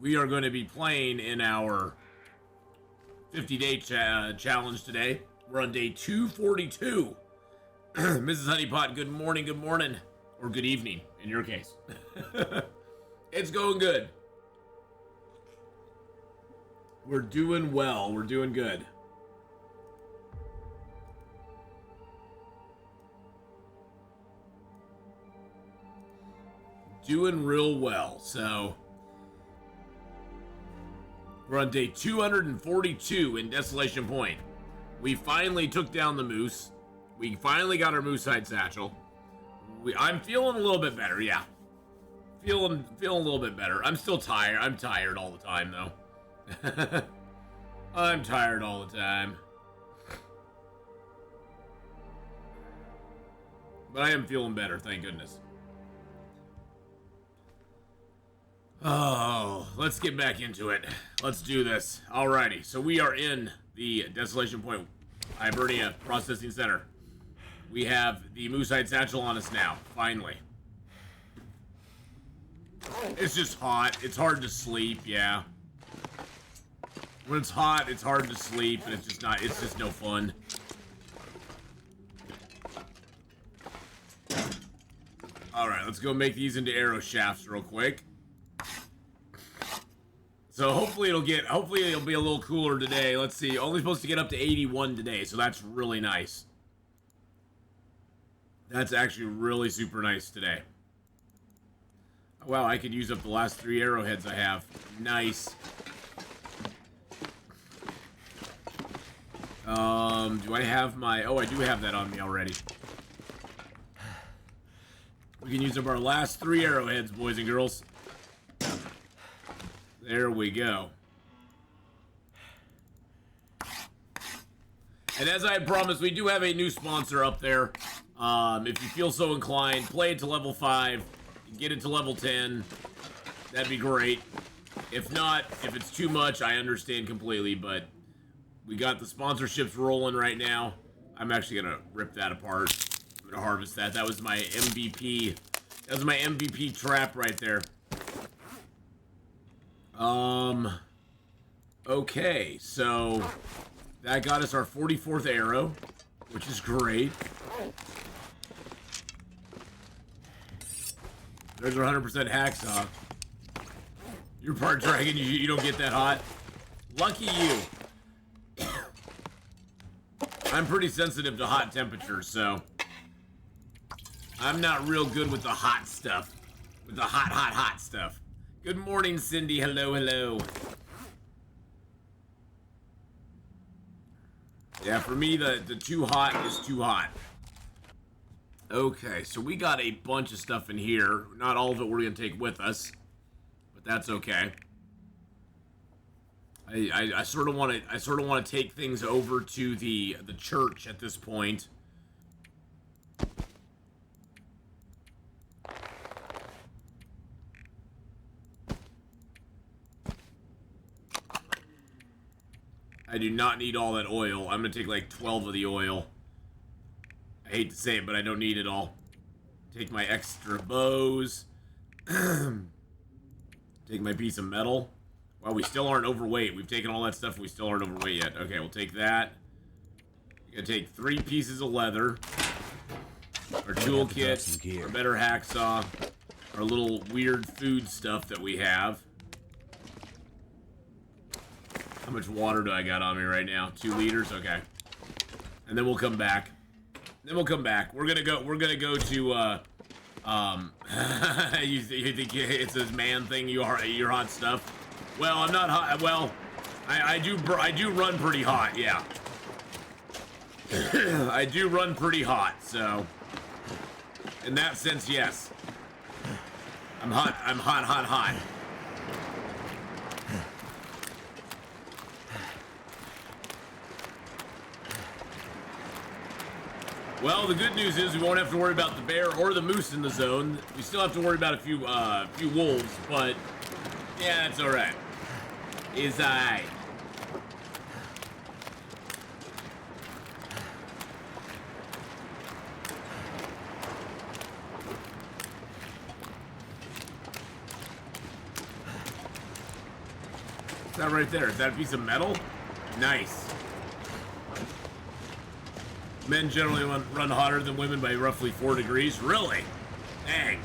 We are going to be playing in our 50-day challenge today. We're on day 242. Mrs. Honeypot, good morning, or good evening, in your case. It's going good. We're doing well. We're doing good. Doing real well, so... We're on day 242 in Desolation Point. We finally took down the moose. We finally got our moose hide satchel. I'm feeling a little bit better, yeah. Feeling a little bit better. I'm still tired. I'm tired all the time, though. I'm tired all the time. But I am feeling better, thank goodness. Oh, let's get back into it. Let's do this. Alrighty, so we are in the Desolation Point Hibernia Processing Center. We have the moose hide satchel on us now, finally. It's just hot. It's hard to sleep, yeah. When it's hot, it's hard to sleep, and it's just no fun. Alright, let's go make these into arrow shafts real quick. So hopefully it'll be a little cooler today. Let's see, only supposed to get up to 81 today, so that's really nice. That's actually really super nice today. Wow, I could use up the last 3 arrowheads I have. Nice. Do I have my... Oh, I do have that on me already. We can use up our last 3 arrowheads, boys and girls. There we go. And as I had promised, we do have a new sponsor up there. If you feel so inclined, play it to level 5, get it to level 10. That'd be great. If not, if it's too much, I understand completely, but we got the sponsorships rolling right now. I'm actually gonna rip that apart. I'm gonna harvest that. That was my MVP. That was my MVP trap right there. Okay, so that got us our 44th arrow, which is great. There's our 100% hacksaw. You're part dragon, you don't get that hot. Lucky you. I'm pretty sensitive to hot temperatures, so I'm not real good with the hot stuff. With the hot stuff. Good morning, Cindy. Hello, hello. Yeah, for me, the too hot is too hot. Okay, so we got a bunch of stuff in here. Not all of it we're going to take with us, but that's okay. I sort of want to take things over to the church at this point. I do not need all that oil. I'm going to take like 12 of the oil. I hate to say it, but I don't need it all. Take my extra bows. Take my piece of metal. Well, we still aren't overweight. We've taken all that stuff and we still aren't overweight yet. Okay, we'll take that. We're going to take 3 pieces of leather. Our toolkit. Our better hacksaw. Our little weird food stuff that we have. How much water do I got on me right now? 2 liters? Okay. And then we'll come back. We're gonna go to you think it's this man thing, you're hot stuff? Well, I'm not hot. Well, I do run pretty hot, yeah. I do run pretty hot, so in that sense, yes. I'm hot. Well, the good news is we won't have to worry about the bear or the moose in the zone. We still have to worry about a few wolves, but yeah, it's all right. It's all right. that right there? Is that a piece of metal? Nice. Men generally run hotter than women by roughly 4 degrees. Really? Dang.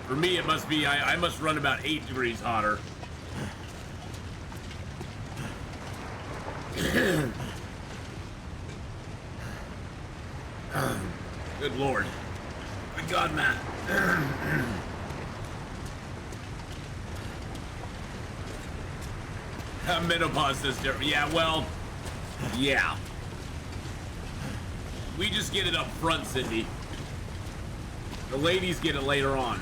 For me, it must be, I must run about 8 degrees hotter. Good Lord. My God, Matt. Menopause is different. Yeah, well, yeah. We just get it up front, Cindy. The ladies get it later on.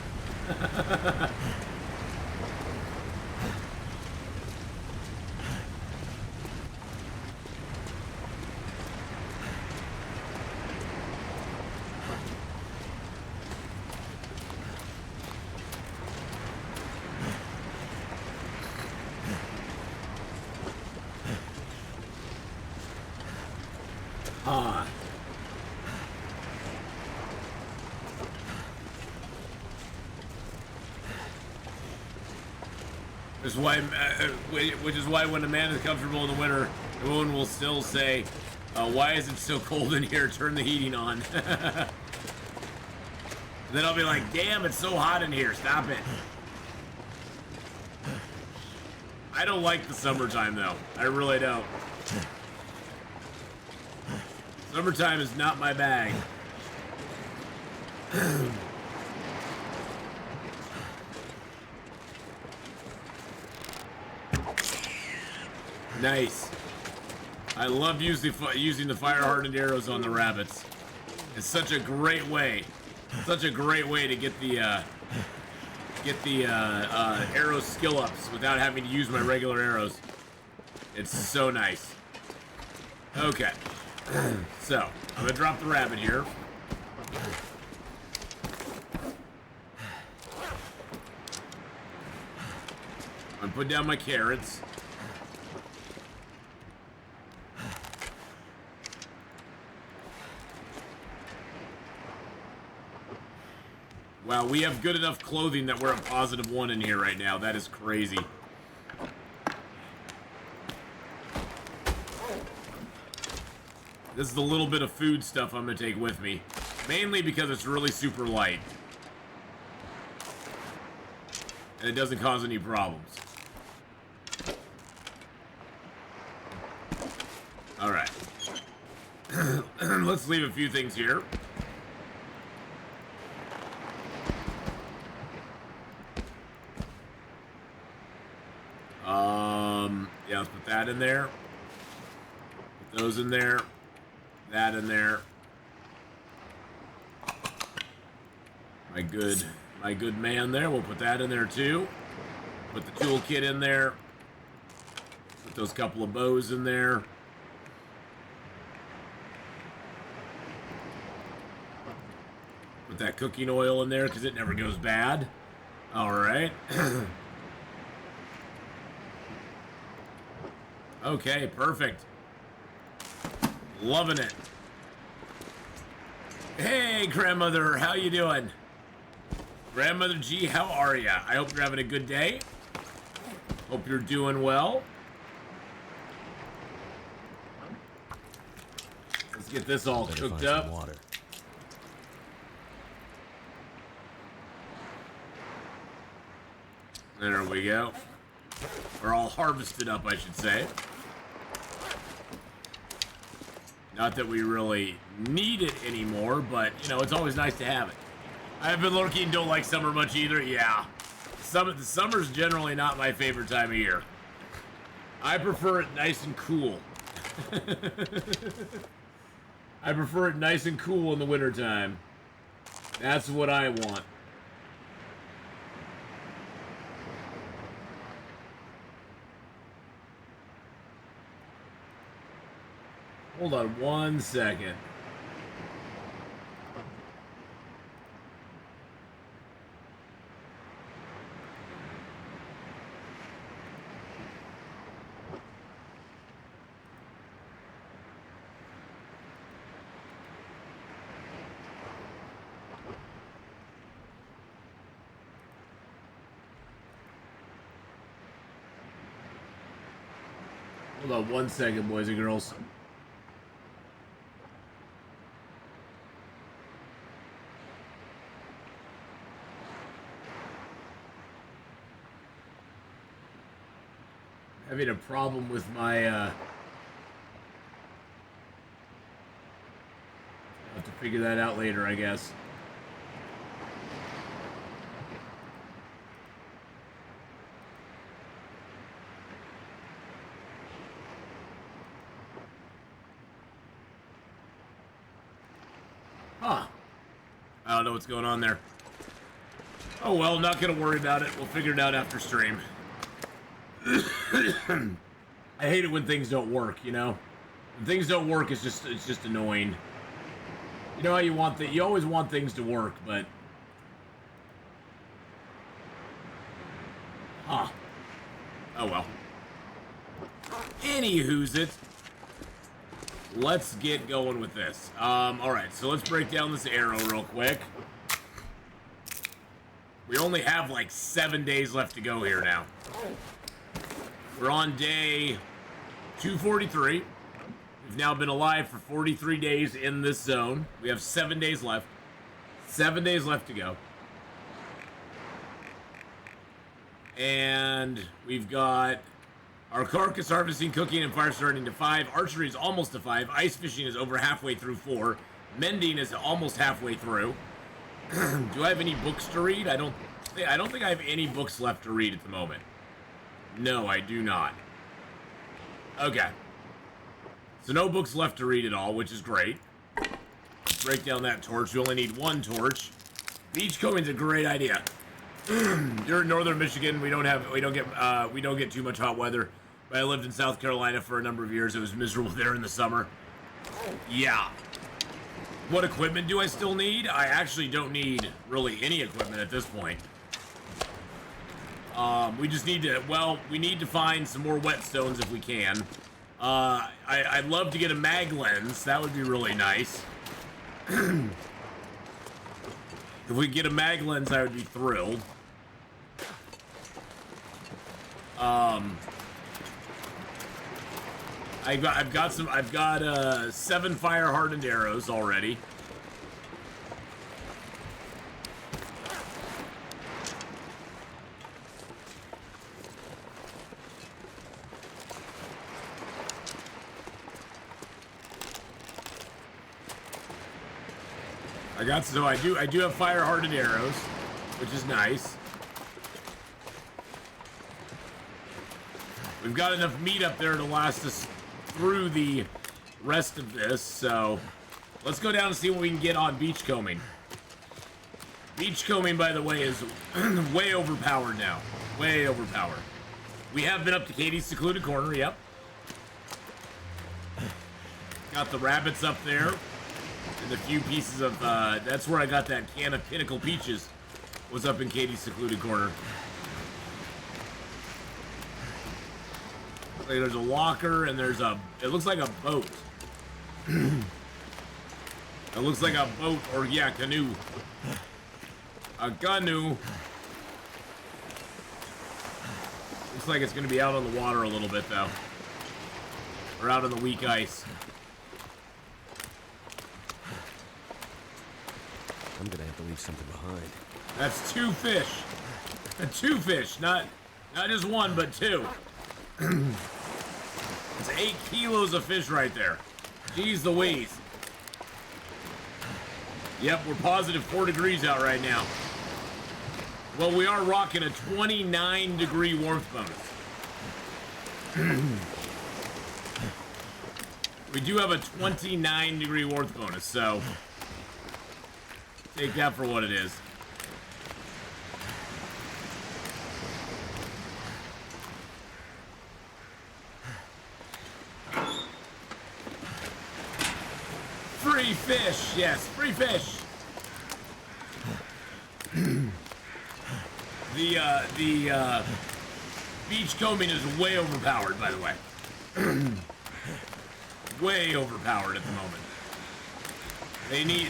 Which is why when a man is comfortable in the winter, the woman will still say, why is it so cold in here? Turn the heating on. Then I'll be like, damn, it's so hot in here. Stop it. I don't like the summertime, though. I really don't. Summertime is not my bag. Nice. I love using the fire-hardened arrows on the rabbits. It's such a great way. Such a great way to get the arrow skill ups without having to use my regular arrows. It's so nice. Okay. So, I'm gonna drop the rabbit here. I'm gonna put down my carrots. Wow, we have good enough clothing that we're at +1 in here right now. That is crazy. This is the little bit of food stuff I'm going to take with me. Mainly because it's really super light. And it doesn't cause any problems. Alright. Let's leave a few things here. Yeah, let's put that in there. Put those in there. That in there. My good man there. We'll put that in there too. Put the toolkit in there. Put those couple of bows in there. Put that cooking oil in there because it never goes bad. Alright. Okay, perfect. Loving it. Hey, Grandmother, how you doing? Grandmother G, how are ya? I hope you're having a good day. Hope you're doing well. Let's get this all cooked up. Water. There we go. Or all harvested up, I should say. Not that we really need it anymore, but, you know, it's always nice to have it. I've been lurking, don't like summer much either. Yeah. The summer's generally not my favorite time of year. I prefer it nice and cool. I prefer it nice and cool in the wintertime. That's what I want. Hold on 1 second. Hold on 1 second, boys and girls. Having a problem with my, I'll have to figure that out later, I guess. Huh. I don't know what's going on there. Oh well, not gonna worry about it. We'll figure it out after stream. I hate it when things don't work, you know? When things don't work, it's just annoying. You know how you want you always want things to work, but... Huh. Oh well. Anywho's it. Let's get going with this. Alright, so let's break down this arrow real quick. We only have like 7 days left to go here now. We're on day 243. We've now been alive for 43 days in this zone. We have 7 days left. 7 days left to go. And we've got our carcass harvesting, cooking, and fire starting to 5. Archery is almost to 5. Ice fishing is over halfway through 4. Mending is almost halfway through. Do I have any books to read? I don't think I have any books left to read at the moment. No, I do not. Okay. So no books left to read at all, which is great. Let's break down that torch. We only need 1 torch. Beachcombing's a great idea. During northern Michigan, we don't get too much hot weather. But I lived in South Carolina for a number of years. It was miserable there in the summer. Yeah. What equipment do I still need? I actually don't need really any equipment at this point. We just need to, well, we need to find some more whetstones if we can. I'd love to get a mag lens. That would be really nice. If we get a mag lens, I would be thrilled. I've got 7 fire hardened arrows already. I do have fire hardened arrows, which is nice. We've got enough meat up there to last us through the rest of this, so let's go down and see what we can get on beachcombing. Beachcombing, by the way, is way overpowered now. Way overpowered. We have been up to Katie's secluded corner, yep. Got the rabbits up there. And a few pieces of, that's where I got that can of Pinnacle Peaches. Was up in Katie's secluded corner. Like there's a locker and there's it looks like a boat. It looks like a boat or, yeah, canoe. A canoe. Looks like it's gonna be out on the water a little bit though. Or out on the weak ice. I'm gonna have to leave something behind. That's 2 fish. 2 fish, not just 1, but 2. It's 8 kilos of fish right there. Jeez Louise. Yep, we're positive 4 degrees out right now. Well, we are rocking a 29-degree warmth bonus. We do have a 29-degree warmth bonus, so take that for what it is. Free fish, yes, free fish. The beachcombing is way overpowered, by the way. Way overpowered at the moment. They need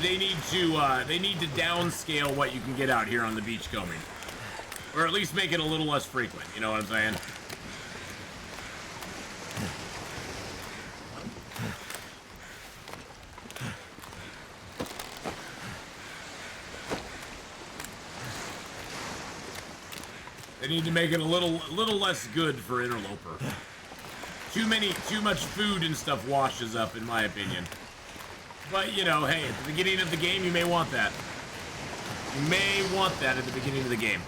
to downscale what you can get out here on the beachcombing, or at least make it a little less frequent. You know what I'm saying? They need to make it a little less good for Interloper. Too much food and stuff washes up, in my opinion. But, you know, hey, at the beginning of the game, you may want that. You may want that at the beginning of the game.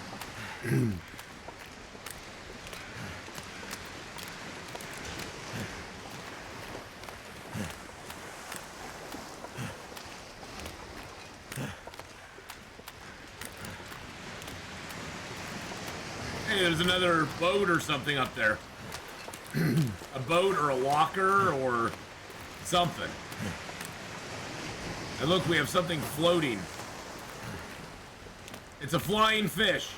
Hey, there's another boat or something up there. A boat or a locker or something. And look, we have something floating. It's a flying fish.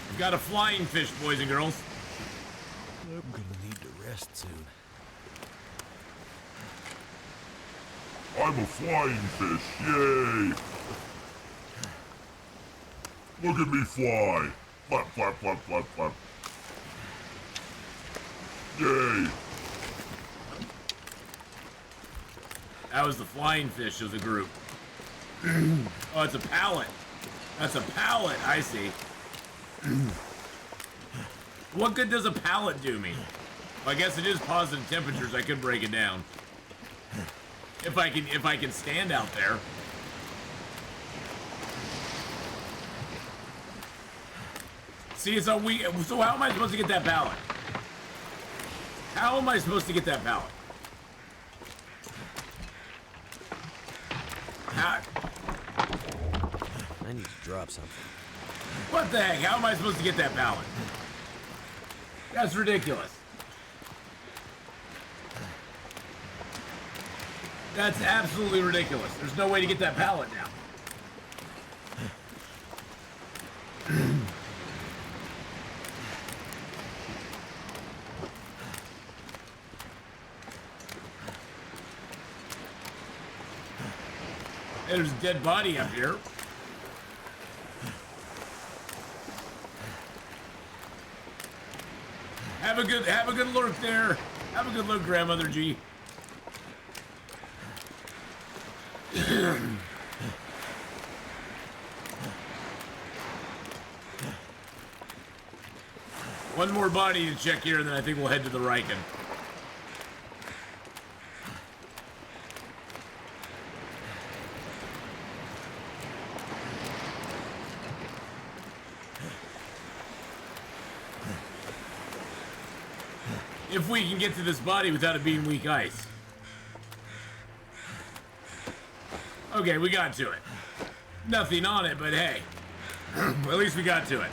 We've got a flying fish, boys and girls. I'm gonna need to rest soon. I'm a flying fish, yay! Look at me fly! Flap, flap, flap, flap, flap. Yay! That was the flying fish of the group. Oh, it's a pallet. That's a pallet, I see. What good does a pallet do me? Well, I guess it is positive temperatures. I could break it down. If I can stand out there. See, so how am I supposed to get that pallet? How am I supposed to get that pallet? How? I need to drop something. What the heck? How am I supposed to get that pallet? That's ridiculous. That's absolutely ridiculous. There's no way to get that pallet now. There's a dead body up here. Have a good look there. Have a good look, Grandmother G. One more body to check here, and then I think we'll head to the Riken. If we can get to this body without it being weak ice. Okay, we got to it. Nothing on it, but hey. At least we got to it.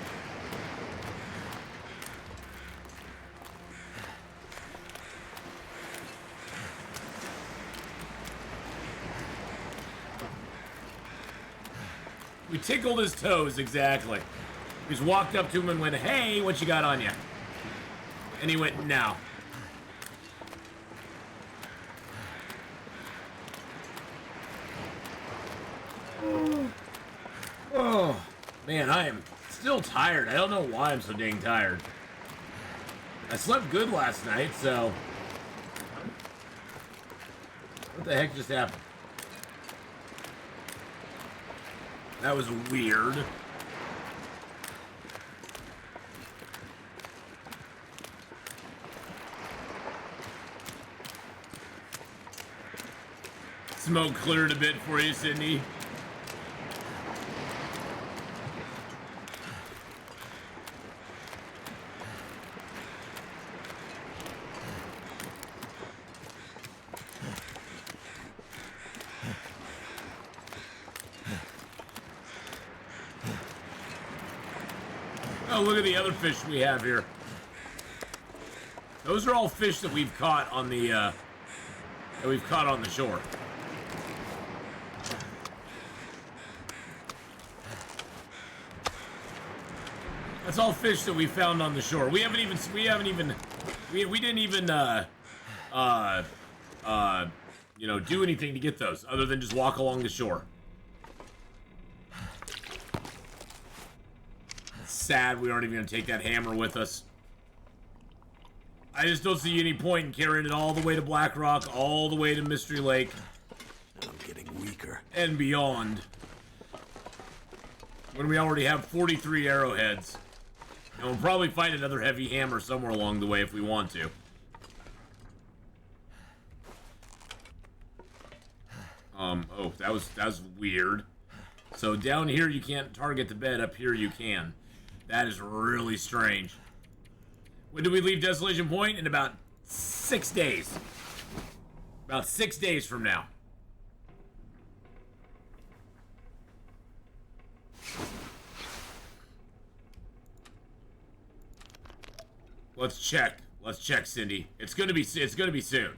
We tickled his toes, exactly. We just walked up to him and went, hey, what you got on you? And he went, no. Oh, man, I am still tired. I don't know why I'm so dang tired. I slept good last night, so... What the heck just happened? That was weird. Smoke cleared a bit for you, Sydney. Oh, look at the other fish we have here. Those are all fish that we've caught on the shore. That's all fish that we found on the shore. We didn't even you know, do anything to get those other than just walk along the shore. It's sad we aren't even gonna take that hammer with us. I just don't see any point in carrying it all the way to Blackrock, all the way to Mystery Lake. I'm getting weaker. And beyond. When we already have 43 arrowheads. And we'll probably find another heavy hammer somewhere along the way if we want to. Oh, that was weird. So down here you can't target the bed, up here you can. That is really strange. When do we leave Desolation Point? In about 6 days. About 6 days from now. Let's check. Let's check, Cindy. It's gonna be soon.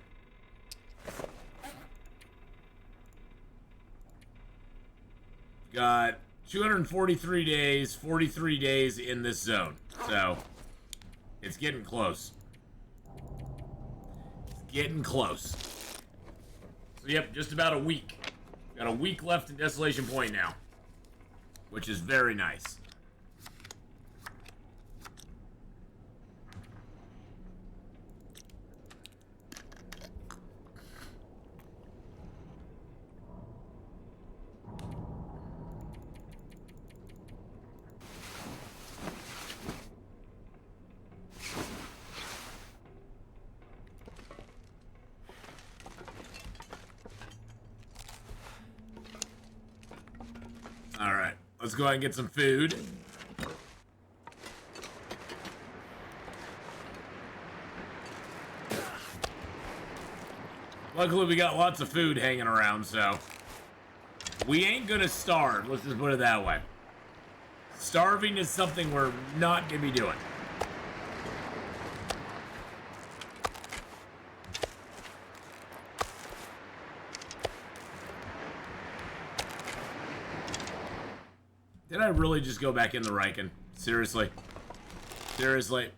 Got 243 days, 43 days in this zone. So, it's getting close. It's getting close. So, yep, just about a week. Got a week left in Desolation Point now. Which is very nice. Alright, let's go ahead and get some food. Luckily, we got lots of food hanging around, so we ain't gonna starve. Let's just put it that way. Starving is something we're not gonna be doing. Did I really just go back in the Riken? Seriously? Seriously?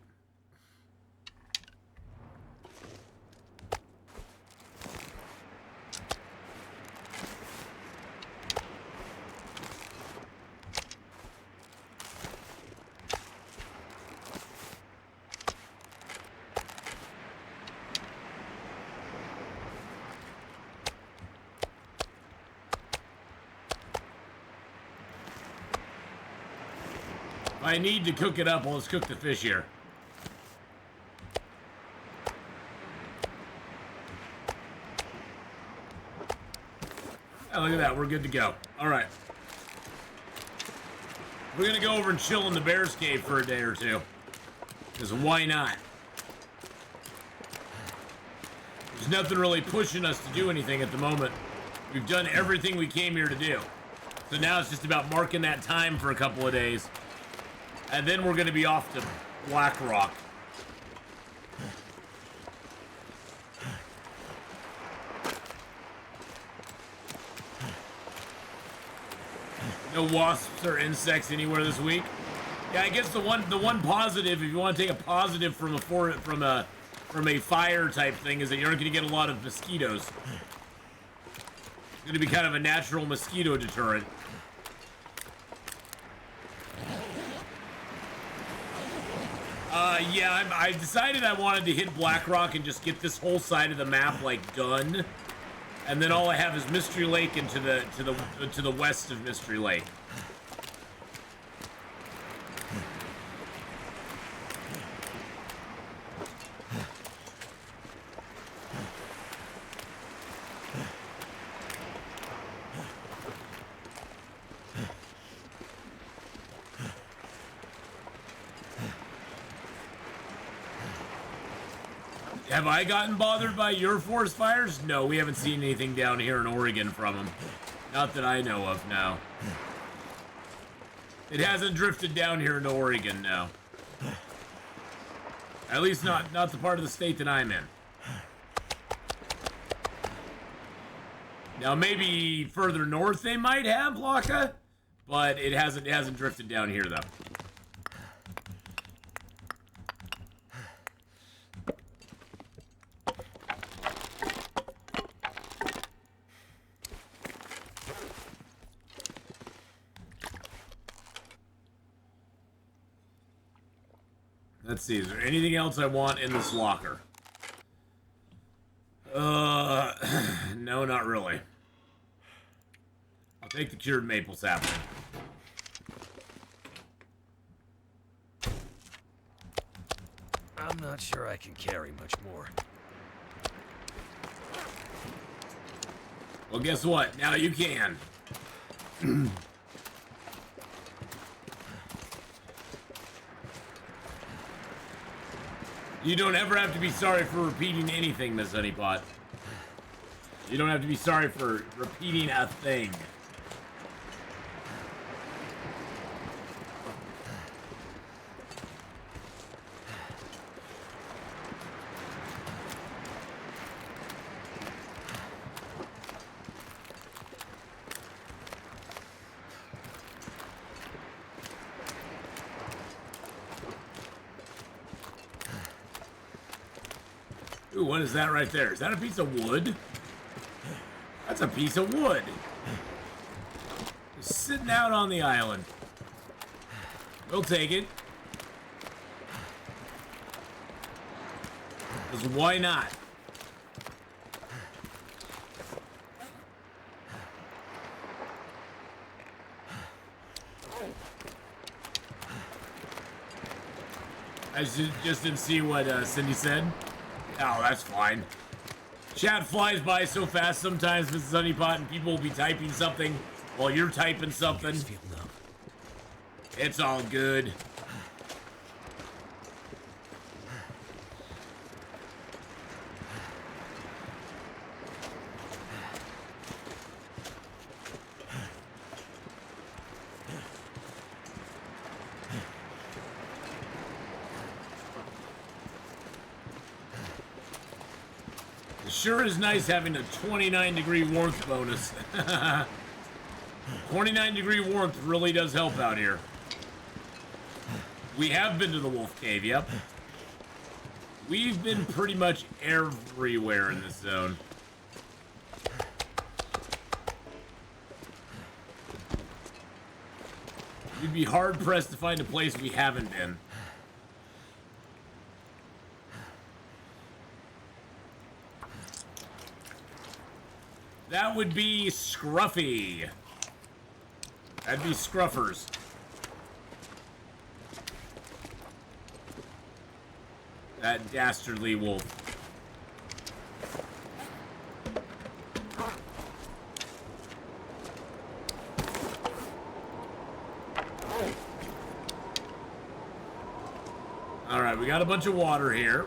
If I need to cook it up, well, let's cook the fish here. Oh, look at that. We're good to go. All right. We're going to go over and chill in the bear's cave for a day or two. Because why not? There's nothing really pushing us to do anything at the moment. We've done everything we came here to do. So now it's just about marking that time for a couple of days. And then we're going to be off to Blackrock. No wasps or insects anywhere this week. Yeah, I guess the one positive, if you want to take a positive from a fire type thing, is that you aren't going to get a lot of mosquitoes. It's going to be kind of a natural mosquito deterrent. Yeah, I decided I wanted to hit Blackrock and just get this whole side of the map like done, and then all I have is Mystery Lake and to the west of Mystery Lake. Have I gotten bothered by your forest fires? No, we haven't seen anything down here in Oregon from them. Not that I know of, no. It hasn't drifted down here into Oregon, no. At least not the part of the state that I'm in. Now, maybe further north they might have, Laka, but it hasn't drifted down here, though. Let's see, is there anything else I want in this locker? No, not really. I'll take the cured maple sapling. I'm not sure I can carry much more. Well, guess what? Now you can. You don't ever have to be sorry for repeating anything, Miss Honeypot. You don't have to be sorry for repeating a thing. Ooh, what is that right there? Is that a piece of wood? That's a piece of wood. Just sitting out on the island. We'll take it. Because why not? I just didn't see what Cindy said. Oh, that's fine. Chat flies by so fast sometimes, Mrs. Honeypot, and people will be typing something while you're typing something. It's all good. Sure is nice having a 29-degree warmth bonus. 29-degree warmth really does help out here. We have been to the Wolf Cave, yep. We've been pretty much everywhere in this zone. You'd be hard-pressed to find a place we haven't been. That would be Scruffy. That'd be Scruffers. That dastardly wolf. Alright, we got a bunch of water here.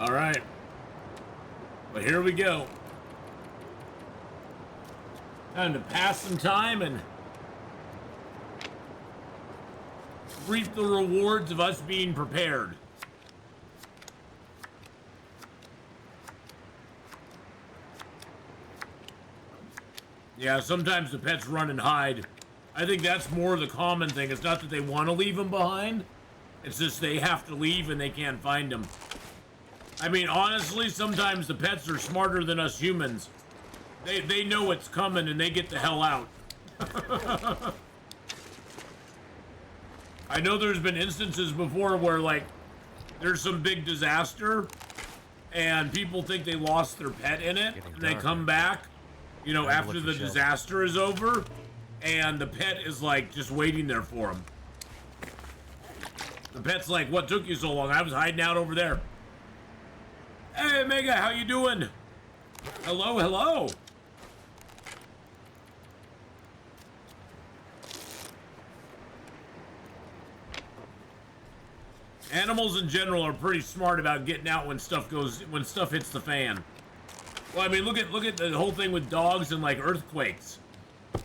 Alright. Well, here we go. Time to pass some time and reap the rewards of us being prepared. Yeah, sometimes the pets run and hide. I think that's more the common thing. It's not that they want to leave them behind. It's just they have to leave and they can't find them. I mean, honestly, sometimes the pets are smarter than us humans. They know what's coming and they get the hell out. I know there's been instances before where, like, there's some big disaster and people think they lost their pet in it, and they come back, you know, after the disaster is over, and the pet is, like, just waiting there for them. The pet's like, what took you so long? I was hiding out over there. Hey, Mega, how you doing? Hello, hello. Animals in general are pretty smart about getting out when stuff hits the fan. Well, I mean, look at the whole thing with dogs and, like, earthquakes.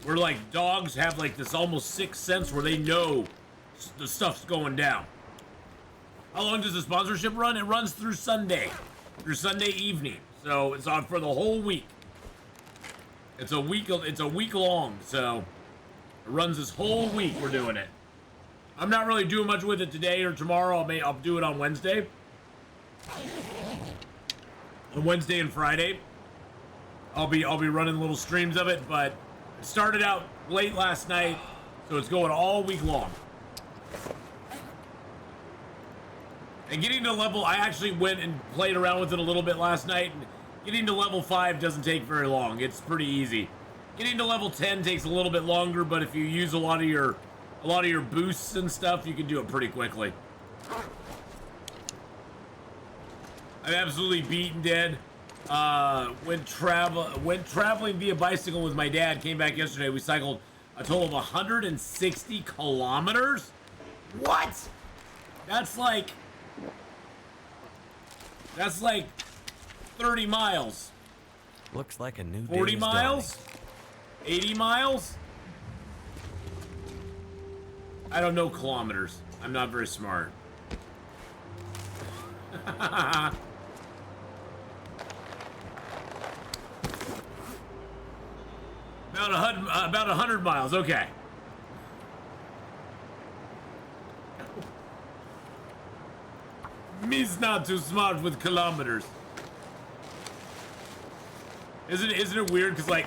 Where, like, dogs have, like, this almost sixth sense where they know the stuff's going down. How long does the sponsorship run? It runs through Sunday. Through Sunday evening. So it's on for the whole week. It's a week long, so it runs this whole week. We're doing it. I'm not really doing much with it today or tomorrow. I'll do it on Wednesday. On Wednesday and Friday. I'll be running little streams of it, but it started out late last night, so it's going all week long. And getting to level, I actually went and played around with it a little bit last night, and getting to level 5 doesn't take very long. It's pretty easy. Getting to level 10 takes a little bit longer, but if you use a lot of your boosts and stuff, you can do it pretty quickly. I'm absolutely beaten dead. Went traveling via bicycle with my dad. Came back yesterday. We cycled a total of 160 kilometers. What? That's like 30 miles. Looks like a new 40 day is miles? dawning. 80 miles? I don't know kilometers. I'm not very smart. About 100 miles, okay. Me's not too smart with kilometers. Isn't it weird? Because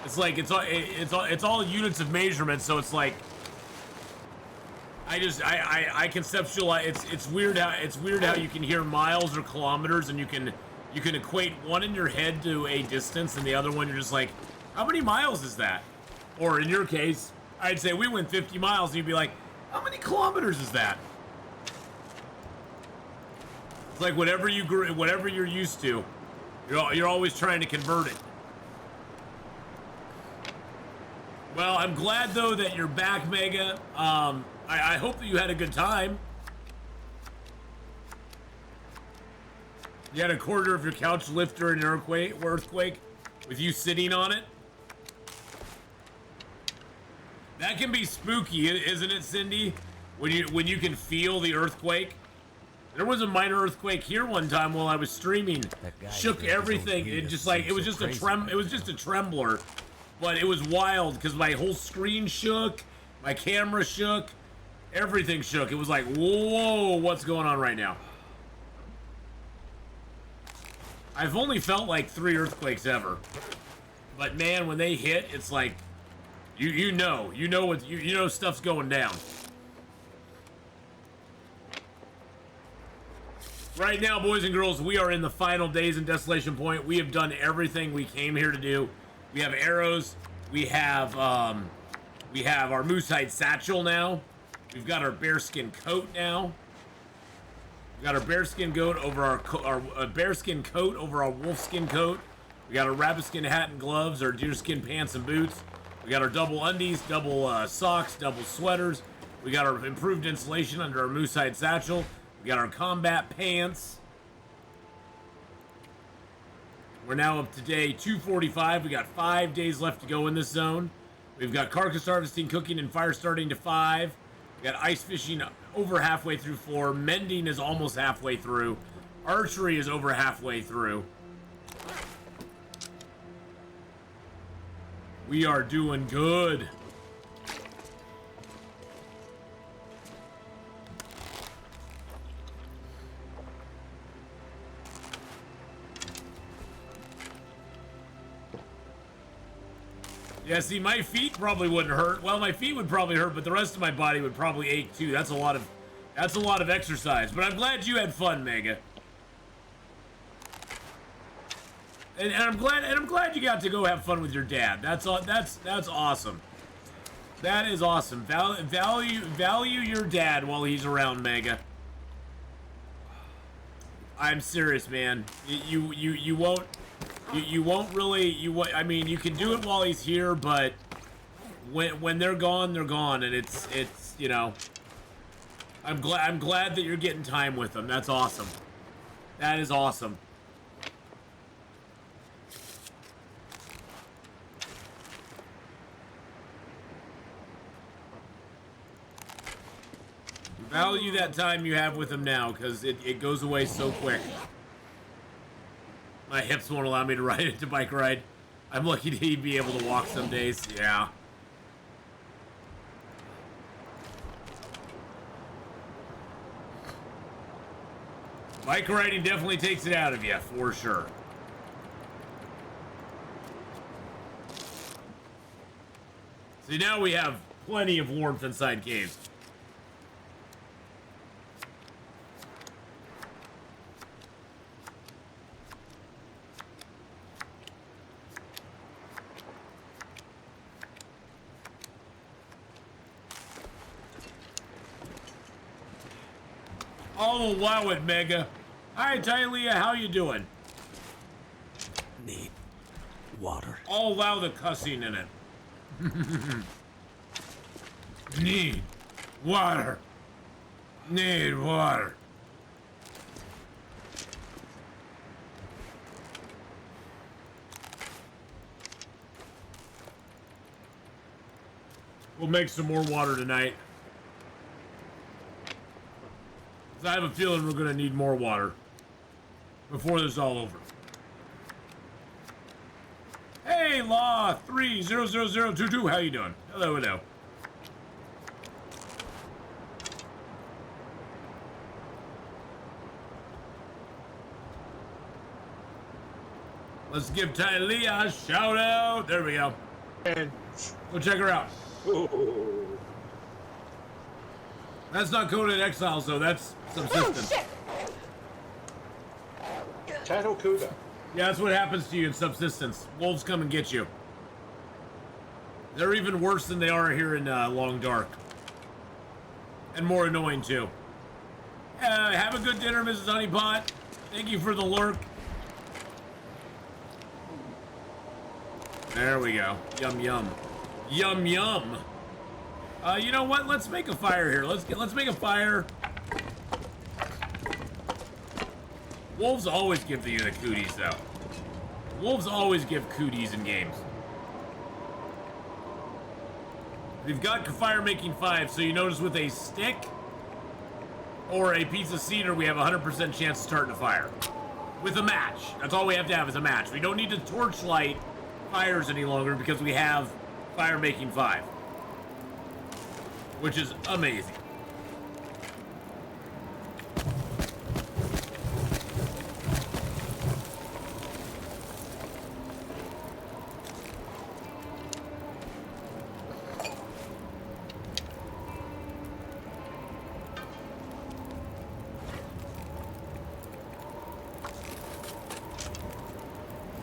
it's all units of measurement, so it's like I conceptualize. It's weird how you can hear miles or kilometers, and you can equate one in your head to a distance, and the other one you're just like, how many miles is that? Or in your case, I'd say we went 50 miles, and you'd be like, how many kilometers is that? It's like whatever you're used to, you're always trying to convert it. Well, I'm glad though that you're back, Mega. I hope that you had a good time. You had a quarter of your couch lift during an earthquake with you sitting on it. That can be spooky, isn't it, Cindy? When you can feel the earthquake. There was a minor earthquake here one time while I was streaming. Shook everything. It just like it was just a trembler, but it was wild because my whole screen shook, my camera shook, everything shook. It was like, whoa, what's going on right now? I've only felt like 3 earthquakes ever, but man, when they hit, it's like you know stuff's going down. Right now, boys and girls, we are in the final days in Desolation Point. We have done everything we came here to do. We have arrows. We have our moosehide satchel now. We've got our bearskin coat now. We got our bearskin coat over our bearskin coat over our wolfskin coat. We got our rabbitskin hat and gloves, our deerskin pants and boots. We got our double undies, double socks, double sweaters. We got our improved insulation under our moosehide satchel. We got our combat pants. We're now up to day 245. We got 5 days left to go in this zone. We've got carcass harvesting, cooking, and fire starting to 5. We got ice fishing over halfway through 4. Mending is almost halfway through. Archery is over halfway through. We are doing good. Yeah, see, my feet probably wouldn't hurt. Well, my feet would probably hurt, but the rest of my body would probably ache too. That's a lot of exercise. But I'm glad you had fun, Mega. And I'm glad you got to go have fun with your dad. That's awesome. That is awesome. Value your dad while he's around, Mega. I'm serious, man. You won't really. I mean, you can do it while he's here, but when they're gone, and it's you know. I'm glad that you're getting time with them. That's awesome. That is awesome. Value that time you have with him now, because it goes away so quick. My hips won't allow me to ride it to bike ride. I'm lucky to be able to walk some days. Yeah. Bike riding definitely takes it out of you, for sure. See, now we have plenty of warmth inside caves. Oh, wow it, Mega. Hi, Tylea, how you doing? Need water. I'll allow the cussing in it. Need water. Need water. We'll make some more water tonight. 'Cause I have a feeling we're gonna need more water before this is all over. Hey, Law 300022, how you doing? Hello, hello. Let's give Tylea a shout out. There we go. Go check her out. That's not coded exiles, though. That's subsistence. Tattle Cuda. Yeah, that's what happens to you in subsistence. Wolves come and get you. They're even worse than they are here in Long Dark. And more annoying, too. Have a good dinner, Mrs. Honeypot. Thank you for the lurk. There we go. Yum, yum. Yum, yum. You know what? Let's make a fire here. Let's make a fire. Wolves always give you the cooties, though. Wolves always give cooties in games. We've got fire making 5, so you notice with a stick or a piece of cedar, we have a 100% chance of starting a fire. With a match. That's all we have to have is a match. We don't need to torchlight fires any longer because we have fire making 5. Which is amazing.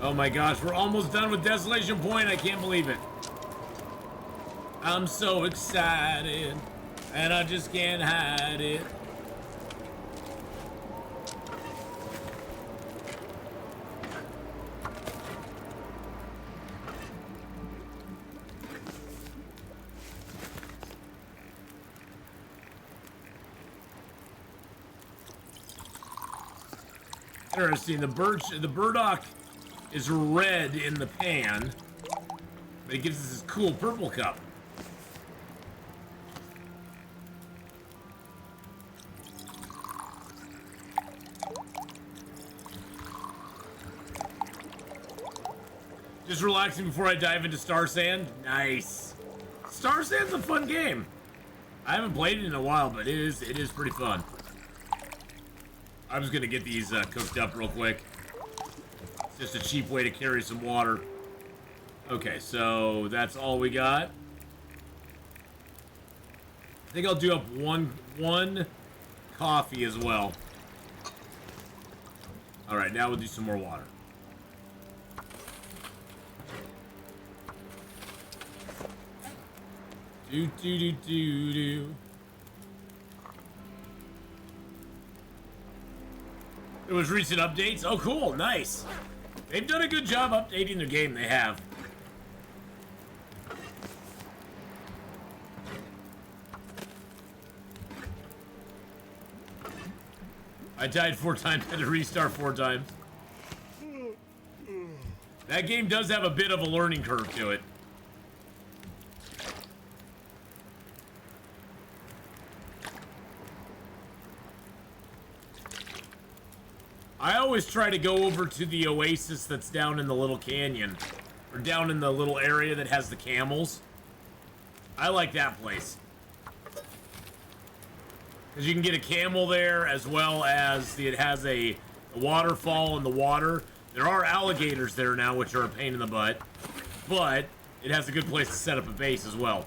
Oh my gosh, we're almost done with Desolation Point. I can't believe it. I'm so excited, and I just can't hide it. Interesting. The burdock is red in the pan, but it gives us this cool purple cup. Just relaxing before I dive into Star Sand. Nice. Star Sand's a fun game. I haven't played it in a while, but it is pretty fun. I'm just gonna get these cooked up real quick. It's just a cheap way to carry some water. Okay, so that's all we got. I think I'll do up one coffee as well. All right, now we'll do some more water. Do do do do do. There was recent updates. Oh, cool, nice. They've done a good job updating their game. They have. I died 4 times, had to restart 4 times. That game does have a bit of a learning curve to it. I always try to go over to the oasis that's down in the little canyon. Or down in the little area that has the camels. I like that place. Because you can get a camel there, as well as it has a waterfall in the water. There are alligators there now, which are a pain in the butt. But it has a good place to set up a base as well.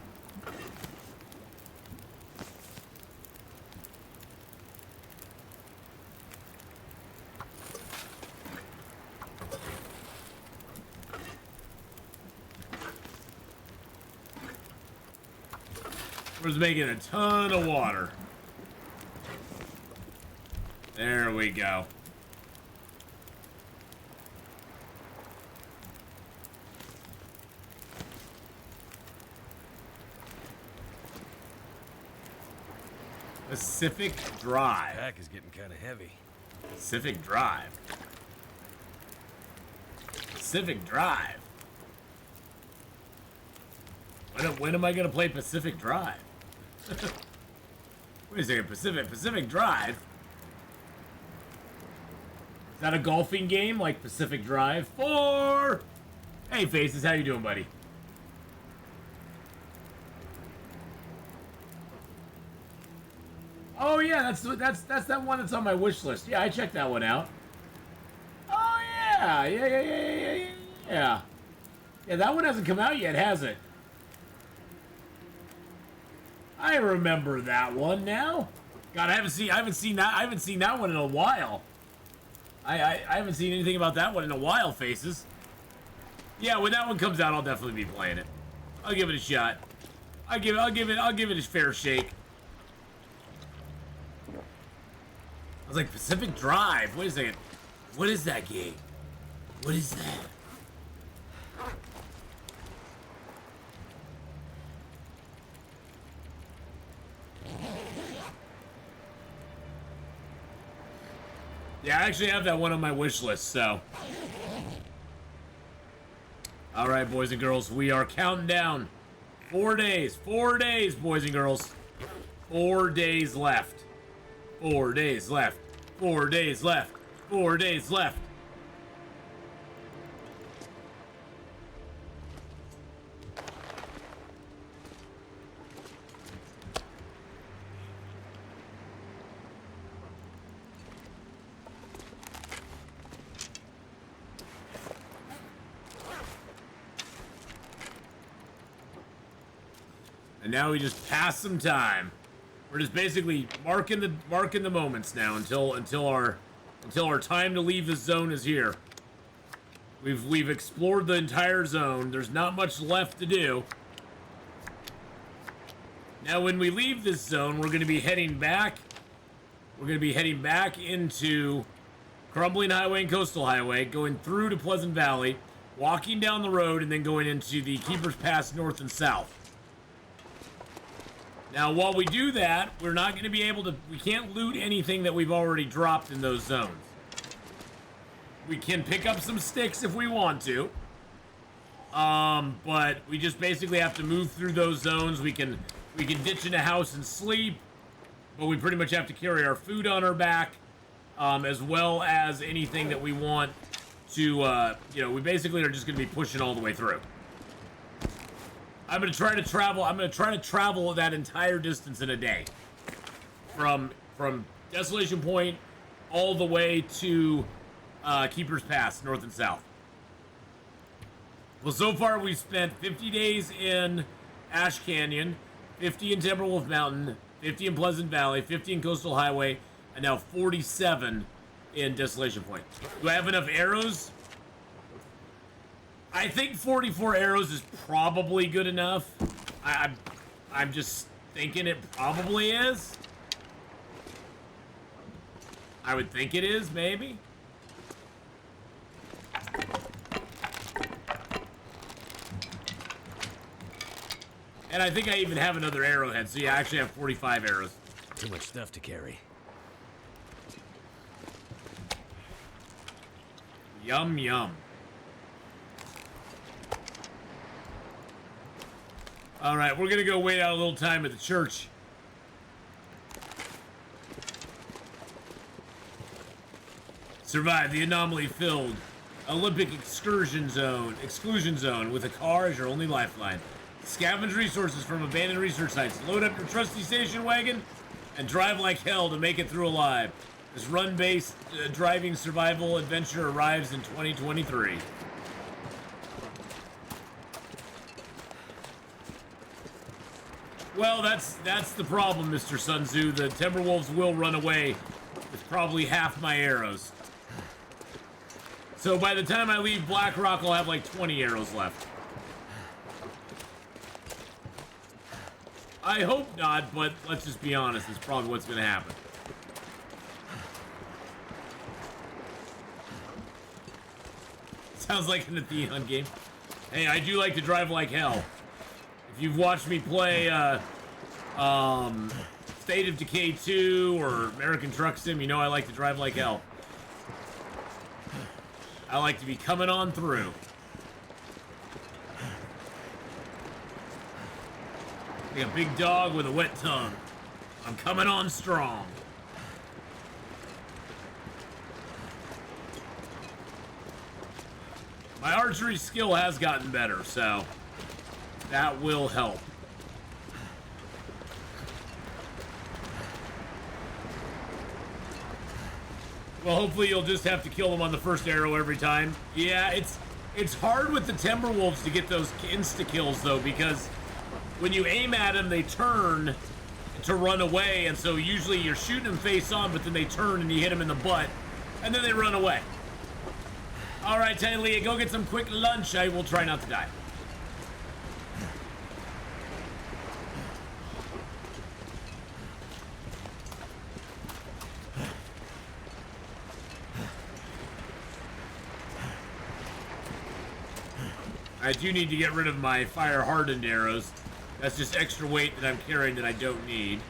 We're just making a ton of water. There we go. Pacific Drive. Pack is getting kind of heavy. Pacific Drive. Pacific Drive. When am I gonna play Pacific Drive? Wait a second, Pacific Drive? Is that a golfing game like Pacific Drive 4? Hey Faces, how you doing, buddy? Oh yeah, that's that one that's on my wish list. Yeah, I checked that one out. Oh yeah. Yeah, that one hasn't come out yet, has it? I remember that one now. God, I haven't seen that one in a while. I haven't seen anything about that one in a while, Faces. Yeah, when that one comes out, I'll definitely be playing it. I'll give it a shot. I'll give it a fair shake. I was like, Pacific Drive. Wait a second. What is that game? What is that? Yeah, I actually have that one on my wish list, so. Alright, boys and girls, we are counting down. 4 days. 4 days, boys and girls. 4 days left. 4 days left. 4 days left. 4 days left. And now we just pass some time. We're just basically marking the moments now until our time to leave the zone is here. We've explored the entire zone. There's not much left to do. Now when we leave this zone, we're going to be heading back. We're going to be heading back into Crumbling Highway and Coastal Highway, going through to Pleasant Valley, walking down the road, and then going into the Keeper's Pass North and South. Now, while we do that, we're not going to be able to... We can't loot anything that we've already dropped in those zones. We can pick up some sticks if we want to. But we just basically have to move through those zones. We can ditch in a house and sleep. But we pretty much have to carry our food on our back. As well as anything that we want to... we basically are just going to be pushing all the way through. I'm gonna try to travel that entire distance in a day, from Desolation Point all the way to Keeper's Pass, north and south. Well, so far we've spent 50 days in Ash Canyon, 50 in Timberwolf Mountain, 50 in Pleasant Valley, 50 in Coastal Highway, and now 47 in Desolation Point. Do I have enough arrows? I think 44 arrows is probably good enough. I'm just thinking it probably is. I would think it is, maybe. And I think I even have another arrowhead, so yeah, I actually have 45 arrows. Too much stuff to carry. Yum, yum. Alright, we're gonna go wait out a little time at the church. Survive the anomaly-filled Olympic exclusion zone with a car as your only lifeline. Scavenge resources from abandoned research sites. Load up your trusty station wagon and drive like hell to make it through alive. This run-based driving survival adventure arrives in 2023. Well, that's the problem, Mr. Sun Tzu. The Timberwolves will run away with probably half my arrows. So by the time I leave Blackrock, I'll have like 20 arrows left. I hope not, but let's just be honest. It's probably what's going to happen. Sounds like an Atheenon game. Hey, I do like to drive like hell. If you've watched me play State of Decay 2 or American Truck Sim, you know I like to drive like hell. I like to be coming on through. Like a big dog with a wet tongue. I'm coming on strong. My archery skill has gotten better, so that will help. Well, hopefully you'll just have to kill them on the first arrow every time. Yeah, it's hard with the Timberwolves to get those insta-kills, though, because when you aim at them, they turn to run away, and so usually you're shooting them face on, but then they turn and you hit them in the butt, and then they run away. All right, Talia, go get some quick lunch. I will try not to die. I do need to get rid of my fire-hardened arrows. That's just extra weight that I'm carrying that I don't need.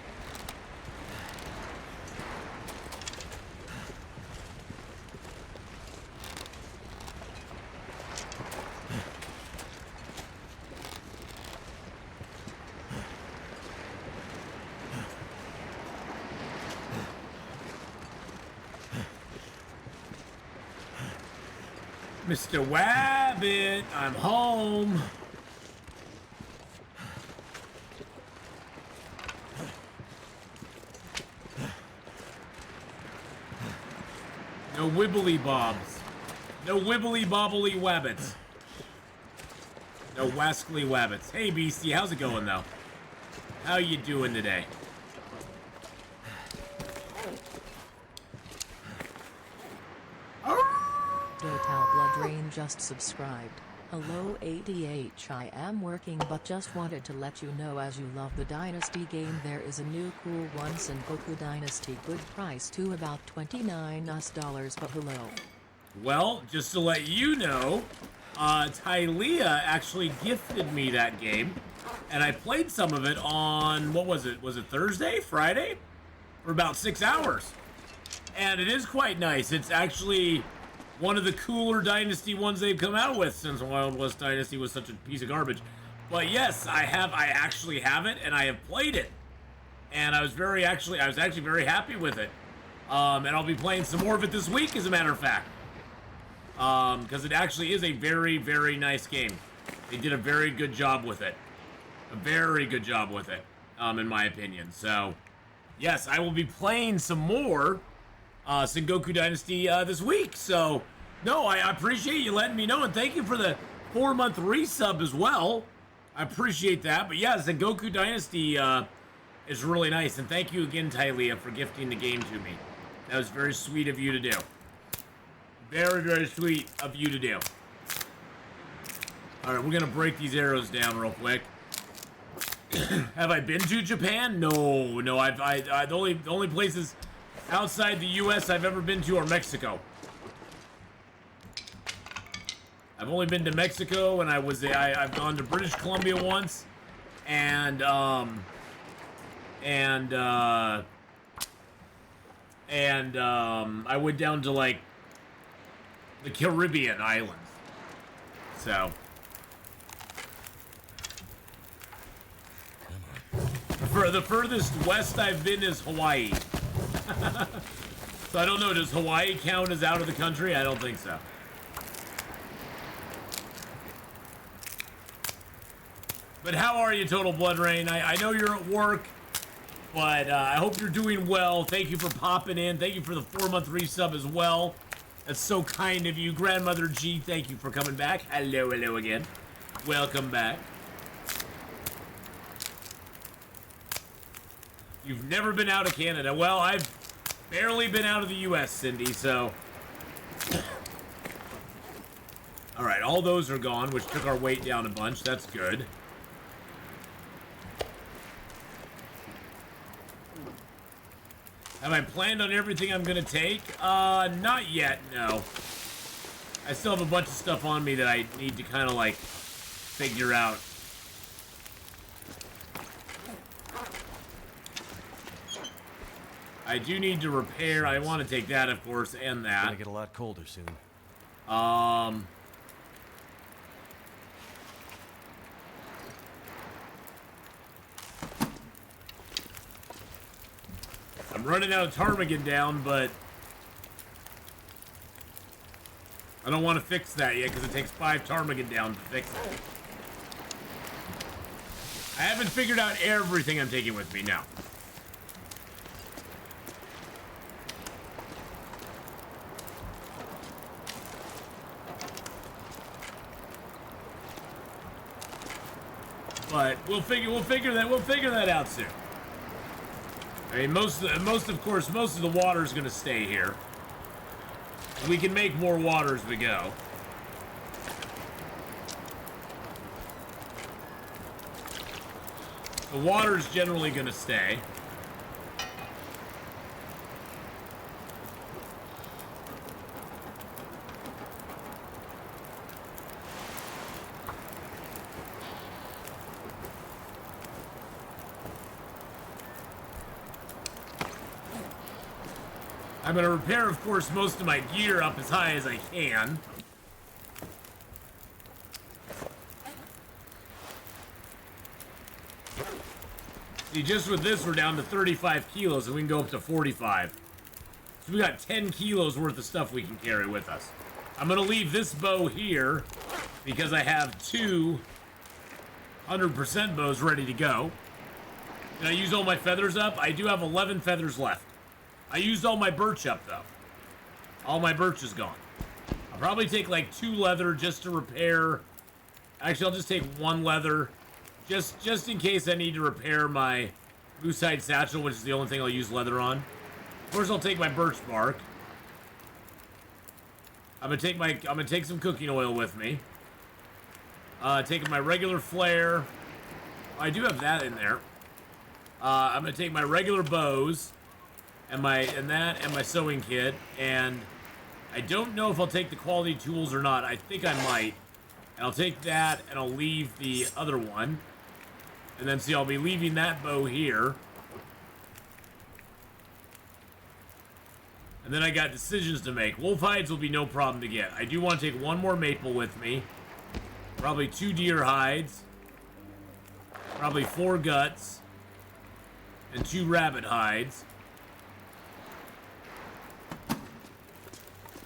Mr. Wabbit, I'm home. No wibbly bobs. No wibbly bobbly wabbits. No wascally wabbits. Hey, Beastie, how's it going, though? How you doing today? Total Blood Rain just subscribed. Hello ADH, I am working but just wanted to let you know, as you love the Dynasty game, there is a new cool one, Sengoku Dynasty, good price too, about $29 US, but hello. Well, just to let you know, Tylea actually gifted me that game, and I played some of it on, what was it? Was it Thursday? Friday? For about 6 hours. And it is quite nice. It's actually one of the cooler Dynasty ones they've come out with since Wild West Dynasty was such a piece of garbage. But yes, I actually have it, and I have played it. And I was actually very happy with it. And I'll be playing some more of it this week, as a matter of fact. Because it actually is a very, very nice game. They did a very good job with it. A very good job with it, in my opinion. So, yes, I will be playing some more Sengoku Dynasty this week. So, no, I appreciate you letting me know, and thank you for the 4-month resub as well. I appreciate that. But yeah, Sengoku Dynasty is really nice, and thank you again, Tylea, for gifting the game to me. That was very sweet of you to do. Very, very sweet of you to do. All right, we're gonna break these arrows down real quick. Have I been to Japan? No. The only places outside the U.S. I've ever been to are Mexico. I've only been to Mexico, and I've gone to British Columbia once, and I went down to like the Caribbean islands. So for the furthest west I've been is Hawaii. So I don't know, does Hawaii count as out of the country? I don't think so. But how are you, Total Blood Rain? I know you're at work, but I hope you're doing well. Thank you for popping in. Thank you for the 4-month resub as well. That's so kind of you. Grandmother G, thank you for coming back. Hello again. Welcome back. You've never been out of Canada. Well, I've barely been out of the U.S., Cindy, so... Alright, all those are gone, which took our weight down a bunch. That's good. Have I planned on everything I'm gonna take? Not yet, no. I still have a bunch of stuff on me that I need to kind of, like, figure out. I do need to repair. I want to take that, of course, and that. It's gonna get a lot colder soon. I'm running out of ptarmigan down, but I don't want to fix that yet because it takes 5 ptarmigan down to fix it. I haven't figured out everything I'm taking with me now. But we'll figure that out soon. I mean, most of the water is going to stay here. We can make more water as we go. The water is generally going to stay. I'm going to repair, of course, most of my gear up as high as I can. See, just with this, we're down to 35 kilos, and we can go up to 45. So we got 10 kilos worth of stuff we can carry with us. I'm going to leave this bow here, because I have 2 100% bows ready to go. Did I use all my feathers up? I do have 11 feathers left. I used all my birch up, though. All my birch is gone. I'll probably take, like, 2 leather just to repair... Actually, I'll just take 1 leather. Just in case I need to repair my moose-hide satchel, which is the only thing I'll use leather on. Of course, I'll take my birch bark. I'm gonna take some cooking oil with me. Taking my regular flare. I do have that in there. I'm gonna take my regular bows. And my sewing kit, and I don't know if I'll take the quality tools or not. I think I might. And I'll take that, and I'll leave the other one. And then, see, I'll be leaving that bow here. And then I got decisions to make. Wolf hides will be no problem to get. I do want to take 1 more maple with me. Probably 2 deer hides. Probably 4 guts. And 2 rabbit hides.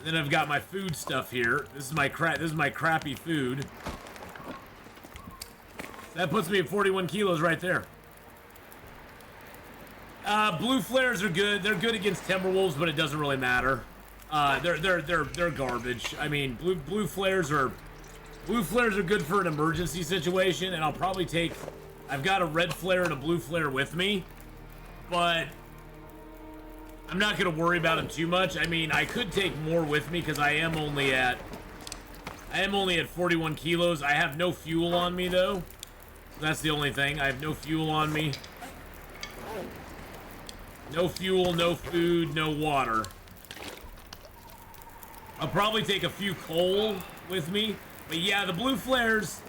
And then I've got my food stuff here. This is my crappy food. That puts me at 41 kilos right there. Blue flares are good. They're good against timberwolves, but it doesn't really matter. They're garbage. I mean, blue flares are good for an emergency situation, and I'll probably take... I've got a red flare and a blue flare with me, but I'm not going to worry about them too much. I mean, I could take more with me because I am only at 41 kilos. I have no fuel on me, though. So that's the only thing. I have no fuel on me. No fuel, no food, no water. I'll probably take a few coal with me. But yeah, the blue flares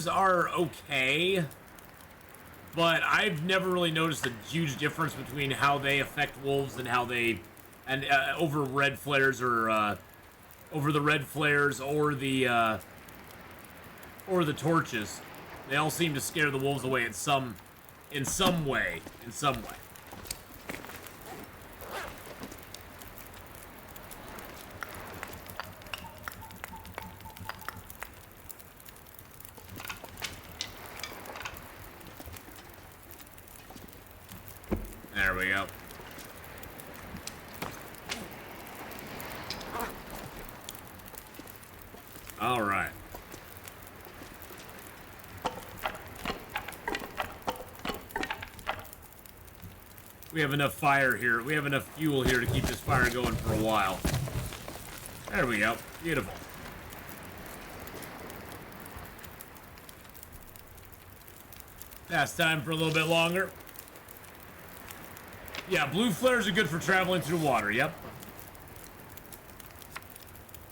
are okay. But I've never really noticed a huge difference between how they affect wolves and how they, over red flares or, over the red flares or the torches. They all seem to scare the wolves away in some way. There we go. All right. We have enough fire here. We have enough fuel here to keep this fire going for a while. There we go. Beautiful. Pass time for a little bit longer. Yeah, blue flares are good for traveling through water. Yep.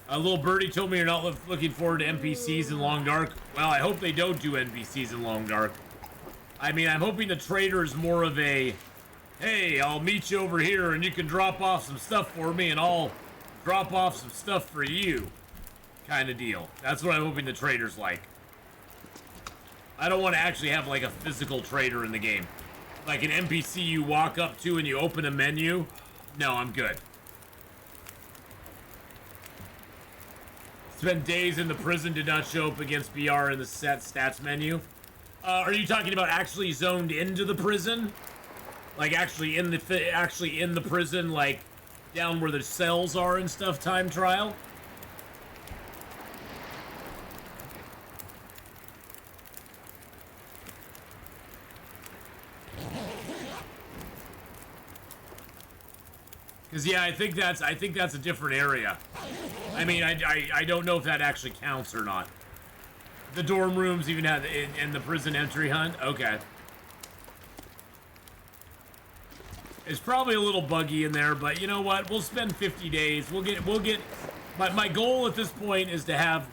A little birdie told me you're not looking forward to NPCs in Long Dark. Well, I hope they don't do NPCs in Long Dark. I mean, I'm hoping the trader is more of a, hey, I'll meet you over here and you can drop off some stuff for me and I'll drop off some stuff for you kind of deal. That's what I'm hoping the trader's like. I don't want to actually have like a physical trader in the game. Like an NPC you walk up to and you open a menu. No, I'm good. Spent days in the prison, did not show up against BR in the set stats menu. Are you talking about actually zoned into the prison? Like actually in the prison, like down where the cells are and stuff, time trial? Because yeah, I think that's a different area. I mean, I don't know if that actually counts or not. The dorm rooms even have in the prison entry hunt. Okay. It's probably a little buggy in there, but you know what? We'll spend 50 days. We'll get. My goal at this point is to have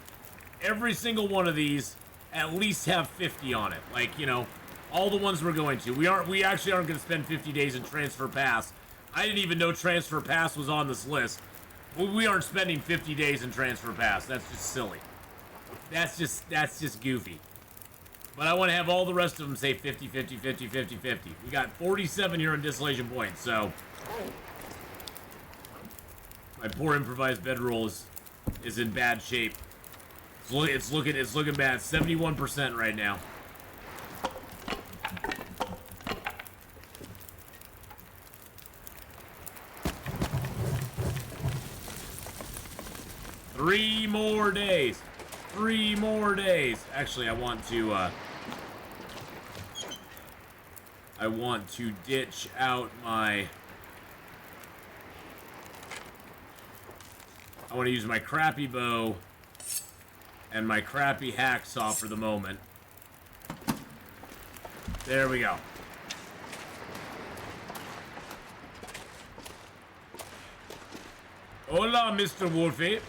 every single one of these at least have 50 on it. Like, you know, all the ones we're going to. We actually aren't going to spend 50 days in Transfer Pass. I didn't even know Transfer Pass was on this list. We aren't spending 50 days in Transfer Pass. That's just silly. That's just goofy. But I want to have all the rest of them say 50, 50, 50, 50, 50. We got 47 here in Distillation Point, so my poor improvised bedroll is in bad shape. It's looking bad. 71% right now. Three more days. 3 more days. Actually, I want to ditch out my... I want to use my crappy bow and my crappy hacksaw for the moment. There we go. Hola, Mr. Wolfie.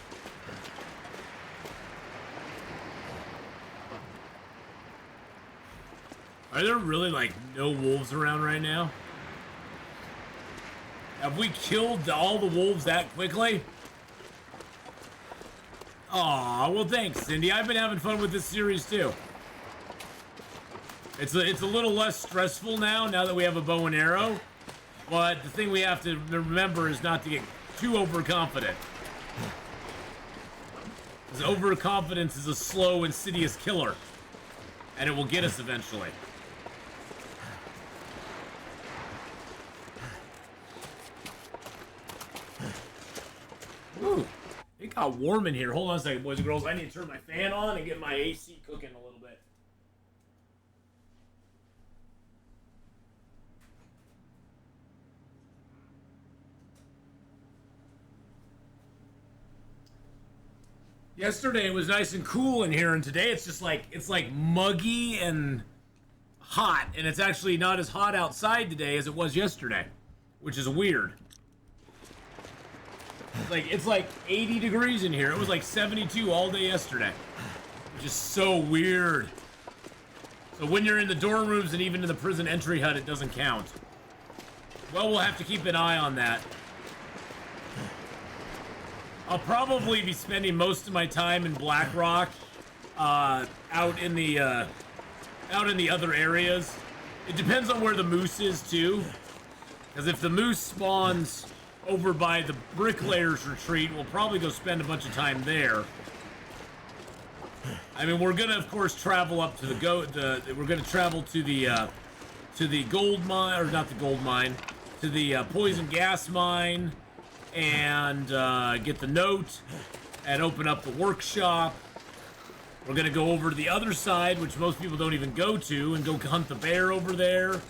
Are there really, like, no wolves around right now? Have we killed all the wolves that quickly? Aw, well thanks, Cindy. I've been having fun with this series, too. It's a little less stressful now that we have a bow and arrow. But the thing we have to remember is not to get too overconfident. Because overconfidence is a slow, insidious killer. And it will get us eventually. Ooh, it got warm in here. Hold on a second, boys and girls. I need to turn my fan on and get my AC cooking a little bit. Yesterday it was nice and cool in here, and today it's like muggy and hot, and it's actually not as hot outside today as it was yesterday, which is weird. It's like 80 degrees in here. It was like 72 all day yesterday, which is so weird. So when you're in the dorm rooms and even in the prison entry hut, it doesn't count. Well, we'll have to keep an eye on that. I'll probably be spending most of my time in Blackrock, out in the other areas. It depends on where the moose is too, because if the moose spawns over by the Bricklayers Retreat, we'll probably go spend a bunch of time there. I mean, we're gonna of course travel up to we're gonna travel to the gold mine, or not the gold mine, to the poison gas mine. And get the note and open up the workshop. We're gonna go over to the other side, which most people don't even go to, and go hunt the bear over there.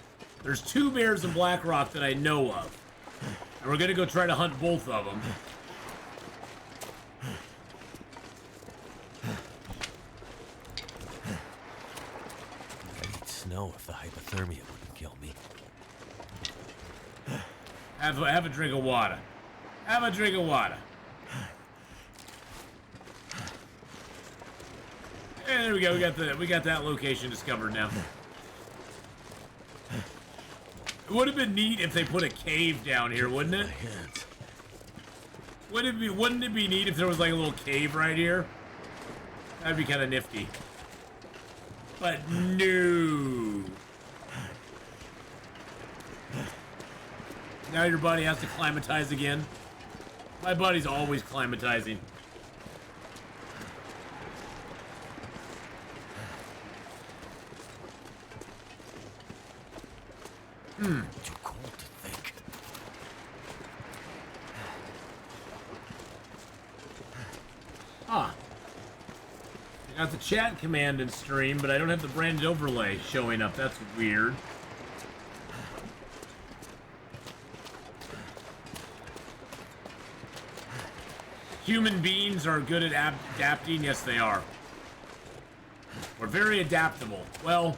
There's 2 bears in Blackrock that I know of. And we're gonna go try to hunt both of them. I need snow if the hypothermia wouldn't kill me. Have a drink of water. Have a drink of water. And there we go. We got that location discovered now. It would have been neat if they put a cave down here, wouldn't it? Wouldn't it be neat if there was like a little cave right here? That'd be kind of nifty. But no. Now your body has to climatize again. My body's always climatizing. Too cold to think. Ah. I got the chat command in stream, but I don't have the branded overlay showing up. That's weird. Human beings are good at adapting. Yes, they are. We're very adaptable. Well,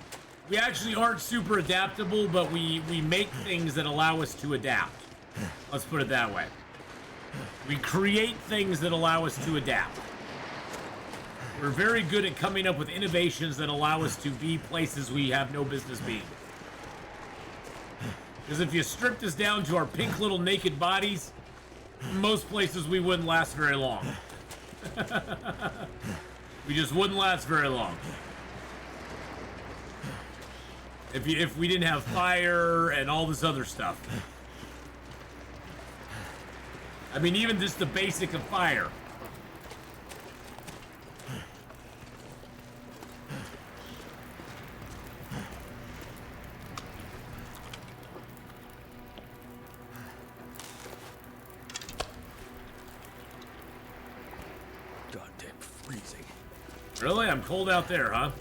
we actually aren't super adaptable, but we make things that allow us to adapt. Let's put it that way. We create things that allow us to adapt. We're very good at coming up with innovations that allow us to be places we have no business being. Because if you stripped us down to our pink little naked bodies, most places we wouldn't last very long. We just wouldn't last very long. If we didn't have fire and all this other stuff. I mean, even just the basic of fire. Goddamn freezing. Really? I'm cold out there, huh?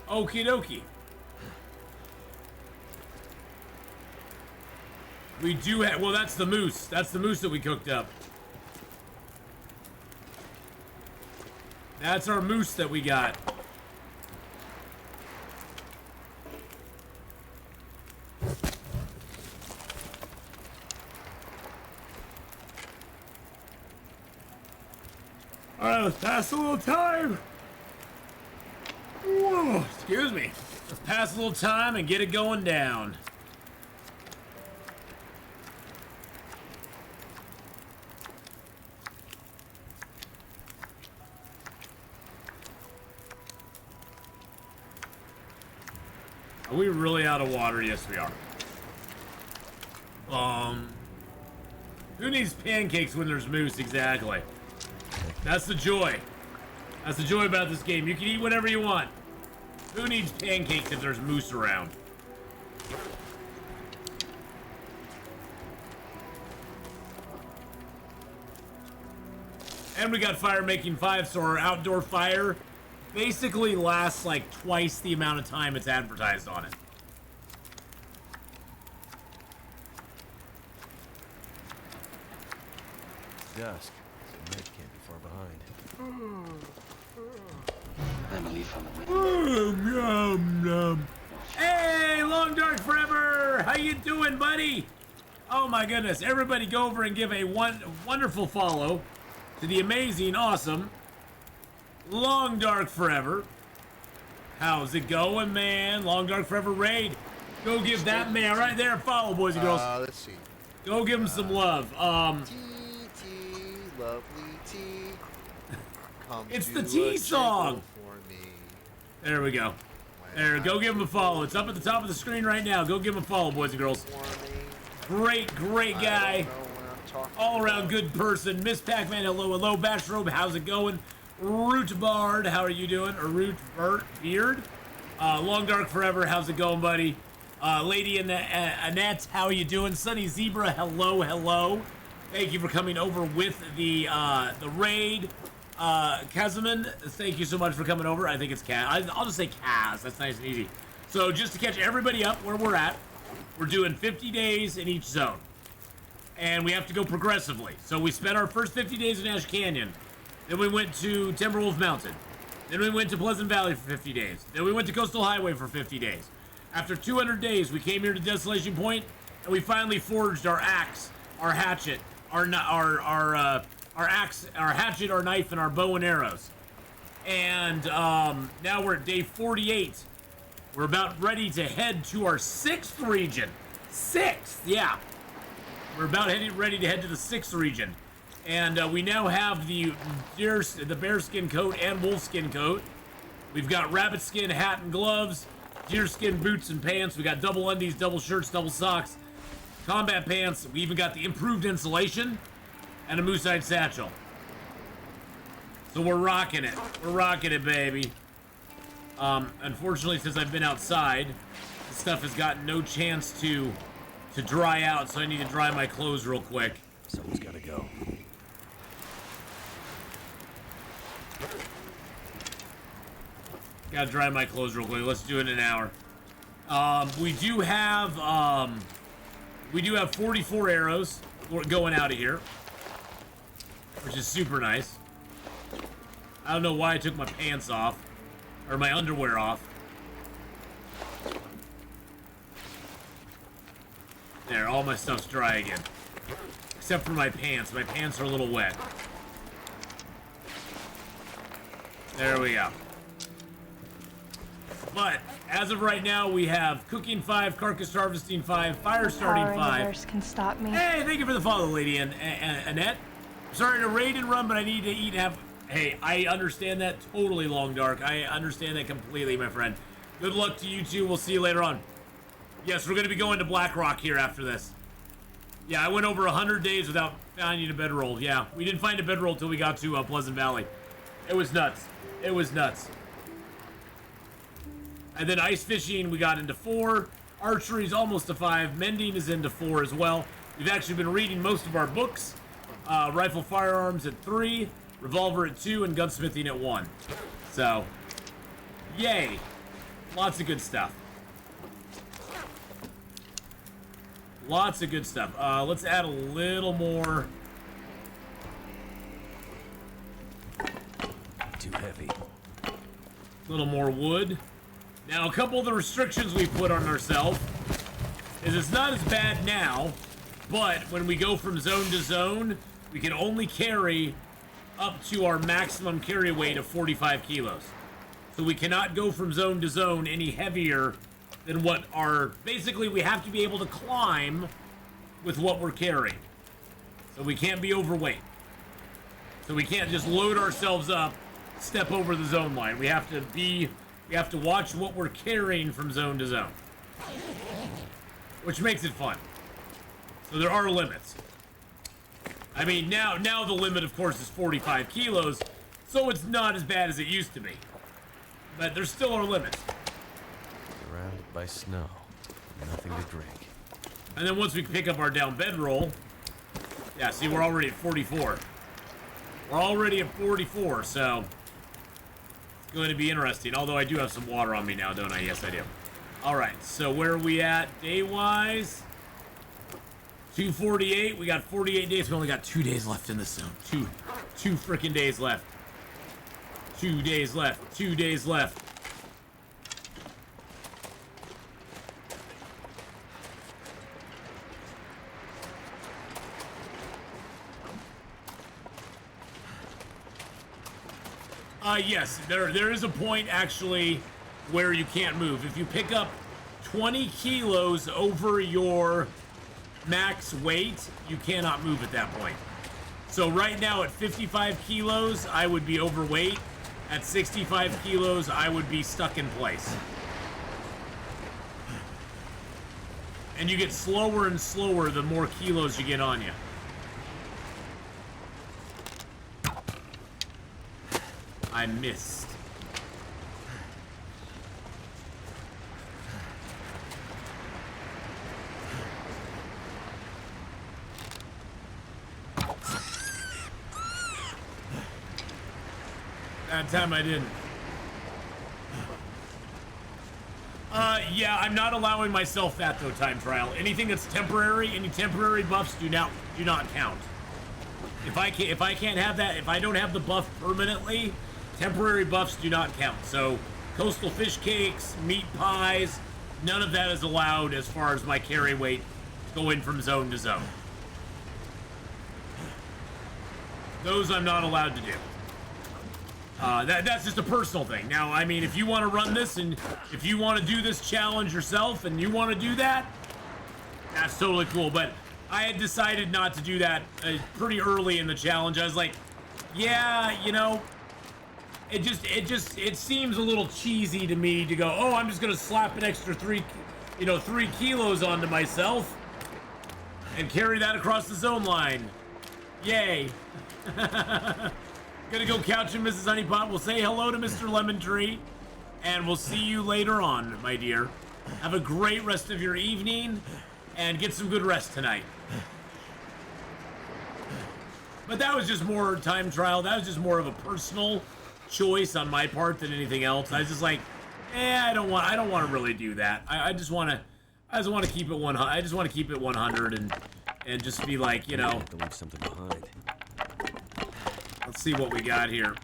Okie dokie. We do have, well, that's the moose. That's the moose that we cooked up. That's our moose that we got. Alright, let's pass a little time. Whoa, excuse me. Let's pass a little time and get it going down. Are we really out of water? Yes, we are. Who needs pancakes when there's moose? Exactly. That's the joy. That's the joy about this game. You can eat whatever you want. Who needs pancakes if there's moose around? And we got fire making 5, so our outdoor fire basically lasts like twice the amount of time it's advertised on it. Dusk, so night can't be far behind. Emily from the window. Hey, Long Dark Forever! How you doing, buddy? Oh my goodness, everybody go over and give a wonderful follow to the amazing, awesome Long Dark Forever. How's it going, man? Long Dark Forever raid. Go give that man right there a follow, boys and girls. Let's see. Go give him some love. Tea, lovely tea. Come It's do the tea a song. jingle for me. There we go. There, go give him a follow. It's up at the top of the screen right now. Go give him a follow, boys and girls. For me. Great I guy. don't know what I'm talking All around about. good person. Miss Pac-Man, hello. Bashrobe, how's it going? Root Bard, how are you doing? Or Root Beard? Long Dark Forever, how's it going, buddy? Lady Annette, how are you doing? Sunny Zebra, hello. Thank you for coming over with the raid. Kazaman, thank you so much for coming over. I think it's Kaz. I'll just say Kaz. That's nice and easy. So just to catch everybody up where we're at, we're doing 50 days in each zone. And we have to go progressively. So we spent our first 50 days in Ash Canyon. Then we went to Timberwolf Mountain. Then we went to Pleasant Valley for 50 days. Then we went to Coastal Highway for 50 days. After 200 days, we came here to Desolation Point, and we finally forged our axe, our hatchet, our axe, our hatchet, our knife, and our bow and arrows. And now we're at day 48. We're about ready to head to our 6th region. 6th, yeah. We're about ready to head to the 6th region. And we now have the bearskin coat and wolfskin coat. We've got rabbit skin hat and gloves, deerskin boots and pants. We got double undies, double shirts, double socks, combat pants. We even got the improved insulation and a moose-hide satchel. So we're rocking it. We're rocking it, baby. Unfortunately, since I've been outside, this stuff has gotten no chance to dry out, so I need to dry my clothes real quick. Someone's gotta go. Gotta dry my clothes real quick. Let's do it in an hour. We do have 44 arrows going out of here, which is super nice. I don't know why I took my pants off, or my underwear off. There, all my stuff's dry again. Except for my pants. My pants are a little wet. There we go. But, as of right now, we have cooking 5, carcass harvesting 5, fire starting 5. Universe can stop me. Hey, thank you for the follow, lady Annette. Sorry to raid and run, but I need to eat and have... Hey, I understand that totally, Long Dark. I understand that completely, my friend. Good luck to you two. We'll see you later on. Yes, we're going to be going to Blackrock here after this. Yeah, I went over 100 days without finding a bedroll. Yeah, we didn't find a bedroll until we got to Pleasant Valley. It was nuts. It was nuts. And then ice fishing, we got into 4. Archery's almost a 5. Mending is into 4 as well. We've actually been reading most of our books. Rifle firearms at 3. Revolver at 2. And gunsmithing at 1. So, yay. Lots of good stuff. Lots of good stuff. Let's add a little more. Too heavy. A little more wood. Now, a couple of the restrictions we put on ourselves is it's not as bad now, but when we go from zone to zone, we can only carry up to our maximum carry weight of 45 kilos. So we cannot go from zone to zone any heavier than what our... Basically, we have to be able to climb with what we're carrying. So we can't be overweight. So we can't just load ourselves up, step over the zone line. We have to be... We have to watch what we're carrying from zone to zone. Which makes it fun. So there are limits. I mean, now the limit, of course, is 45 kilos, so it's not as bad as it used to be. But there still are limits. Surrounded by snow. Nothing to drink. And then once we pick up our down bedroll... Yeah, see, we're already at 44. We're already at 44, so... Going to be interesting, although I do have some water on me now, don't I? Yes, I do. Alright, so where are we at day-wise? 248. We got 48 days. We only got 2 days left in this zone. Two freaking days left. 2 days left. 2 days left. Yes, there is a point, actually, where you can't move. If you pick up 20 kilos over your max weight, you cannot move at that point. So right now at 55 kilos, I would be overweight. At 65 kilos, I would be stuck in place. And you get slower and slower the more kilos you get on you. I missed. That time I didn't. Yeah, I'm not allowing myself that though, time trial. Anything that's temporary, any temporary buffs do not count. If I can't have that, if I don't have the buff permanently, temporary buffs do not count. So coastal fish cakes, meat pies, none of that is allowed as far as my carry weight going from zone to zone. Those I'm not allowed to do. That's just a personal thing. Now, I mean, if you want to run this and if you want to do this challenge yourself and you want to do that, that's totally cool. But I had decided not to do that pretty early in the challenge. I was like, yeah, you know, it seems a little cheesy to me to go, oh, I'm just gonna slap an extra 3 kilos onto myself and carry that across the zone line. Yay. Gonna go couch and Mrs. Honeypot. We'll say hello to Mr. Lemon Tree, and we'll see you later on, my dear. Have a great rest of your evening, and get some good rest tonight. But that was just more time trial. That was just more of a personal choice on my part than anything else. I was just like, I don't want to really do that. I just want to keep it 100. I just want to keep it 100 and just be like, you know, have to leave something behind. Let's see what we got here.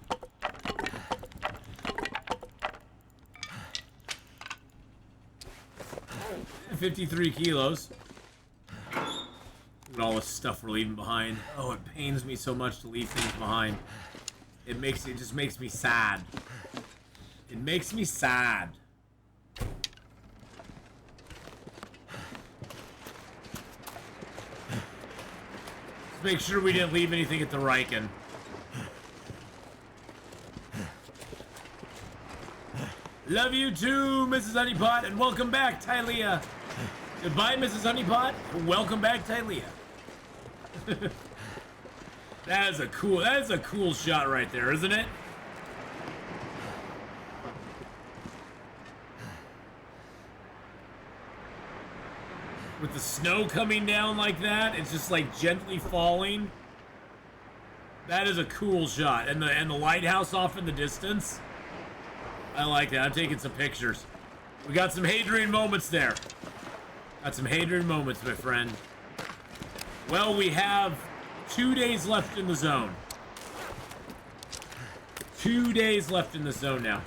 $53 kilos. Look at all this stuff we're leaving behind. Oh, it pains me so much to leave things behind. It just makes me sad. It makes me sad. Let's make sure we didn't leave anything at the Riken. Love you too, Mrs. Honeypot, and welcome back, Tylea. Goodbye, Mrs. Honeypot. Welcome back, Tylea. That is a cool shot right there, isn't it? With the snow coming down like that, it's just like gently falling. That is a cool shot, and the lighthouse off in the distance. I like that. I'm taking some pictures. We got some Hadrian moments there. Got some Hadrian moments, my friend. Well, we have 2 days left in the zone. 2 days left in the zone now.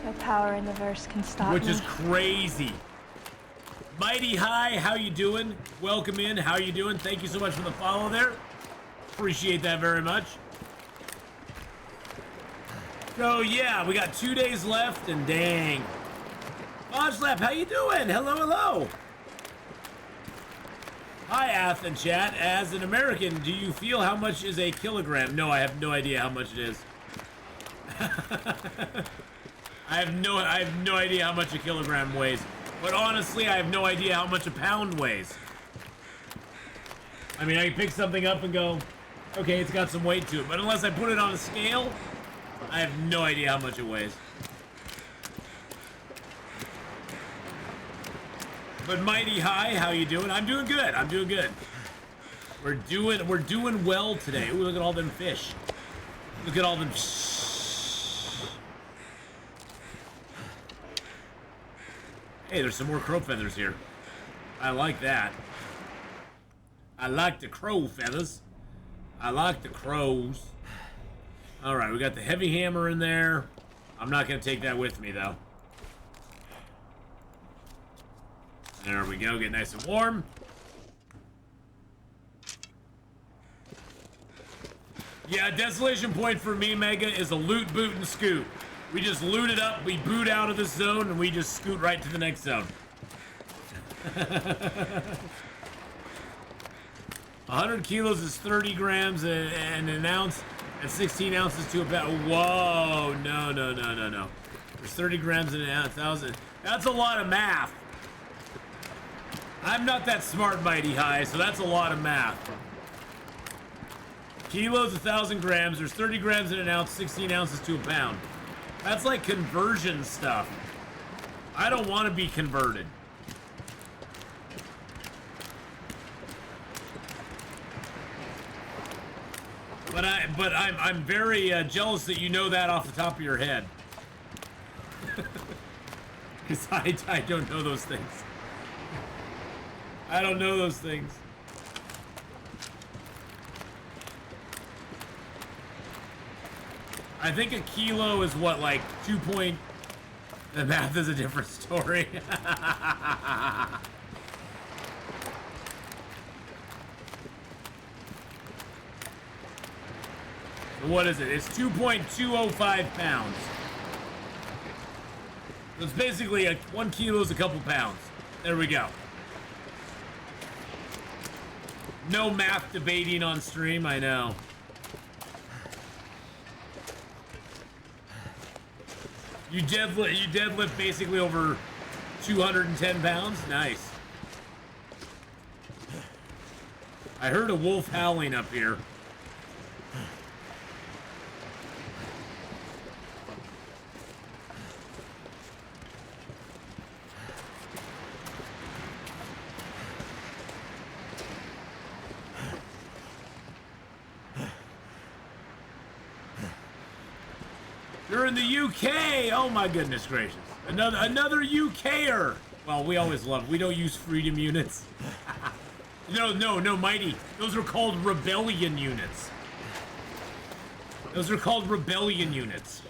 No power in the verse can stop me. Which is crazy. Mighty High, how you doing? Welcome in. How you doing? Thank you so much for the follow there. Appreciate that very much. So yeah, we got 2 days left, and dang. Ojlap, how you doing? Hello, hello. Hi, Atheen chat. As an American, do you feel how much is a kilogram? No, I have no idea how much it is. I have no idea how much a kilogram weighs. But honestly, I have no idea how much a pound weighs. I mean, I can pick something up and go, okay, it's got some weight to it. But unless I put it on a scale, I have no idea how much it weighs. But Mighty High, how you doing? I'm doing good. I'm doing good. We're doing well today. Ooh, look at all them fish. Look at all them. Hey, there's some more crow feathers here. I like that. I like the crow feathers. I like the crows. All right, we got the heavy hammer in there. I'm not going to take that with me, though. There we go. Get nice and warm. Yeah, Desolation Point for me, Mega, is a loot, boot, and scoot. We just loot it up, we boot out of this zone, and we just scoot right to the next zone. 100 kilos is 30 grams and an ounce, and 16 ounces to a pound. Whoa, no. There's 30 grams in an ounce, 1,000. That's a lot of math. I'm not that smart, Mighty High, so that's a lot of math. Kilos, 1,000 grams. There's 30 grams in an ounce, 16 ounces to a pound. That's like conversion stuff. I don't want to be converted. But I'm very jealous that you know that off the top of your head. Because I don't know those things. I don't know those things. I think a kilo is what, like 2 point... The math is a different story. What is it? It's 2.205 pounds. So it's basically 1 kilo is a couple pounds. There we go. No math debating on stream, I know. You deadlift basically over 210 pounds? Nice. I heard a wolf howling up here. You're in the UK! Oh my goodness gracious. Another UKer! Well, we always love, we don't use freedom units. No, Mighty. Those are called rebellion units. Those are called rebellion units.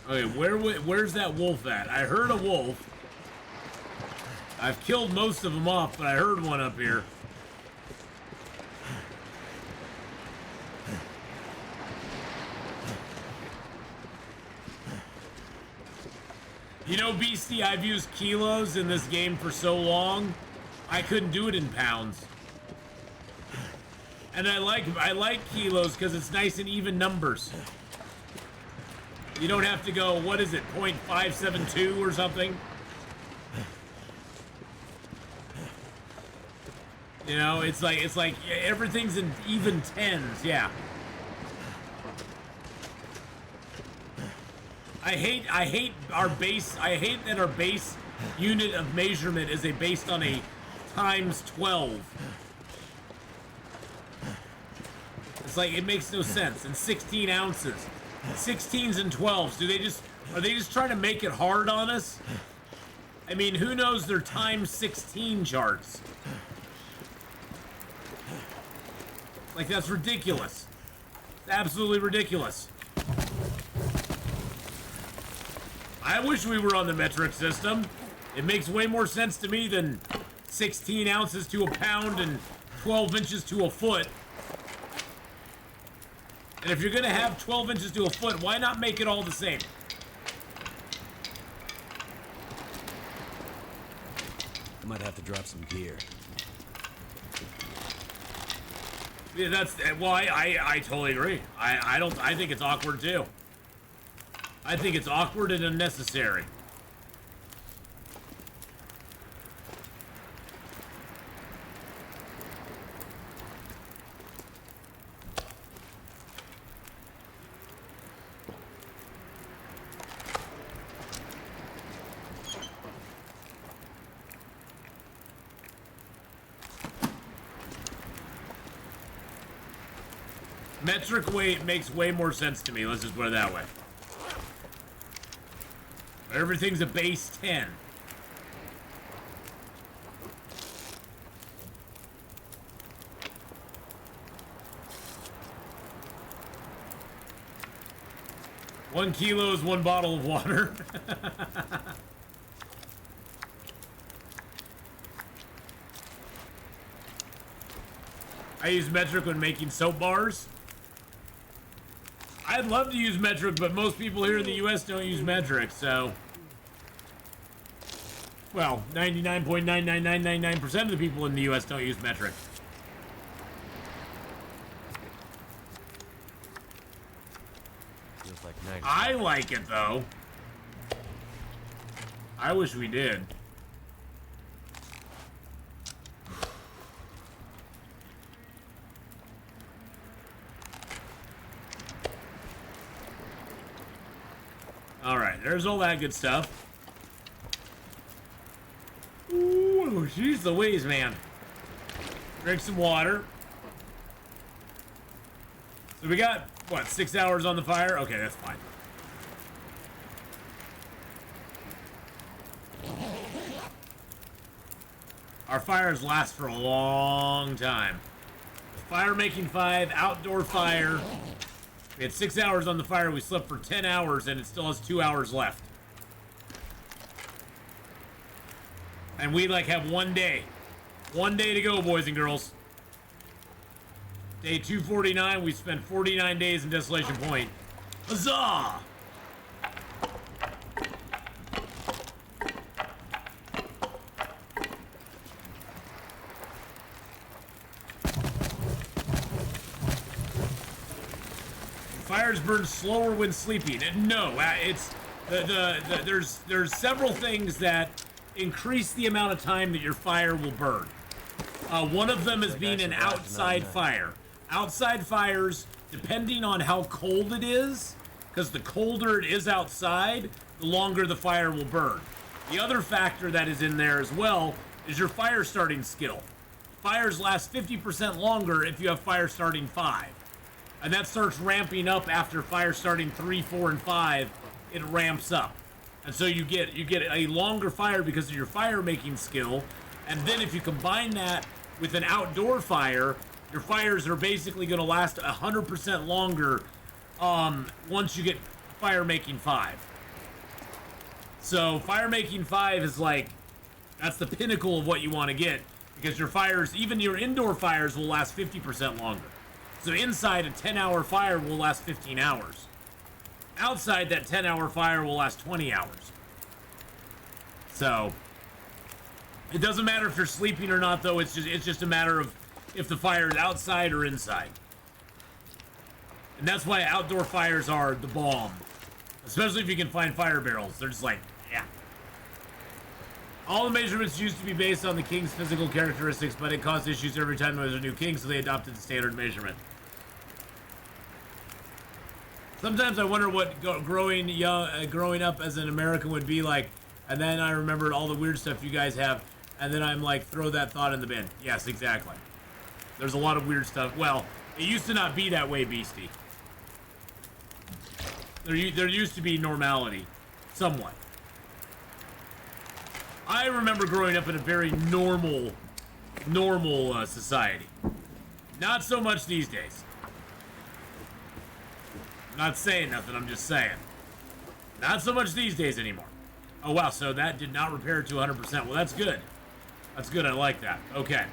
Okay, where's that wolf at? I heard a wolf. I've killed most of them off, but I heard one up here. You know, Beastie, I've used kilos in this game for so long, I couldn't do it in pounds. And I like kilos because it's nice and even numbers. You don't have to go, what is it, 0.572 or something? You know, it's like everything's in even tens, yeah. I hate our base. I hate that our base unit of measurement is based on a times 12. It's like it makes no sense. And 16 ounces, 16s and 12s. Are they just trying to make it hard on us? I mean, who knows their times 16 charts? Like, that's ridiculous. It's absolutely ridiculous. I wish we were on the metric system. It makes way more sense to me than 16 ounces to a pound and 12 inches to a foot. And if you're gonna have 12 inches to a foot, why not make it all the same? I might have to drop some gear. Yeah, well, I totally agree. I think it's awkward too. I think it's awkward and unnecessary. Metric weight makes way more sense to me, let's just put it that way. Everything's a base 10. One kilo is 1 bottle of water. I use metric when making soap bars. I'd love to use metric, but most people here in the US don't use metric, so... Well, 99.99999% of the people in the US don't use metric. Feels like 90. I like it, though. I wish we did. Alright, there's all that good stuff. Ooh, jeez Louise, man. Drink some water. So we got, what, 6 hours on the fire? Okay, that's fine. Our fires last for a long time. Fire making 5, outdoor fire. We had 6 hours on the fire. We slept for 10 hours and it still has 2 hours left. And we like have 1 day. 1 day to go, boys and girls. Day 249, we spent 49 days in Desolation Point. Huzzah! Fires burn slower when sleeping. No, it's there's several things that increase the amount of time that your fire will burn. One of them is being an outside fire. Outside fires, depending on how cold it is, because the colder it is outside, the longer the fire will burn. The other factor that is in there as well is your fire starting skill. Fires last 50% longer if you have fire starting 5. And that starts ramping up after fire starting 3, 4, and 5. It ramps up. And so you get a longer fire because of your fire making skill. And then if you combine that with an outdoor fire, your fires are basically going to last 100% longer once you get fire making 5. So fire making 5 is like, that's the pinnacle of what you want to get, because your fires, even your indoor fires, will last 50% longer. So inside, a 10-hour fire will last 15 hours. Outside, that 10-hour fire will last 20 hours. So it doesn't matter if you're sleeping or not, though. It's just a matter of if the fire is outside or inside. And that's why outdoor fires are the bomb. Especially if you can find fire barrels. They're just like, yeah. All the measurements used to be based on the king's physical characteristics, but it caused issues every time there was a new king, so they adopted the standard measurement. Sometimes I wonder what growing up as an American would be like, and then I remember all the weird stuff you guys have, and then I'm like, throw that thought in the bin. Yes, exactly. There's a lot of weird stuff. Well, it used to not be that way, Beastie. There used to be normality, somewhat. I remember growing up in a very normal society. Not so much these days. I'm not saying nothing, I'm just saying. Not so much these days anymore. Oh wow, so that did not repair to 100%. Well, that's good. That's good, I like that. Okay.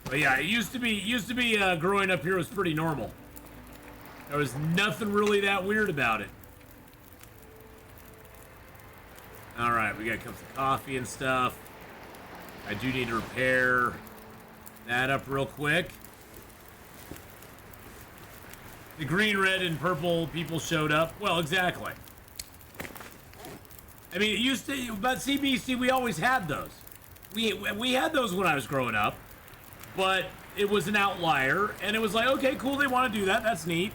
But yeah, it used to be growing up here was pretty normal. There was nothing really that weird about it. All right, we got cups of coffee and stuff. I do need to repair that up real quick. The green, red, and purple people showed up. Well, exactly. I mean, it used to, but CBC, we always had those. We had those when I was growing up. But it was an outlier, and it was like, okay, cool, they want to do that. That's neat.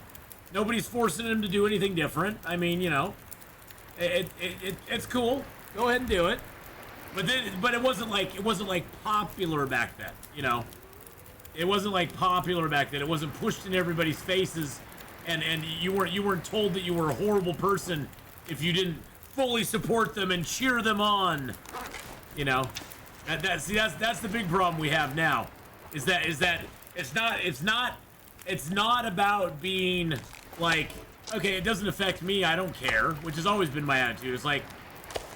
Nobody's forcing them to do anything different. I mean, you know, it's cool. Go ahead and do it. But it wasn't like popular back then. You know, it wasn't like popular back then. It wasn't pushed in everybody's faces, and you weren't told that you were a horrible person if you didn't fully support them and cheer them on. You know, that's the big problem we have now. Is that it's not about being like, okay, it doesn't affect me, I don't care, which has always been my attitude. It's like,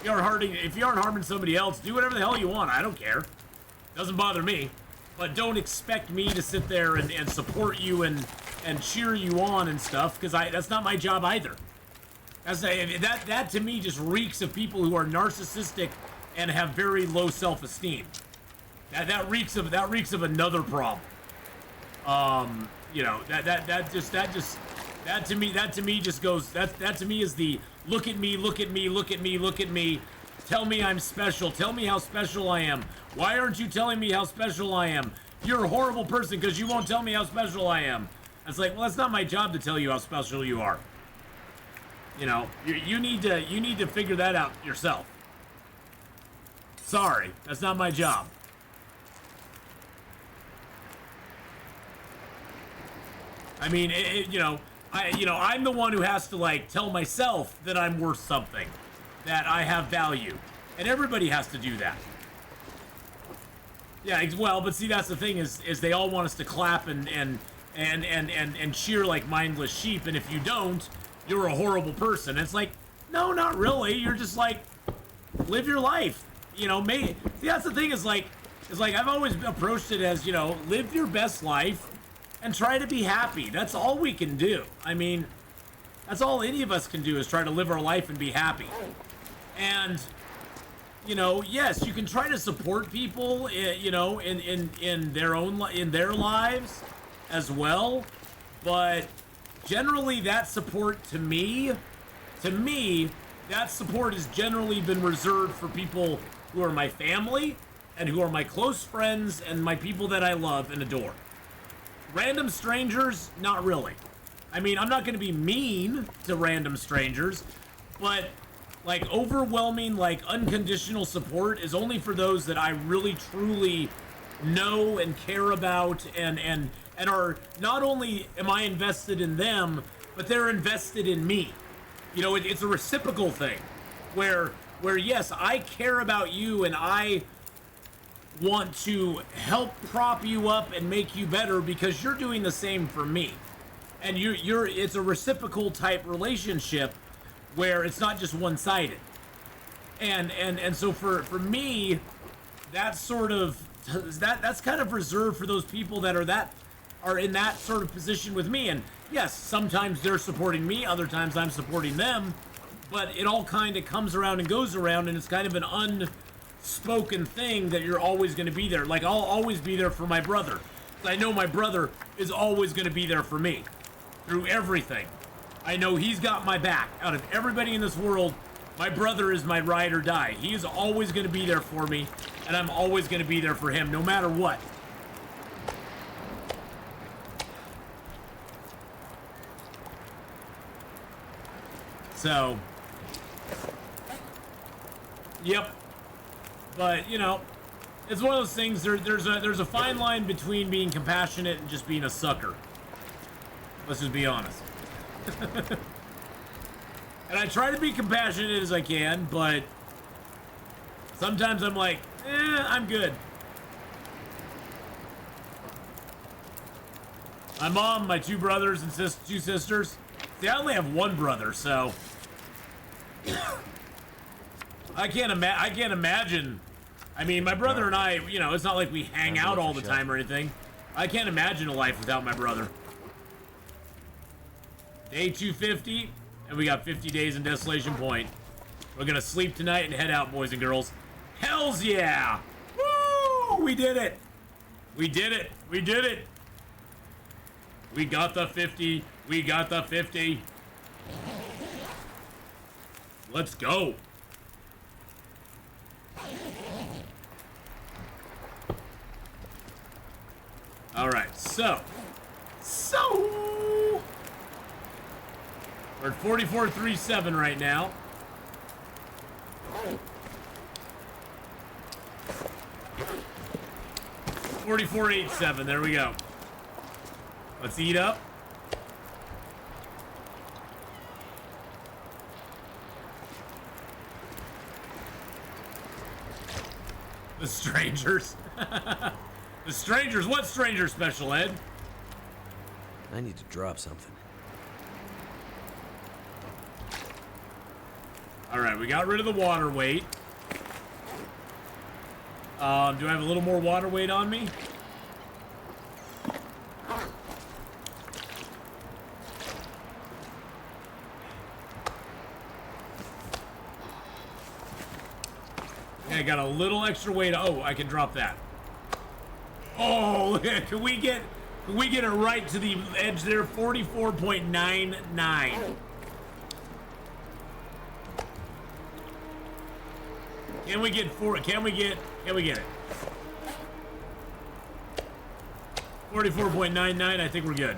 if you aren't harming somebody else, do whatever the hell you want, I don't care. Doesn't bother me. But don't expect me to sit there and support you and cheer you on and stuff, because that's not my job either. That to me just reeks of people who are narcissistic and have very low self-esteem. That reeks of another problem. You know, that to me just goes, that to me is the look at me, look at me, look at me, look at me. tell me I'm special. Tell me how special I am. Why aren't you telling me how special I am? You're a horrible person because you won't tell me how special I am. It's like, well, that's not my job to tell you how special you are. You know, you need to figure that out yourself. Sorry, that's not my job. I mean, I'm the one who has to, like, tell myself that I'm worth something, that I have value, and everybody has to do that. Yeah, well, but see, that's the thing is they all want us to clap and cheer like mindless sheep, and if you don't, you're a horrible person. It's like, no, not really. You're just like, live your life. You know, see, that's the thing is like I've always approached it as, you know, live your best life and try to be happy. That's all we can do. I mean, that's all any of us can do is try to live our life and be happy. And, you know, yes, you can try to support people, you know, in their lives as well, but generally that support to me, that support has generally been reserved for people who are my family and who are my close friends and my people that I love and adore. Random strangers, not really. I mean, I'm not going to be mean to random strangers, but like overwhelming, like unconditional support is only for those that I really truly know and care about and are, not only am I invested in them, but they're invested in me. You know, it's a reciprocal thing where yes, I care about you and I want to help prop you up and make you better because you're doing the same for me. And it's a reciprocal type relationship where it's not just one-sided. And so for me, that's sort of that's kind of reserved for those people that are in that sort of position with me. And yes, sometimes they're supporting me, other times I'm supporting them, but it all kind of comes around and goes around, and it's kind of an unspoken thing that you're always going to be there. Like, I'll always be there for my brother. I know my brother is always going to be there for me through everything. I know he's got my back. Out of everybody in this world, my brother is my ride or die. He is always going to be there for me, and I'm always going to be there for him, no matter what. So, yep. But, you know, it's one of those things, there's a fine line between being compassionate and just being a sucker. Let's just be honest. And I try to be compassionate as I can, but sometimes I'm like, I'm good. My mom, my two brothers and two sisters. See, I only have one brother, so I can't imagine. I mean, my brother and I, you know, it's not like we hang out all the time or anything. I can't imagine a life without my brother. Day 250, and we got 50 days in Desolation Point. We're gonna sleep tonight and head out, boys and girls. Hells yeah! Woo! We did it! We did it! We did it! We got the 50. We got the 50. Let's go. All right, so we're at 44.37 right now. $44.87. There we go. Let's eat up. The strangers. The strangers. What stranger, Special Ed? I need to drop something. All right, we got rid of the water weight. Do I have a little more water weight on me? Okay, I got a little extra weight. Oh, I can drop that. Oh, can we get it right to the edge there? 44.99. Can we get it? 44.99, I think we're good.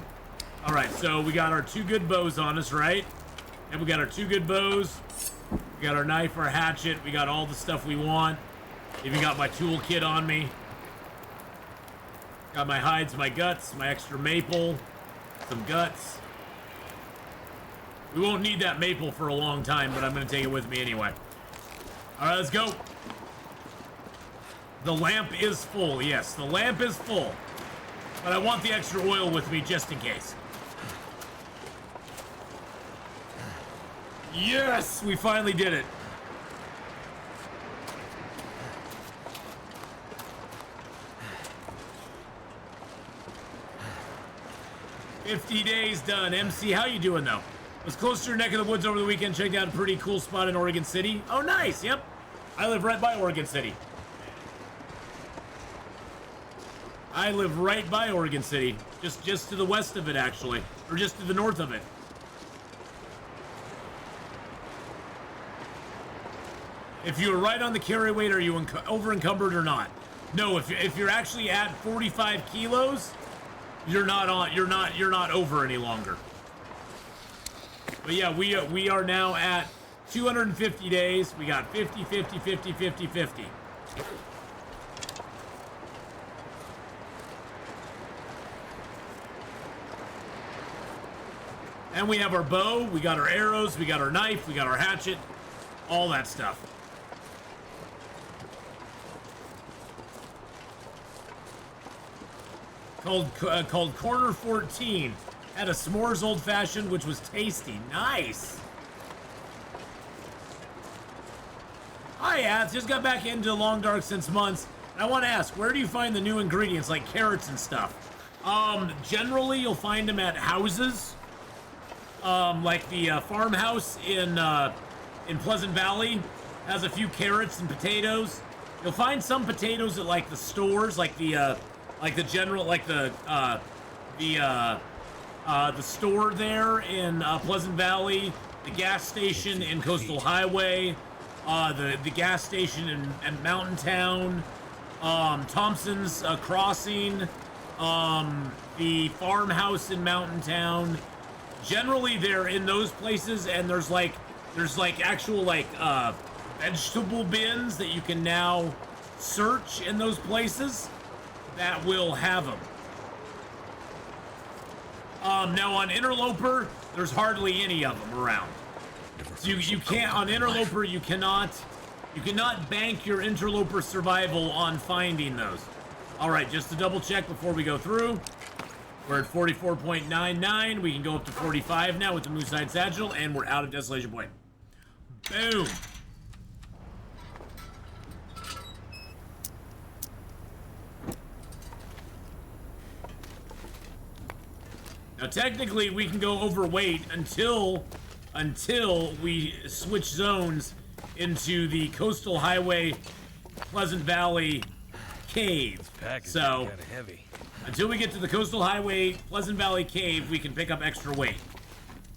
All right, so we got our 2 good bows on us, right? And we got our 2 good bows. We got our knife, our hatchet. We got all the stuff we want. Even got my toolkit on me. Got my hides, my guts, my extra maple, some guts. We won't need that maple for a long time, but I'm going to take it with me anyway. All right, let's go. The lamp is full. Yes, the lamp is full. But I want the extra oil with me just in case. Yes, we finally did it. $50 days done. MC, how you doing though? Was close to your neck of the woods over the weekend. Checked out a pretty cool spot in Oregon City. Oh, nice. Yep. I live right by Oregon City. I live right by Oregon City. Just to the west of it, actually. Or just to the north of it. If you're right on the carry weight, are you over encumbered or not? No, if you're actually at 45 kilos, you're not over any longer. But yeah, we are now at 250 days. We got 50, 50, 50, 50, 50. And we have our bow, we got our arrows, we got our knife, we got our hatchet, all that stuff. Called Corner 14. Had a s'mores old fashioned, which was tasty. Nice. Hi, Ath. Just got back into Long Dark since months. And I want to ask, where do you find the new ingredients like carrots and stuff? Generally, you'll find them at houses. Like the farmhouse in Pleasant Valley has a few carrots and potatoes. You'll find some potatoes at like the stores, like the store there in Pleasant Valley, the gas station in Coastal Highway, the gas station in Mountain Town, Thompson's Crossing, the farmhouse in Mountain Town. Generally, they're in those places, and there's actual vegetable bins that you can now search in those places that will have them. Now on Interloper, there's hardly any of them around. So you can't on Interloper. You cannot bank your Interloper survival on finding those. All right, just to double check before we go through. We're at 44.99. We can go up to 45 now with the Moosehide Satchel, and we're out of Desolation Point. Boom. Now, technically, we can go overweight until we switch zones into the Coastal Highway Pleasant Valley Cave. So, heavy. Until we get to the Coastal Highway Pleasant Valley Cave, we can pick up extra weight.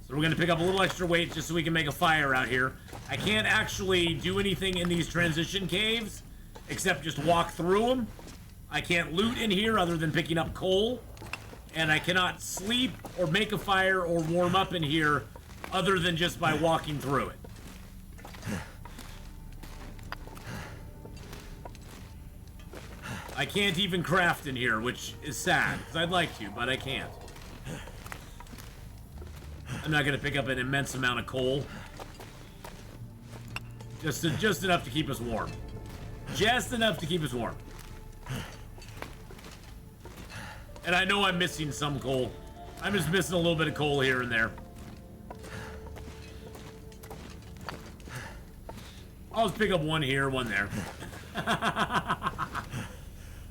So we're going to pick up a little extra weight just so we can make a fire out here. I can't actually do anything in these transition caves except just walk through them. I can't loot in here other than picking up coal. And I cannot sleep or make a fire or warm up in here other than just by walking through it. I can't even craft in here, which is sad, because I'd like to, but I can't. I'm not going to pick up an immense amount of coal. Just enough to keep us warm. Just enough to keep us warm. And I know I'm missing some coal. I'm just missing a little bit of coal here and there. I'll just pick up one here, one there.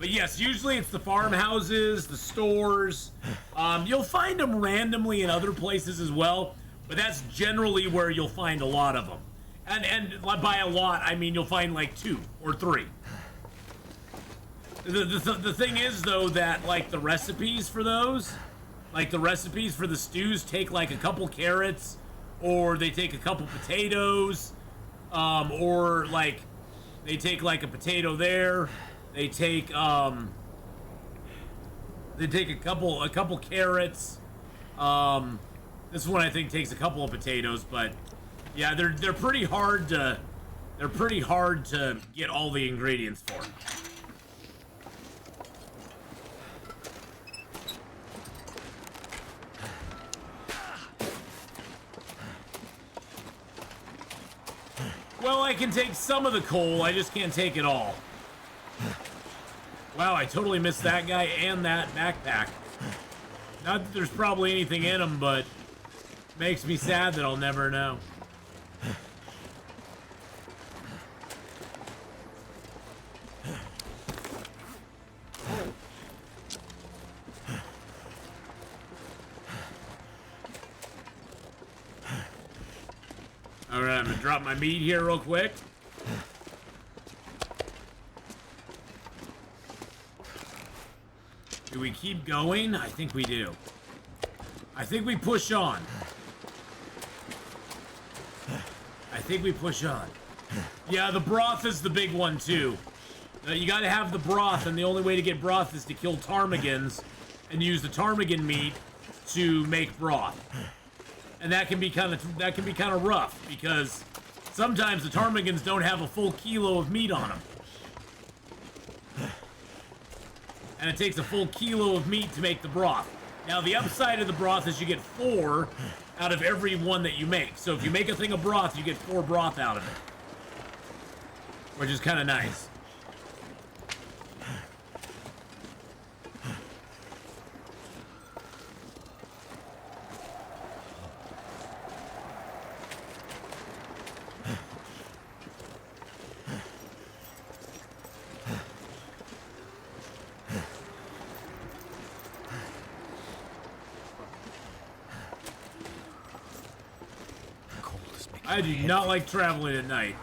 But yes, usually it's the farmhouses, the stores. You'll find them randomly in other places as well, but that's generally where you'll find a lot of them. And by a lot, I mean you'll find like 2 or 3. The thing is, though, that like the recipes for those, like the recipes for the stews take like a couple carrots, or they take a couple potatoes, or like They take like a potato there. They take a couple carrots. This one I think takes a couple of potatoes, but yeah, they're pretty hard to get all the ingredients for. Well, I can take some of the coal, I just can't take it all. Wow, I totally missed that guy and that backpack. Not that there's probably anything in them, but makes me sad that I'll never know. Alright, I'm gonna drop my meat here real quick. Do we keep going? I think we do. I think we push on. I think we push on. Yeah, the broth is the big one too. You gotta have the broth, and the only way to get broth is to kill ptarmigans and use the ptarmigan meat to make broth. And that can be kind of rough because sometimes the ptarmigans don't have a full kilo of meat on them. And it takes a full kilo of meat to make the broth. Now, the upside of the broth is you get 4 out of every one that you make. So if you make a thing of broth, you get 4 broth out of it. Which is kind of nice. I do not like traveling at night.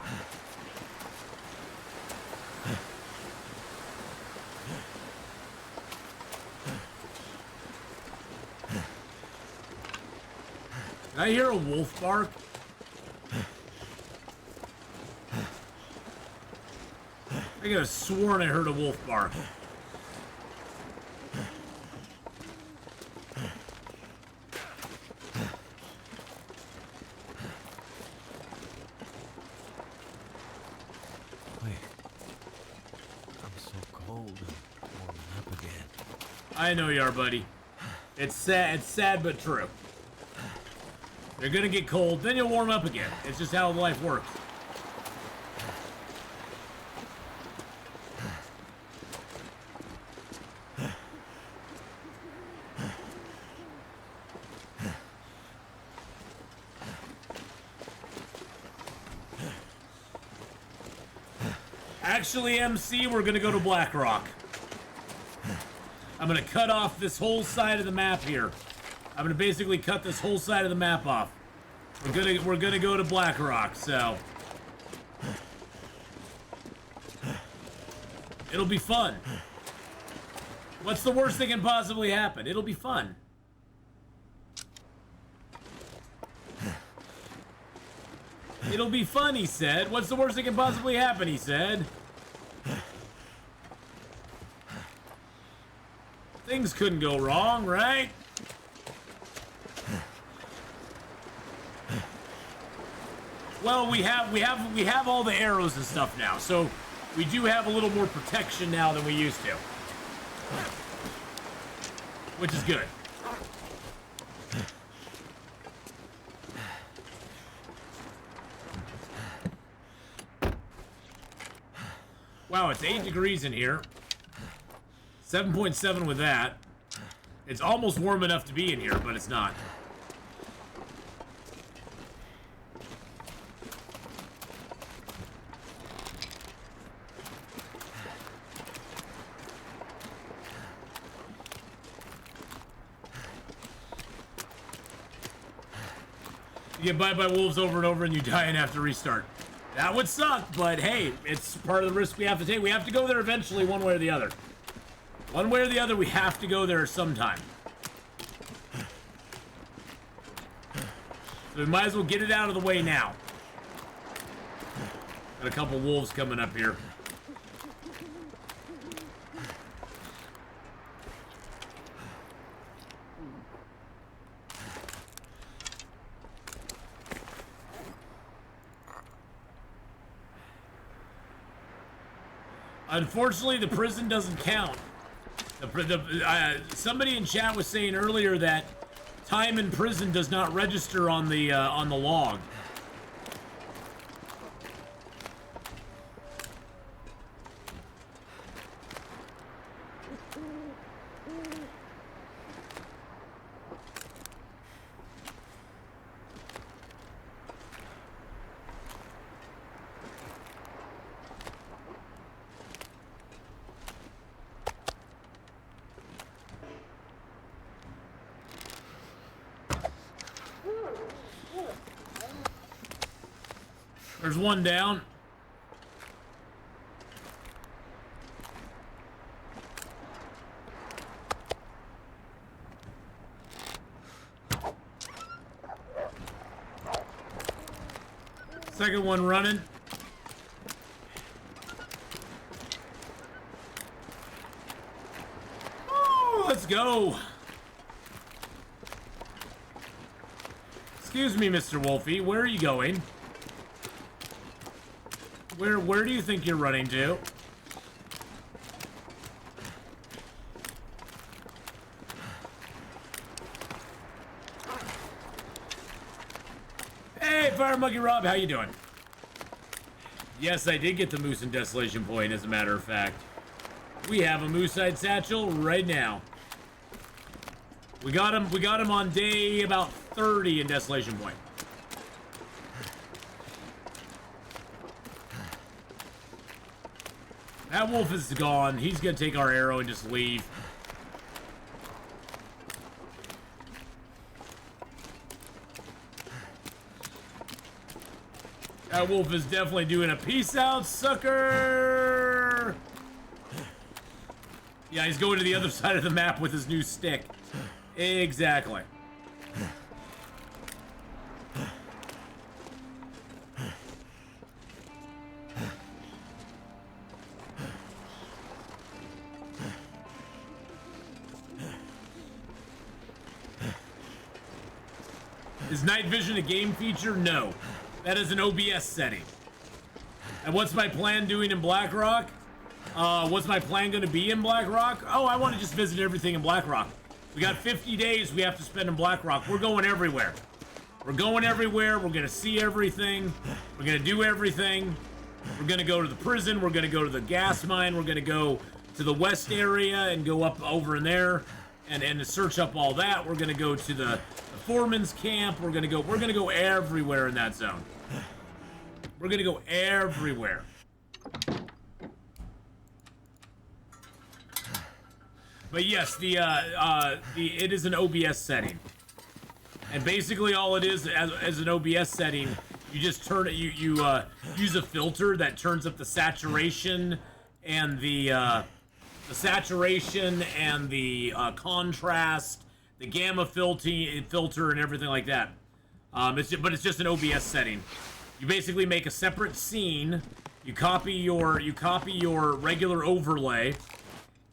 Did I hear a wolf bark? I could have sworn I heard a wolf bark. I know you are, buddy. It's sad but true. You're gonna get cold, then you'll warm up again. It's just how life works. Actually, MC, we're gonna go to Blackrock. I'm gonna cut off this whole side of the map here. I'm gonna basically cut this whole side of the map off. We're gonna go to Blackrock, so it'll be fun. What's the worst that can possibly happen? It'll be fun. It'll be fun, he said. What's the worst that can possibly happen, he said. Things couldn't go wrong, right? Well, we have all the arrows and stuff now, so we do have a little more protection now than we used to, which is good. Wow, it's 8 degrees in here. 7.7 with that. It's almost warm enough to be in here, but it's not. You get bite by wolves over and over and you die and have to restart. That would suck, but hey, it's part of the risk we have to take. We have to go there eventually, one way or the other. One way or the other, we have to go there sometime. So we might as well get it out of the way now. Got a couple wolves coming up here. Unfortunately, the prison doesn't count. Somebody in chat was saying earlier that time in prison does not register on the log. There's one down. Second one running. Oh, let's go. Excuse me, Mr. Wolfie. Where are you going? Where do you think you're running to? Hey, Fire Monkey Rob, how you doing? Yes, I did get the Moose and Desolation Point, as a matter of fact. We have a Moose-Eyed Satchel right now. We got him on day about 30 in Desolation Point. That wolf is gone. He's gonna take our arrow and just leave. That wolf is definitely doing a peace out, sucker! Yeah, he's going to the other side of the map with his new stick. Exactly. Is night vision a game feature? No. That is an OBS setting. And what's my plan doing in Blackrock? What's my plan going to be in Blackrock? Oh, I want to just visit everything in Blackrock. We got 50 days we have to spend in Blackrock. We're going everywhere. We're going everywhere. We're going to see everything. We're going to do everything. We're going to go to the prison. We're going to go to the gas mine. We're going to go to the west area and go up over in there and to search up all that. We're going to go to the foreman's camp. We're going to go everywhere in that zone. We're going to go everywhere. But yes, it is an OBS setting, and basically all it is as an OBS setting, you just turn it. You use a filter that turns up the saturation and the contrast, the gamma filter, and everything like that. But it's just an OBS setting. You basically make a separate scene. You copy your regular overlay.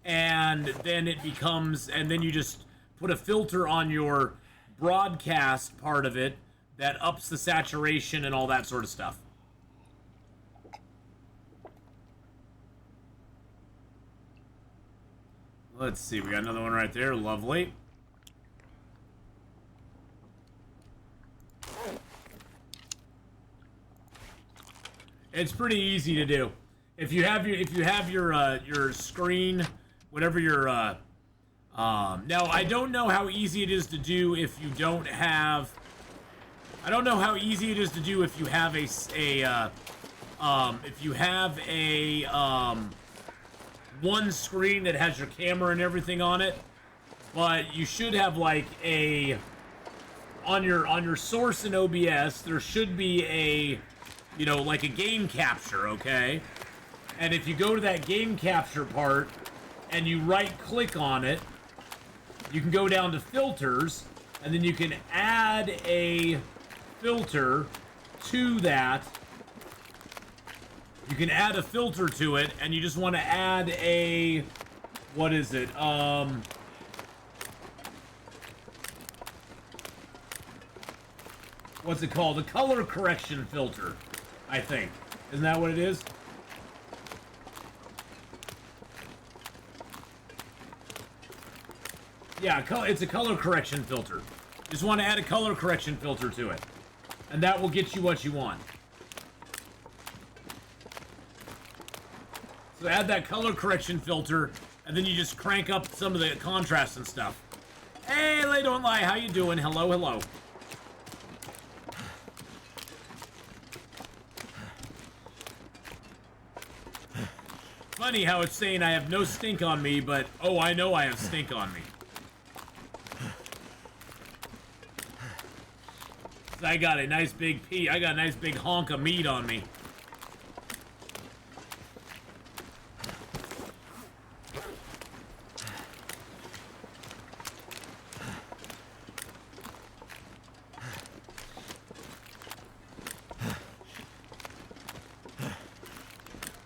And then it becomes, and then you just put a filter on your broadcast part of it that ups the saturation and all that sort of stuff. Let's see, we got another one right there. Lovely. It's pretty easy to do. If you have your screen, whatever your now I don't know how easy it is to do if you don't have. I don't know how easy it is to do if you have one screen that has your camera and everything on it, but you should have like on your source in OBS there should be a like a game capture, okay? And if you go to that game capture part and you right click on it, you can go down to filters and then you can add a filter to that you can add a filter to it, and you just want to add a, what is it? What's it called? A color correction filter, I think. Isn't that what it is? Yeah, it's a color correction filter. Just want to add a color correction filter to it. And that will get you what you want. So add that color correction filter, and then you just crank up some of the contrast and stuff. Hey, Lay Don't Lie, how you doing? Hello, hello. Funny how it's saying I have no stink on me, but oh, I know I have stink on me. I got a nice big I got a nice big honk of meat on me.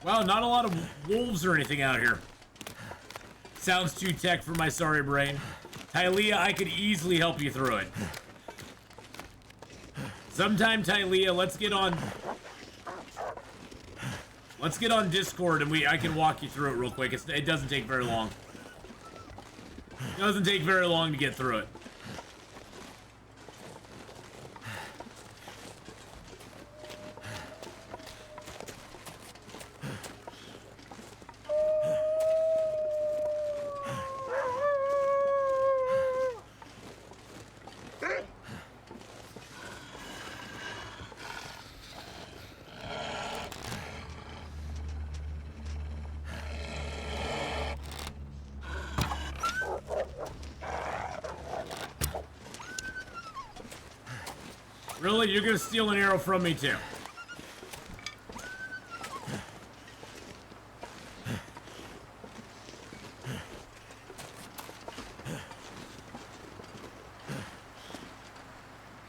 Wow, not a lot of wolves or anything out here. Sounds too tech for my sorry brain. Tylea, I could easily help you through it. Sometime, Tylea, let's get on Discord and I can walk you through it real quick. It doesn't take very long. It doesn't take very long to get through it. Really? You're gonna steal an arrow from me too?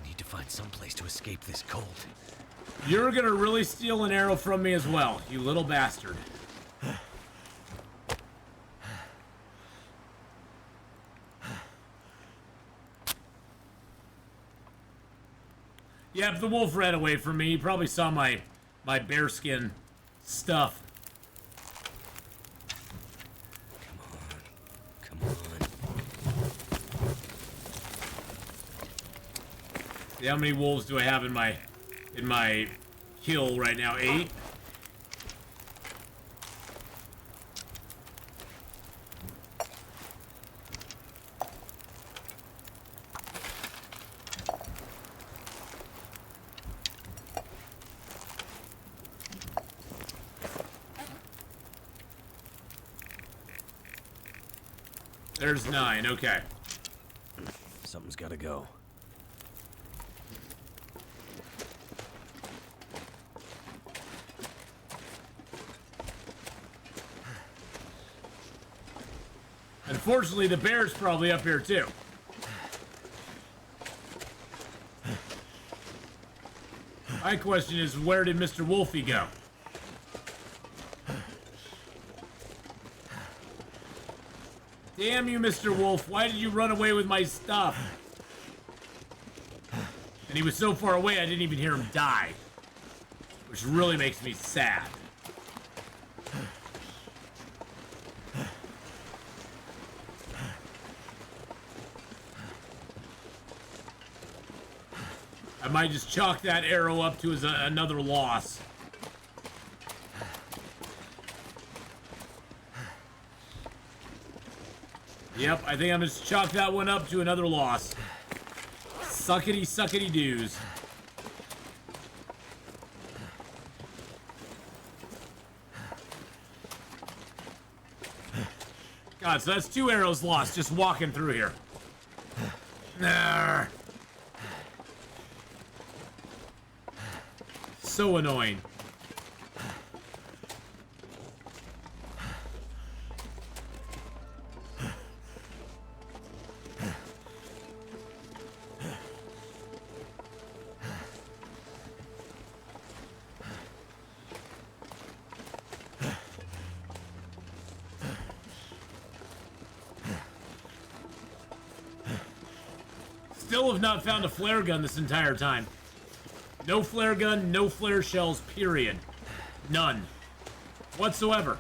I need to find some place to escape this cold. You're gonna really steal an arrow from me as well, you little bastard. Yeah, if the wolf ran away from me, he probably saw my bearskin stuff. Come on. See, how many wolves do I have in my kill right now? 8? There's 9, okay. Something's gotta go. Unfortunately, the bear's probably up here too. My question is, where did Mr. Wolfie go? Damn you, Mr. Wolf. Why did you run away with my stuff? And he was so far away, I didn't even hear him die. Which really makes me sad. I might just chalk that arrow up to another loss. Yep, I think I'm just chalk that one up to another loss. Suckety, suckety doos. God, so that's 2 arrows lost just walking through here. Nah. So annoying. still have not found a flare gun this entire time. No flare gun, no flare shells, period. None. Whatsoever.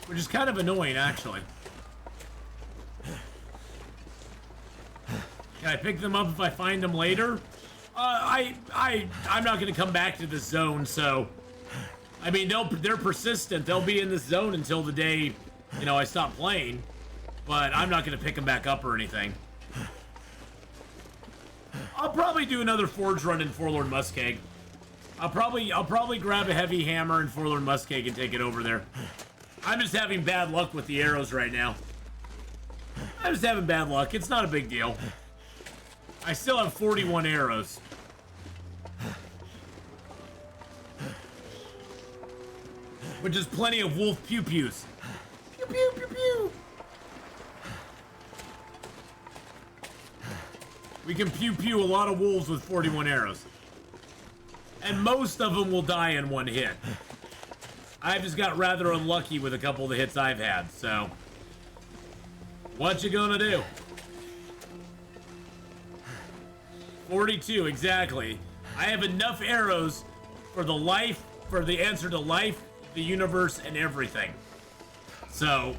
Which is kind of annoying, actually. Can I pick them up if I find them later? I'm not going to come back to this zone, so... I mean, they're persistent. They'll be in this zone until the day, you know, I stop playing. But I'm not going to pick them back up or anything. I'll probably do another Forge run in Forlorn Muskeg. I'll probably grab a heavy hammer in Forlorn Muskeg and take it over there. I'm just having bad luck with the arrows right now. I'm just having bad luck. It's not a big deal. I still have 41 arrows. Which is plenty of wolf pew-pews. Pew pew pew pew. We can pew-pew a lot of wolves with 41 arrows. And most of them will die in one hit. I've just got rather unlucky with a couple of the hits I've had, so... What you gonna do? 42, exactly. I have enough arrows for the answer to life, the universe, and everything. So...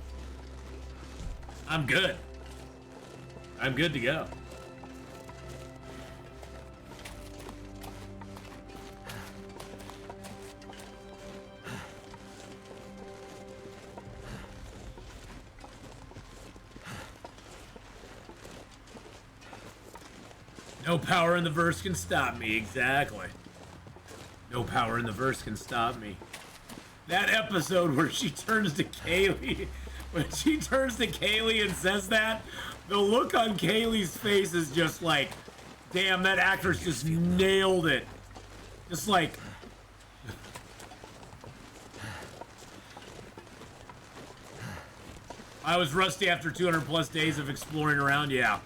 I'm good. I'm good to go. No power in the verse can stop me, exactly. No power in the verse can stop me. That episode where she turns to Kaylee, when she turns to Kaylee and says that, the look on Kaylee's face is just like, damn, that actress just nailed it. Just like... I was rusty after 200 plus days of exploring around, yeah.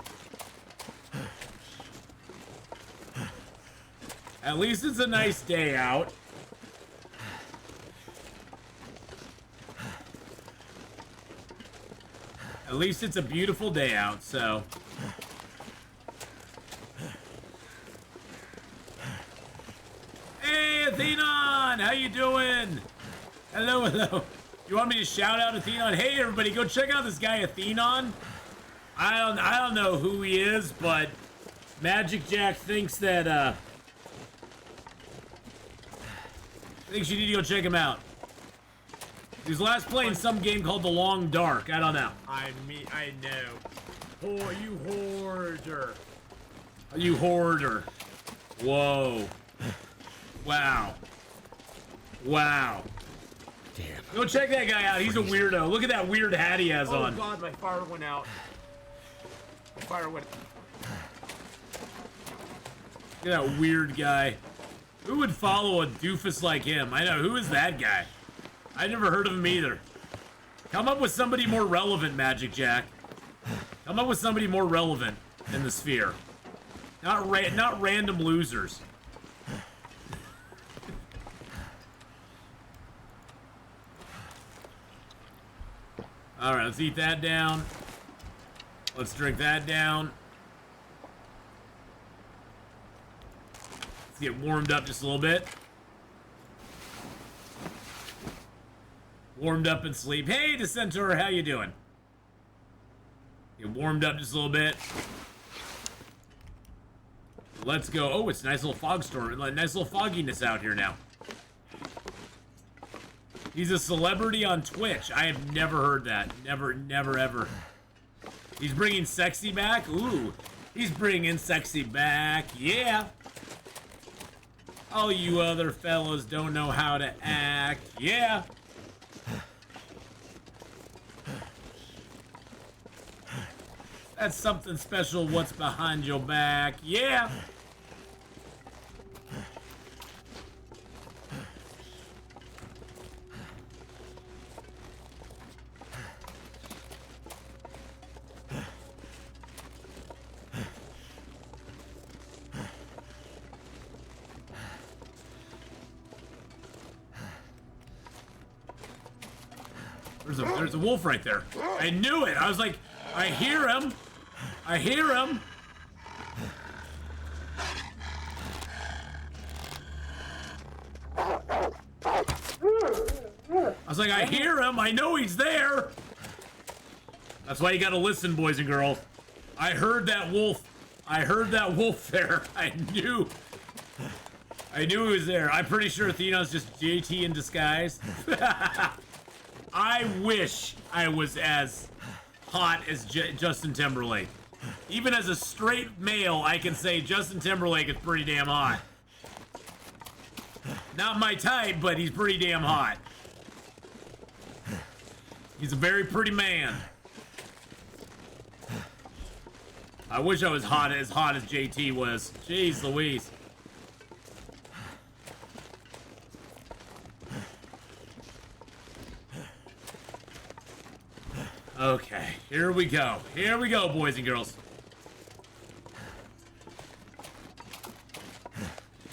At least it's a nice day out. At least it's a beautiful day out, so... Hey, Atheenon! How you doing? Hello, hello. You want me to shout out Atheenon? Hey, everybody, go check out this guy, Atheenon. I don't know who he is, but Magic Jack thinks that, thinks you need to go check him out. He's last playing some game called The Long Dark. I don't know. I know. Oh, you hoarder. You hoarder. Whoa. Wow. Wow. Damn. Go check that guy out. He's a weirdo. Look at that weird hat he has on. Oh god, my fire went out. My fire went... Look at that weird guy. Who would follow a doofus like him? I know. Who is that guy? I never heard of him either. Come up with somebody more relevant, Magic Jack. Come up with somebody more relevant in the sphere. Not random losers. All right, let's eat that down. Let's drink that down. Let's get warmed up just a little bit. Warmed up and sleep. Hey, Dissenter, how you doing? Get warmed up just a little bit. Let's go. Oh, it's a nice little fog storm. Nice little fogginess out here now. He's a celebrity on Twitch. I have never heard that. Never, never, ever. He's bringing sexy back? Ooh. He's bringing sexy back. Yeah. All you other fellas don't know how to act. Yeah. That's something special. What's behind your back? Yeah. There's a wolf right there. I knew it. I was like, I hear him. I hear him. I was like, I hear him. I know he's there. That's why you gotta listen, boys and girls. I heard that wolf. I heard that wolf there. I knew he was there. I'm pretty sure Atheenon's just JT in disguise. I wish I was as hot as Justin Timberlake. Even as a straight male, I can say Justin Timberlake is pretty damn hot. Not my type, but he's pretty damn hot. He's a very pretty man. I wish I was as hot as JT was. Jeez Louise. Okay, here we go. Here we go, boys and girls.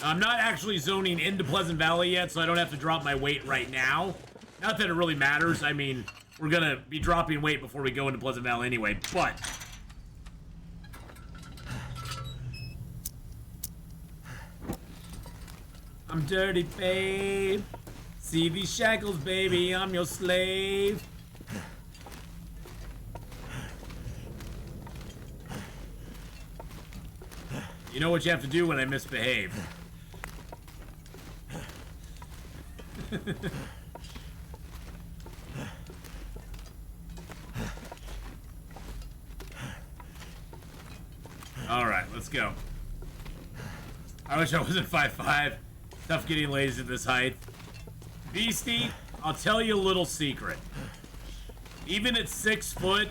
I'm not actually zoning into Pleasant Valley yet, so I don't have to drop my weight right now. Not that it really matters. I mean, we're gonna be dropping weight before we go into Pleasant Valley anyway, but... I'm dirty, babe. See these shackles, baby. I'm your slave. You know what you have to do when I misbehave. Alright, let's go. I wish I wasn't 5'5". Tough getting ladies at this height. Beastie, I'll tell you a little secret. Even at 6 foot,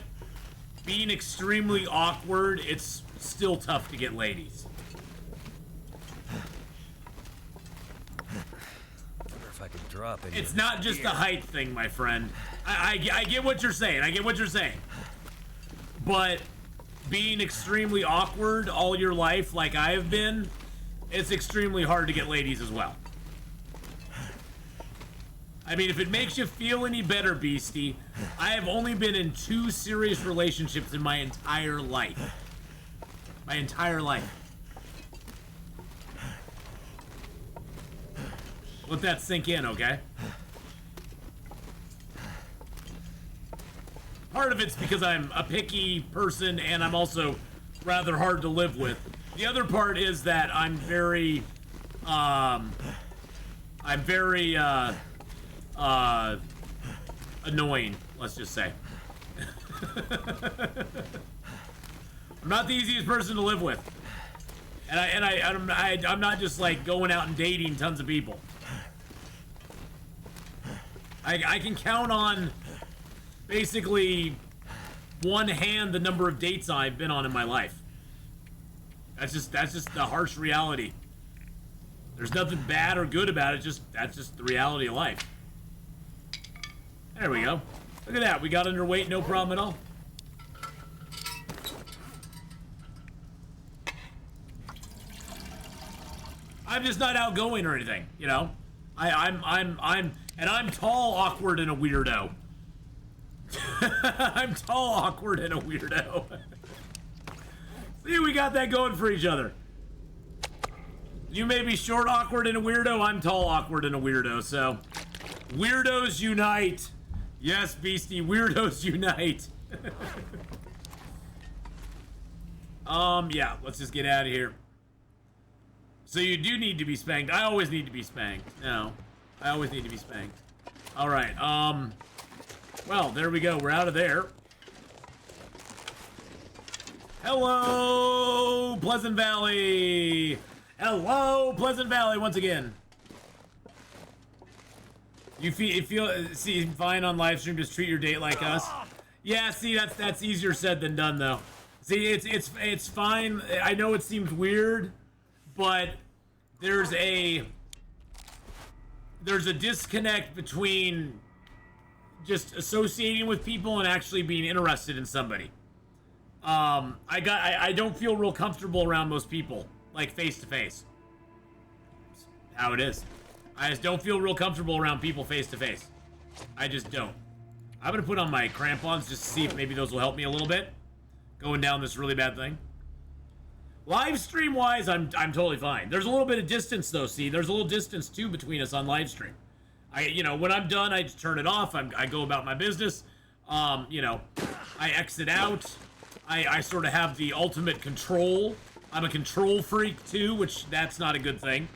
being extremely awkward, it's still tough to get ladies. Wonder if I could drop it. It's not just a height thing, my friend. I get what you're saying. I get what you're saying. But being extremely awkward all your life, like I have been, it's extremely hard to get ladies as well. I mean, if it makes you feel any better, Beastie, I have only been in 2 serious relationships in my entire life. My entire life. Let that sink in, okay? Part of it's because I'm a picky person and I'm also rather hard to live with. The other part is that I'm very annoying, let's just say. I'm not the easiest person to live with. And I'm not just like going out and dating tons of people. I can count on basically one hand the number of dates I've been on in my life. That's just the harsh reality. There's nothing bad or good about it, that's just the reality of life. There we go. Look at that, we got underweight, no problem at all. I'm just not outgoing or anything, you know? I'm tall, awkward, and a weirdo. I'm tall, awkward, and a weirdo. See, we got that going for each other. You may be short, awkward, and a weirdo. I'm tall, awkward, and a weirdo, so... Weirdos unite! Yes, Beastie, weirdos unite! Yeah, let's just get out of here. So you do need to be spanked. I always need to be spanked. No, I always need to be spanked. Alright, well, there we go. We're out of there. Hello, Pleasant Valley! Hello, Pleasant Valley, once again. You seem fine on live stream. Just treat your date like us. Yeah, see, that's easier said than done, though. See, it's fine. I know it seems weird, but there's a disconnect between just associating with people and actually being interested in somebody. I don't feel real comfortable around most people, like face to face. How it is. I just don't feel real comfortable around people face to face. I just don't. I'm gonna put on my crampons just to see if maybe those will help me a little bit. Going down this really bad thing. Live stream wise, I'm totally fine. There's a little bit of distance though, see? There's a little distance too between us on live stream. When I'm done, I just turn it off. I go about my business. I exit out. I sort of have the ultimate control. I'm a control freak too, which that's not a good thing.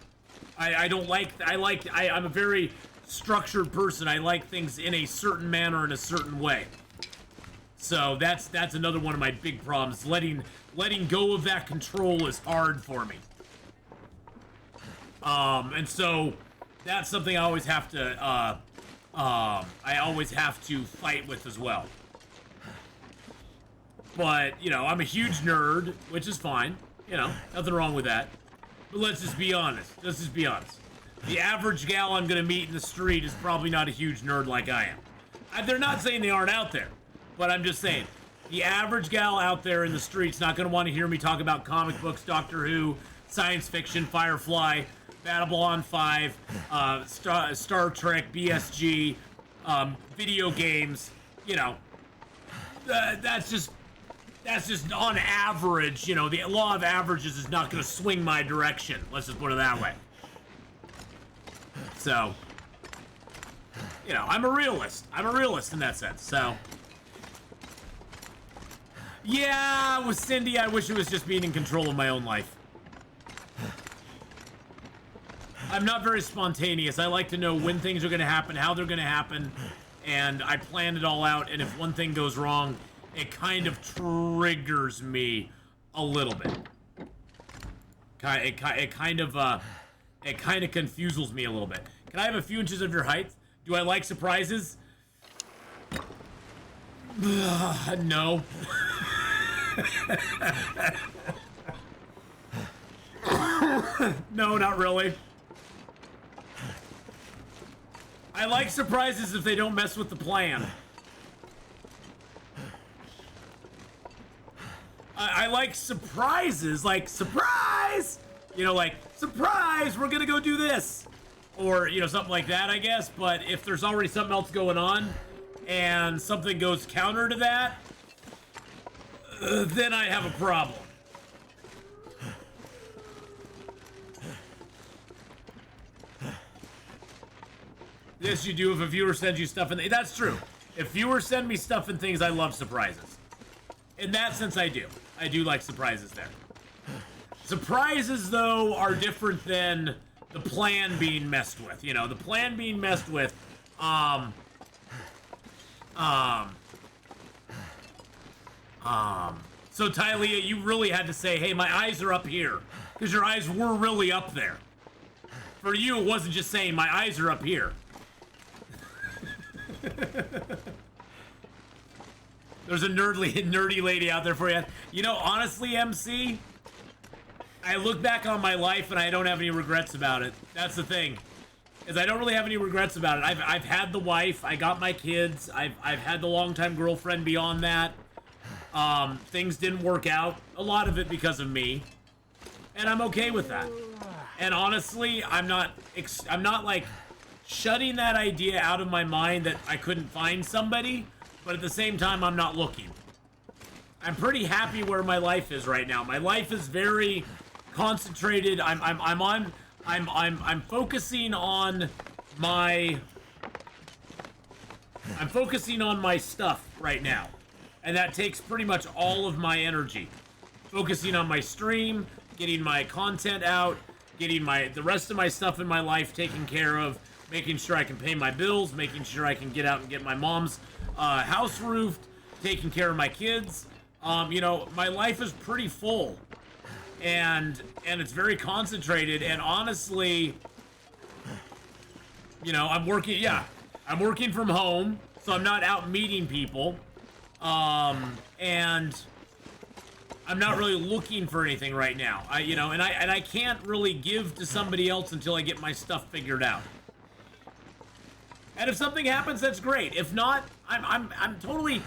I'm a very structured person. I like things in a certain manner, in a certain way. So that's another one of my big problems. Letting go of that control is hard for me. And so that's something I always have to fight with as well. But, I'm a huge nerd, which is fine. Nothing wrong with that. But let's just be honest. The average gal I'm gonna meet in the street is probably not a huge nerd like I am. They're not saying they aren't out there, but I'm just saying, the average gal out there in the street's not gonna want to hear me talk about comic books, Doctor Who, science fiction, Firefly, Babylon 5, Star Trek, BSG, video games. That's just on average. The law of averages is not going to swing my direction. Let's just put it that way. So, I'm a realist. I'm a realist in that sense. So, yeah, with Cindy, I wish it was just being in control of my own life. I'm not very spontaneous. I like to know when things are going to happen, how they're going to happen, and I plan it all out. And if one thing goes wrong, it kind of triggers me a little bit. It kind of confuses me a little bit. Can I have a few inches of your height? Do I like surprises? No. No, not really. I like surprises if they don't mess with the plan. I like surprises, like, surprise! Like, surprise, we're gonna go do this! Or, something like that, I guess. But if there's already something else going on, and something goes counter to that, then I have a problem. Yes, you do if a viewer sends you stuff and that's true. If viewers send me stuff and things, I love surprises. In that sense, I do. I do like surprises there. Surprises, though, are different than the plan being messed with. The plan being messed with, so Tylea, you really had to say, hey, my eyes are up here. Because your eyes were really up there. For you, it wasn't just saying, my eyes are up here. There's a nerdy lady out there for you. Honestly, MC, I look back on my life and I don't have any regrets about it. That's the thing, is I don't really have any regrets about it. I've had the wife, I got my kids, I've had the longtime girlfriend beyond that. Things didn't work out, a lot of it because of me, and I'm okay with that. And honestly, I'm not like shutting that idea out of my mind that I couldn't find somebody, but at the same time, I'm not looking. I'm pretty happy where my life is right now. My life is very concentrated. I'm focusing on my stuff right now, and that takes pretty much all of my energy. Focusing on my stream, getting my content out, getting the rest of my stuff in my life taken care of, making sure I can pay my bills, making sure I can get out and get my mom's house roofed, taking care of my kids. My life is pretty full, and it's very concentrated. And honestly, I'm working from home, so I'm not out meeting people, and I'm not really looking for anything right now. I can't really give to somebody else until I get my stuff figured out. And if something happens, that's great. If not, I'm totally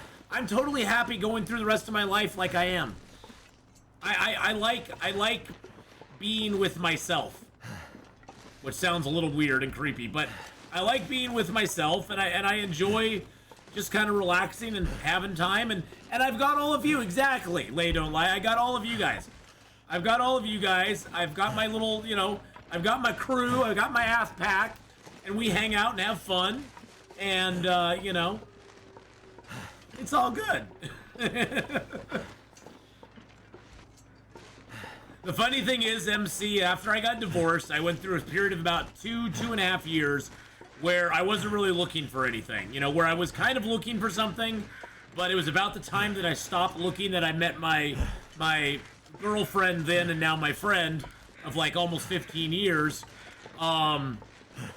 happy going through the rest of my life like I am. I like being with myself, which sounds a little weird and creepy, but I like being with myself, and I enjoy just kind of relaxing and having time, and I've got all of you, exactly. Lay don't lie. I got all of you guys. I've got my little, I've got my crew. I've got my half pack. and we hang out and have fun, and you know, it's all good. The funny thing is, MC, after I got divorced, I went through a period of about 2.5 years where I wasn't really looking for anything. You know, where I was kind of looking for something, but it was about the time that I stopped looking that I met my girlfriend then and now my friend of like almost 15 years. You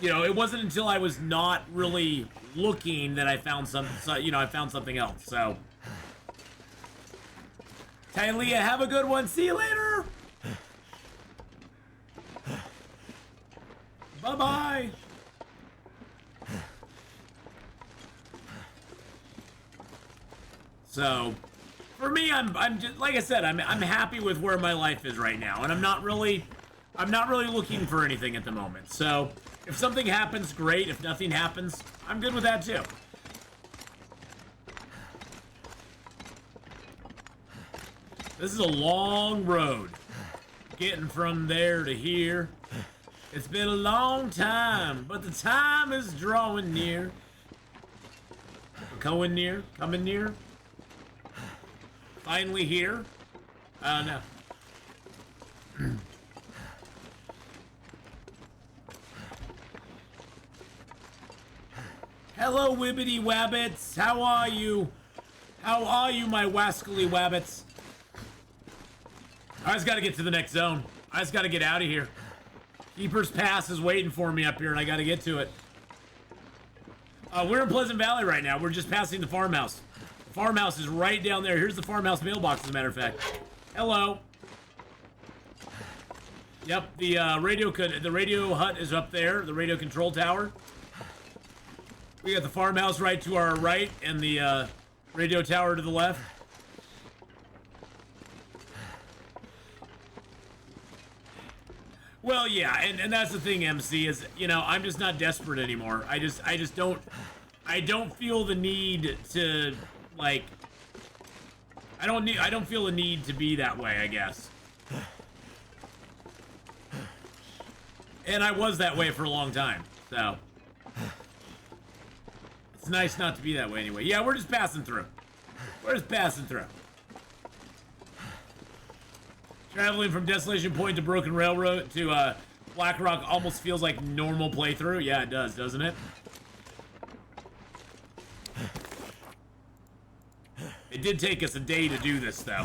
know, it wasn't until I was not really looking that I found I found something else. So, Tylea, have a good one. See you later. Bye-bye. So, for me, I'm just like I said, I'm happy with where my life is right now, and I'm not really looking for anything at the moment. So, if something happens, great. If nothing happens, I'm good with that too. This is a long road, getting from there to here. It's been a long time, but the time is drawing near. Coming near, coming near. Finally here. No. Hello, Wibbity Wabbits. How are you? How are you, my wascally wabbits? I just gotta get to the next zone. I just gotta get out of here. Keeper's Pass is waiting for me up here, and I gotta get to it. We're in Pleasant Valley right now. We're just passing the farmhouse. The farmhouse is right down there. Here's the farmhouse mailbox, as a matter of fact. Hello. Yep, the radio hut is up there. The radio control tower. We got the farmhouse right to our right, and the radio tower to the left. Well, yeah, and that's the thing, MC, is, you know, I'm just not desperate anymore. I just don't feel the need to, like, I don't feel a need to be that way, I guess. And I was that way for a long time, so it's nice not to be that way anyway. Yeah, we're just passing through. We're just passing through. Traveling from Desolation Point to Broken Railroad to Blackrock almost feels like normal playthrough. Yeah, it does, doesn't it? It did take us a day to do this, though.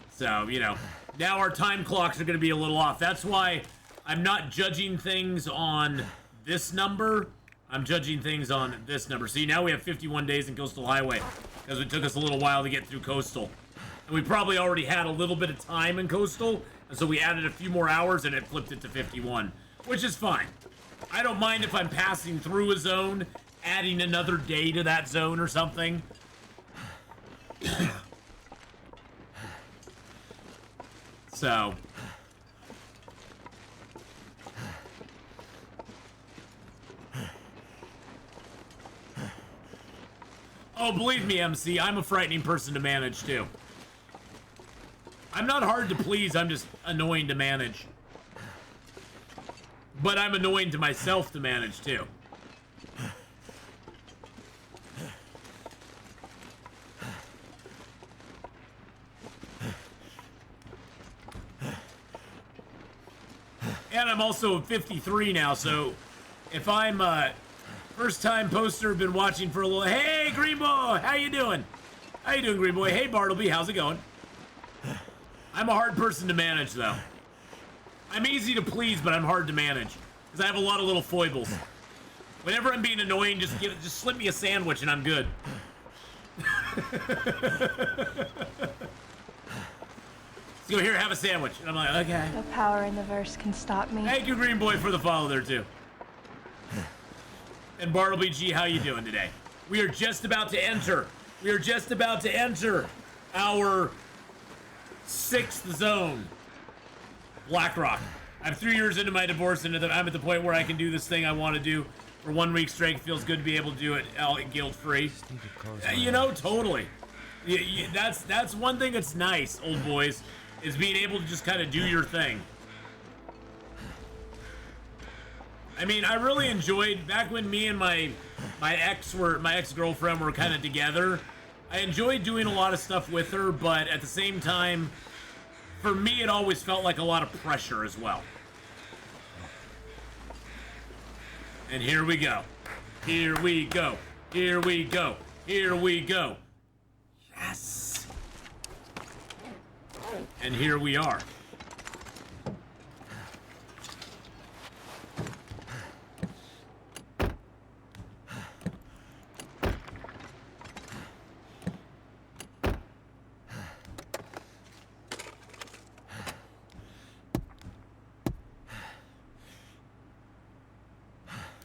So, you know, now our time clocks are going to be a little off. That's why I'm not judging things on this number. I'm judging things on this number. See, now we have 51 days in Coastal Highway because it took us a little while to get through Coastal. And we probably already had a little bit of time in Coastal, and so we added a few more hours and it flipped it to 51, which is fine. I don't mind if I'm passing through a zone, adding another day to that zone or something. So. Oh, believe me, MC, I'm a frightening person to manage, too. I'm not hard to please, I'm just annoying to manage. But I'm annoying to myself to manage, too. And I'm also 53 now, so if I'm first-time poster, been watching for a little... Hey, Green Boy! How you doing? How you doing, Green Boy? Hey, Bartleby, how's it going? I'm a hard person to manage, though. I'm easy to please, but I'm hard to manage. Because I have a lot of little foibles. Whenever I'm being annoying, just slip me a sandwich and I'm good. Let's go here, have a sandwich. And I'm like, okay. No power in the verse can stop me. Thank you, Green Boy, for the follow there, too. And Bartleby G, how you doing today? We are just about to enter. We are just about to enter our 6th zone. Blackrock. I'm 3 years into my divorce, and I'm at the point where I can do this thing I want to do for 1 week straight. Feels good to be able to do it guilt-free. You know, totally. That's one thing that's nice, old boys, is being able to just kind of do your thing. I mean, I really enjoyed back when me and my ex-girlfriend were kind of together. I enjoyed doing a lot of stuff with her, but at the same time, for me, it always felt like a lot of pressure as well. And here we go. Here we go. Here we go. Here we go. Yes. And here we are.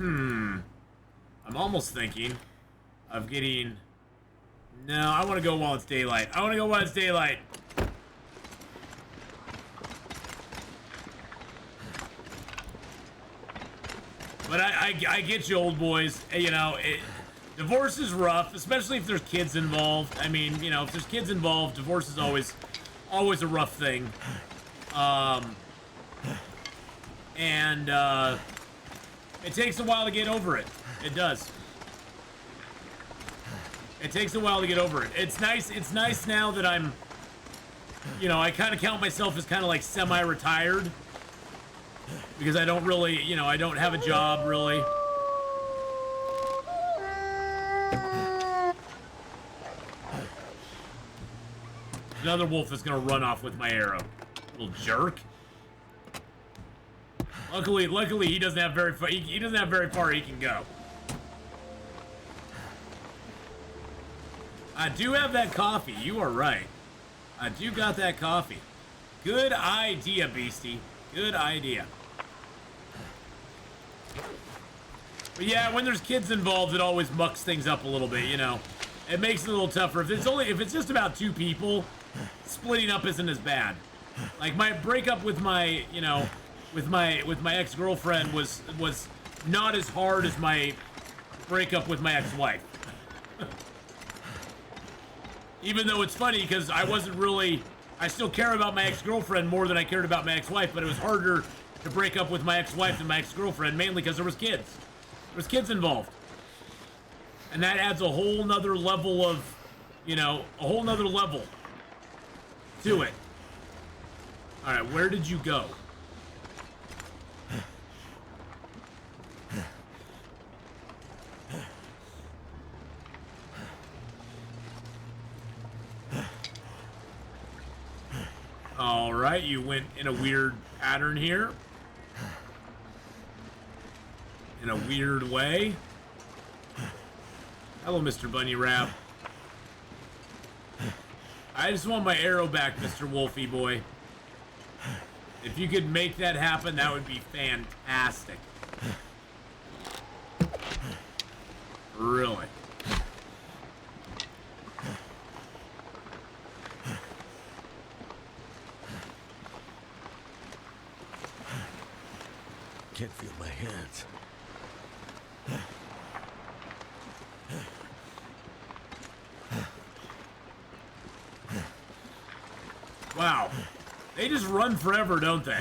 I'm almost thinking of getting... No, I want to go while it's daylight. I want to go while it's daylight. But I get you, old boys. You know, divorce is rough, especially if there's kids involved. I mean, you know, if there's kids involved, divorce is always a rough thing. It takes a while to get over it. It does. It takes a while to get over it. It's nice now that I'm, you know, I kind of count myself as kind of like semi-retired. Because I don't really, you know, I don't have a job, really. Another wolf is gonna run off with my arrow. Little jerk. Luckily, he doesn't have very far. He doesn't have very far he can go. I do have that coffee. You are right. I do got that coffee. Good idea, Beastie. Good idea. But yeah, when there's kids involved, it always mucks things up a little bit. You know, it makes it a little tougher. If it's just about two people, splitting up isn't as bad. Like my breakup with my, you know, with my ex-girlfriend was not as hard as my breakup with my ex-wife. Even though it's funny because I still care about my ex-girlfriend more than I cared about my ex-wife, but it was harder to break up with my ex-wife than my ex-girlfriend, mainly because there was kids. There was kids involved. And that adds a whole nother level of, you know, a whole nother level to it. Alright, where did you go? Alright, you went in a weird pattern here. In a weird way. Hello, Mr. Bunny Wrap. I just want my arrow back, Mr. Wolfie boy. If you could make that happen, that would be fantastic. Really. Can't feel my hands. Wow. They just run forever, don't they?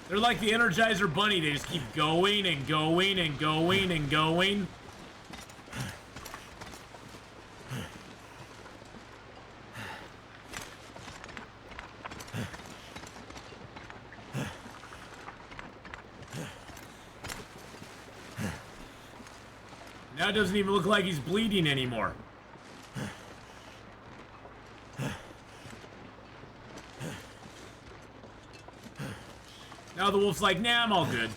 They're like the Energizer Bunny. They just keep going and going and going and going. Now it doesn't even look like he's bleeding anymore. Now the wolf's like, nah, I'm all good.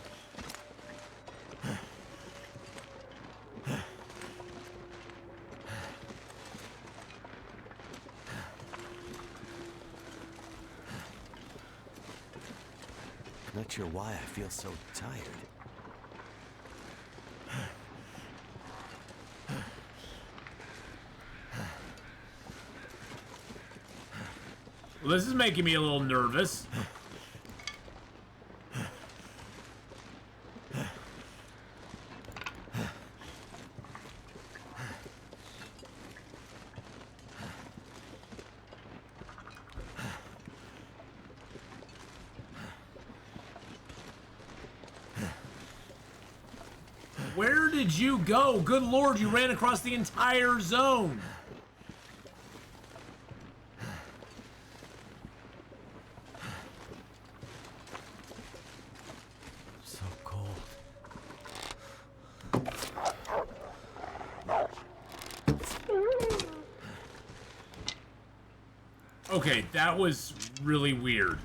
Not sure why I feel so tired. Well, this is making me a little nervous. Where did you go? Good lord, you ran across the entire zone. So cold. Okay, that was really weird.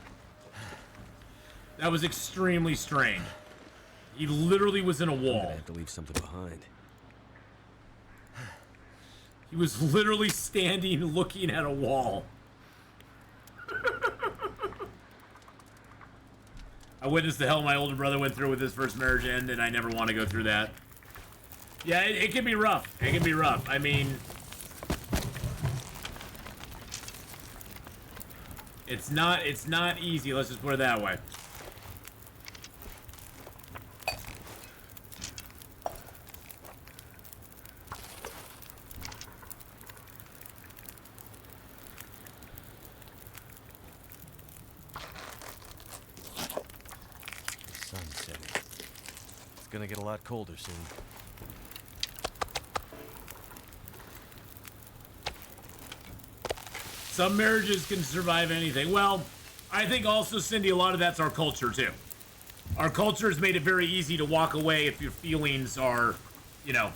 That was extremely strange. He literally was in a I'm wall. gonna have to leave something behind. He was literally standing looking at a wall. I witnessed the hell my older brother went through with his first marriage end, and I never want to go through that. Yeah, it can be rough. It can be rough. I mean, it's not easy, let's just put it that way. Sun's setting. It's gonna get a lot colder soon. Some marriages can survive anything. Well, I think also, Cindy, a lot of that's our culture too. Our culture has made it very easy to walk away if your feelings are, you know,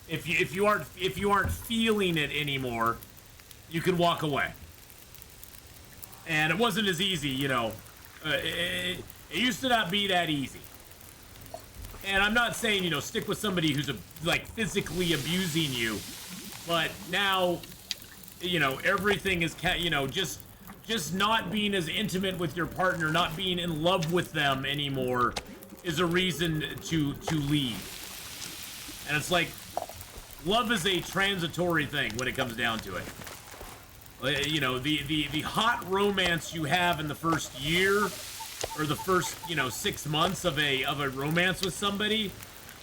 if you aren't feeling it anymore, you can walk away. And it wasn't as easy, you know. It used to not be that easy. And I'm not saying, you know, stick with somebody who's like physically abusing you, but now, you know, everything is, you know, just not being as intimate with your partner, not being in love with them anymore, is a reason to leave. And it's like, love is a transitory thing when it comes down to it. You know, the hot romance you have in the first year, or the first, you know, 6 months of a romance with somebody,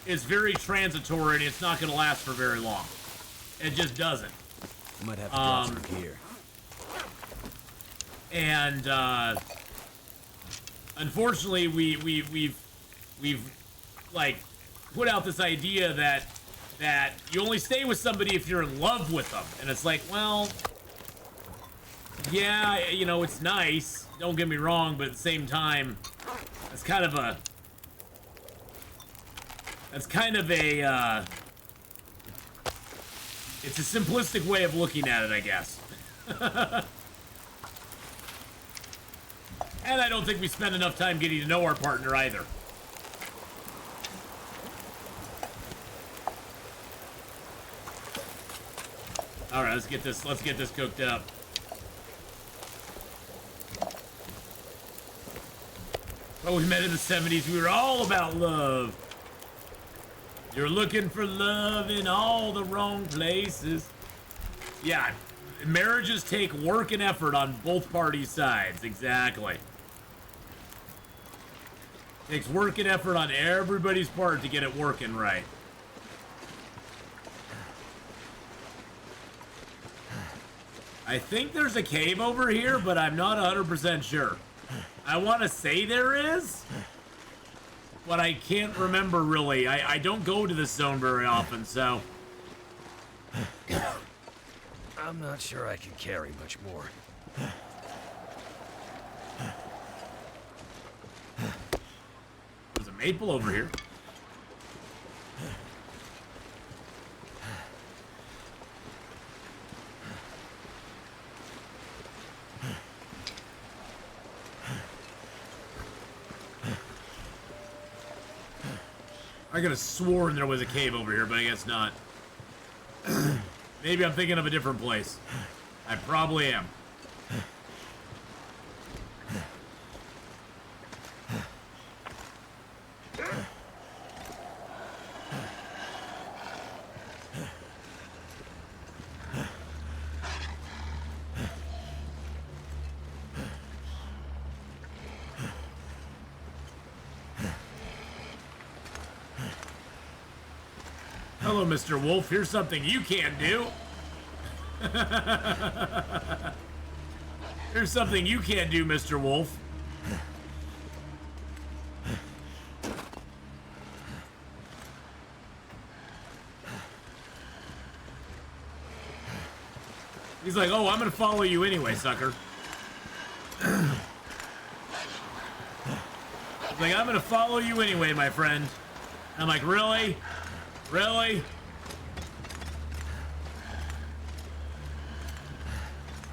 is very transitory, and it's not going to last for very long. It just doesn't. I might have to drop some gear. And unfortunately, we've like put out this idea that you only stay with somebody if you're in love with them, and it's like, well, yeah, you know, it's nice. Don't get me wrong, but at the same time, it's kind of a it's a simplistic way of looking at it, I guess. And I don't think we spend enough time getting to know our partner either. All right, let's get this cooked up. Oh, we met in the 70s. We were all about love. You're looking for love in all the wrong places. Yeah, marriages take work and effort on both parties' sides. Exactly. Takes work and effort on everybody's part to get it working right. I think there's a cave over here, but I'm not 100% sure. I want to say there is, but I can't remember really. I don't go to this zone very often, so. I'm not sure I can carry much more. There's a maple over here. I could have sworn there was a cave over here, but I guess not. Maybe I'm thinking of a different place. I probably am. Hello, Mr. Wolf. Here's something you can't do. Here's something you can't do, Mr. Wolf. He's like, oh, I'm gonna follow you anyway, sucker. He's like, I'm gonna follow you anyway, my friend. I'm like, really? Really?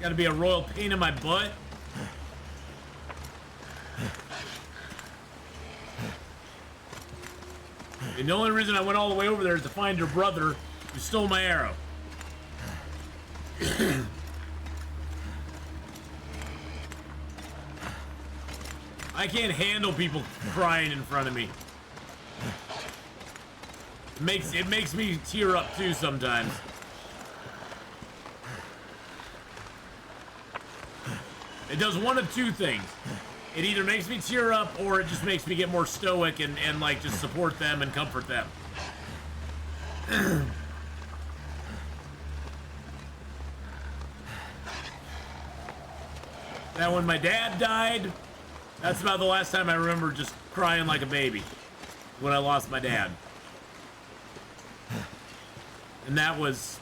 Gotta be a royal pain in my butt? And the only reason I went all the way over there is to find your brother who stole my arrow. I can't handle people crying in front of me. It makes me tear up too sometimes. It does one of two things. It either makes me tear up or it just makes me get more stoic and like just support them and comfort them. Now when my dad died, that's about the last time I remember just crying like a baby. When I lost my dad. And that was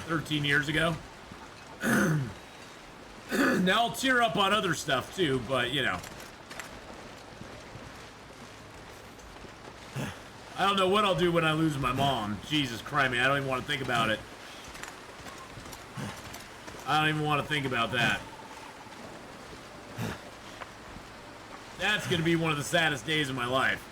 13 years ago. Now I'll tear up on other stuff too, but you know. I don't know what I'll do when I lose my mom. Jesus Christ, I don't even want to think about it. I don't even want to think about that. That's gonna be one of the saddest days of my life.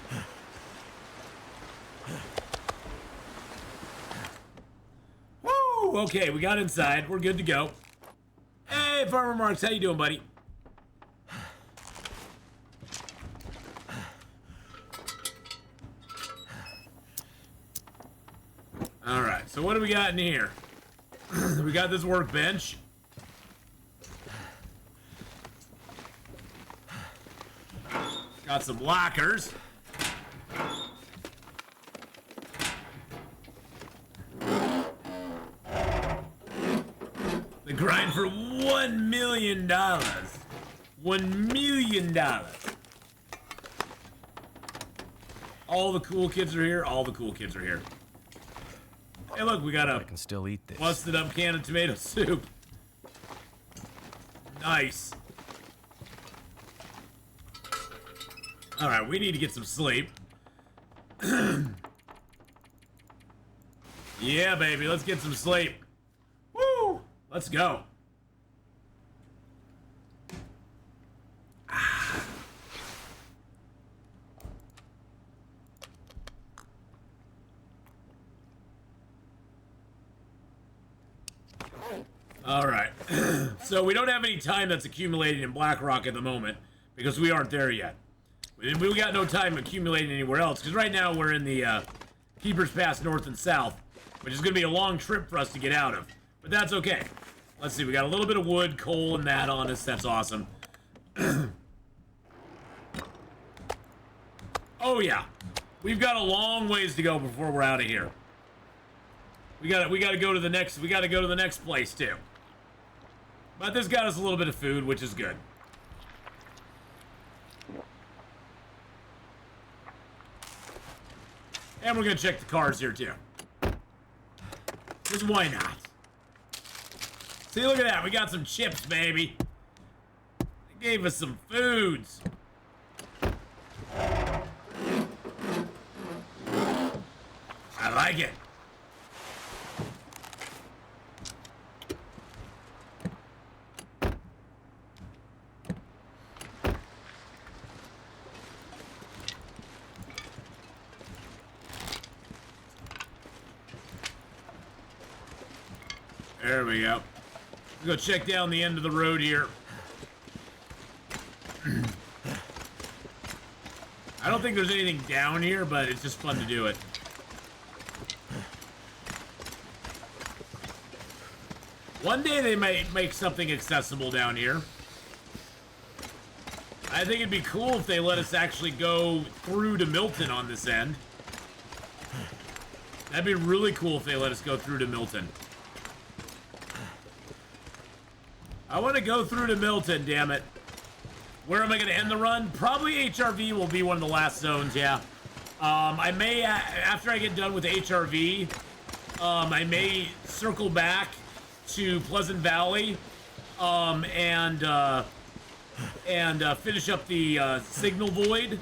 Woo! Okay, we got inside. We're good to go. Hey, Farmer Marks, how you doing, buddy? All right, so what do we got in here? We got this workbench. Got some lockers. The grind for $1 million. $1 million. All the cool kids are here. All the cool kids are here. Hey, look, we got a I can still eat this. busted up can of tomato soup. Nice. All right, we need to get some sleep. Yeah, baby, let's get some sleep. Woo! Let's go. All right. So we don't have any time that's accumulating in Blackrock at the moment because we aren't there yet. We got no time accumulating anywhere else because right now we're in the Keeper's Pass North and South, which is going to be a long trip for us to get out of. But that's okay. Let's see. We got a little bit of wood, coal, and that on us. That's awesome. Oh yeah, we've got a long ways to go before we're out of here. We got to go to the next. We got to go to the next place too. But this got us a little bit of food, which is good. And we're gonna check the cars here too. Because why not? See, look at that. We got some chips, baby. They gave us some foods. I like it. There we go. Let's go check down the end of the road here. I don't think there's anything down here, but it's just fun to do it. One day they might make something accessible down here. I think it'd be cool if they let us actually go through to Milton on this end. That'd be really cool if they let us go through to Milton. I want to go through to Milton, damn it. Where am I going to end the run? Probably HRV will be one of the last zones, yeah. I may, after I get done with HRV, I may circle back to Pleasant Valley and finish up the Signal Void,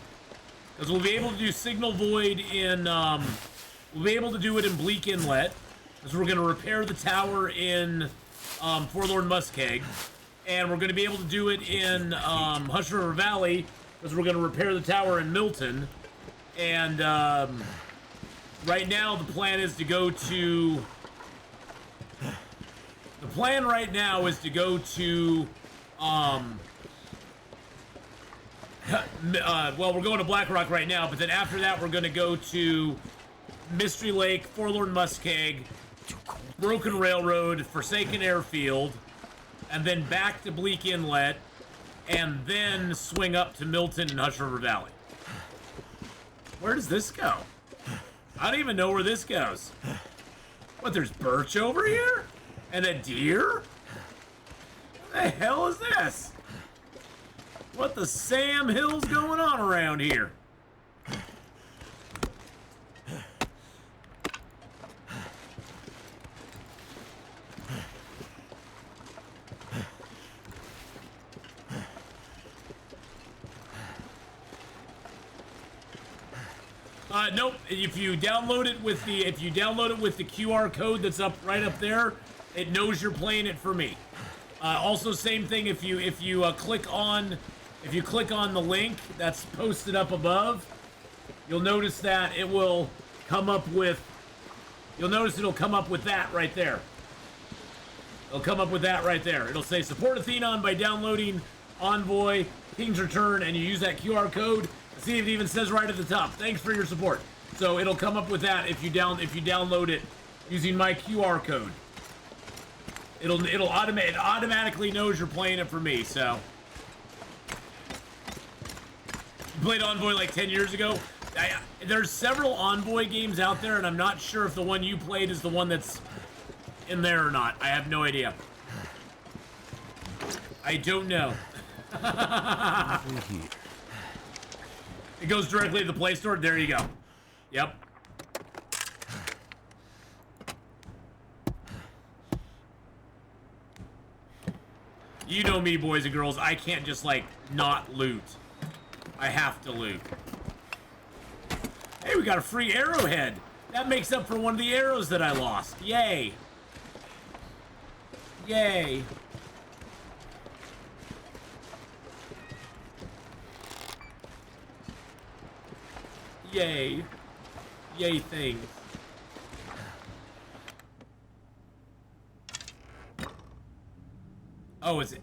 because we'll be able to do Signal Void in we'll be able to do it in Bleak Inlet, because we're going to repair the tower in Forlorn Muskeg, and we're going to be able to do it in Hush River Valley, because we're going to repair the tower in Milton. And right now the plan is to go to well, we're going to Blackrock right now, but then after that we're going to go to Mystery Lake, Forlorn Muskeg, Broken Railroad, Forsaken Airfield, and then back to Bleak Inlet, and then swing up to Milton and Hush River Valley. Where does this go? I don't even know where this goes. What, there's birch over here? And a deer? What the hell is this? What the Sam Hill's going on around here? Nope. If you download it with the QR code that's right up there, it knows you're playing it for me. Also, same thing if you click on the link that's posted up above, you'll notice that it will come up with. It'll come up with that right there. It'll come up with that right there. It'll say support Atheenon by downloading Envoy King's Return, and you use that QR code. See if it even says right at the top, thanks for your support. So it'll come up with that if you download it using my QR code. It automatically knows you're playing it for me. So you played Envoy like 10 years ago. There's several Envoy games out there, and I'm not sure if the one you played is the one that's in there or not. I have no idea. I don't know. It goes directly to the Play Store. There you go. Yep. You know me, boys and girls. I can't just, like, not loot. I have to loot. Hey, we got a free arrowhead. That makes up for one of the arrows that I lost. Yay. Yay. Yay. Yay things. Oh, is it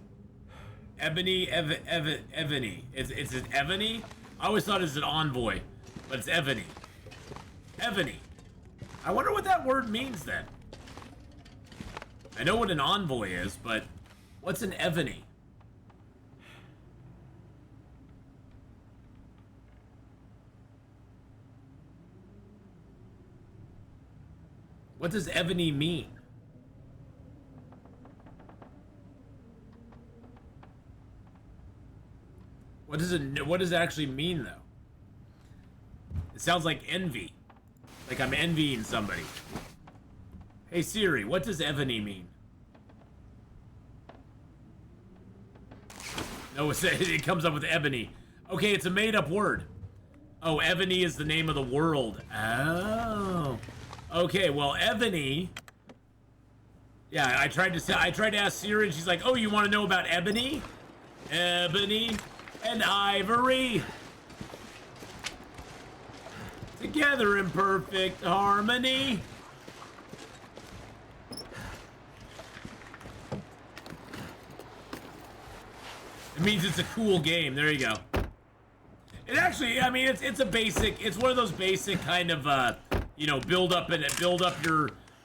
Ebony? Ebony. Is it Ebony? I always thought it was an Envoy, but it's Ebony. Ebony. I wonder what that word means then. I know what an Envoy is, but what's an Ebony? What does Ebony mean? What does it actually mean, though? It sounds like envy. Like I'm envying somebody. Hey Siri, what does Ebony mean? No, it comes up with ebony. Okay, it's a made-up word. Oh, Ebony is the name of the world. Oh. Okay, well, Ebony. Yeah, I tried to ask Siri, and she's like, "Oh, you want to know about ebony? Ebony and ivory together in perfect harmony." It means it's a cool game. There you go. It actually, I mean, it's a basic. It's one of those basic kind of, you know, build up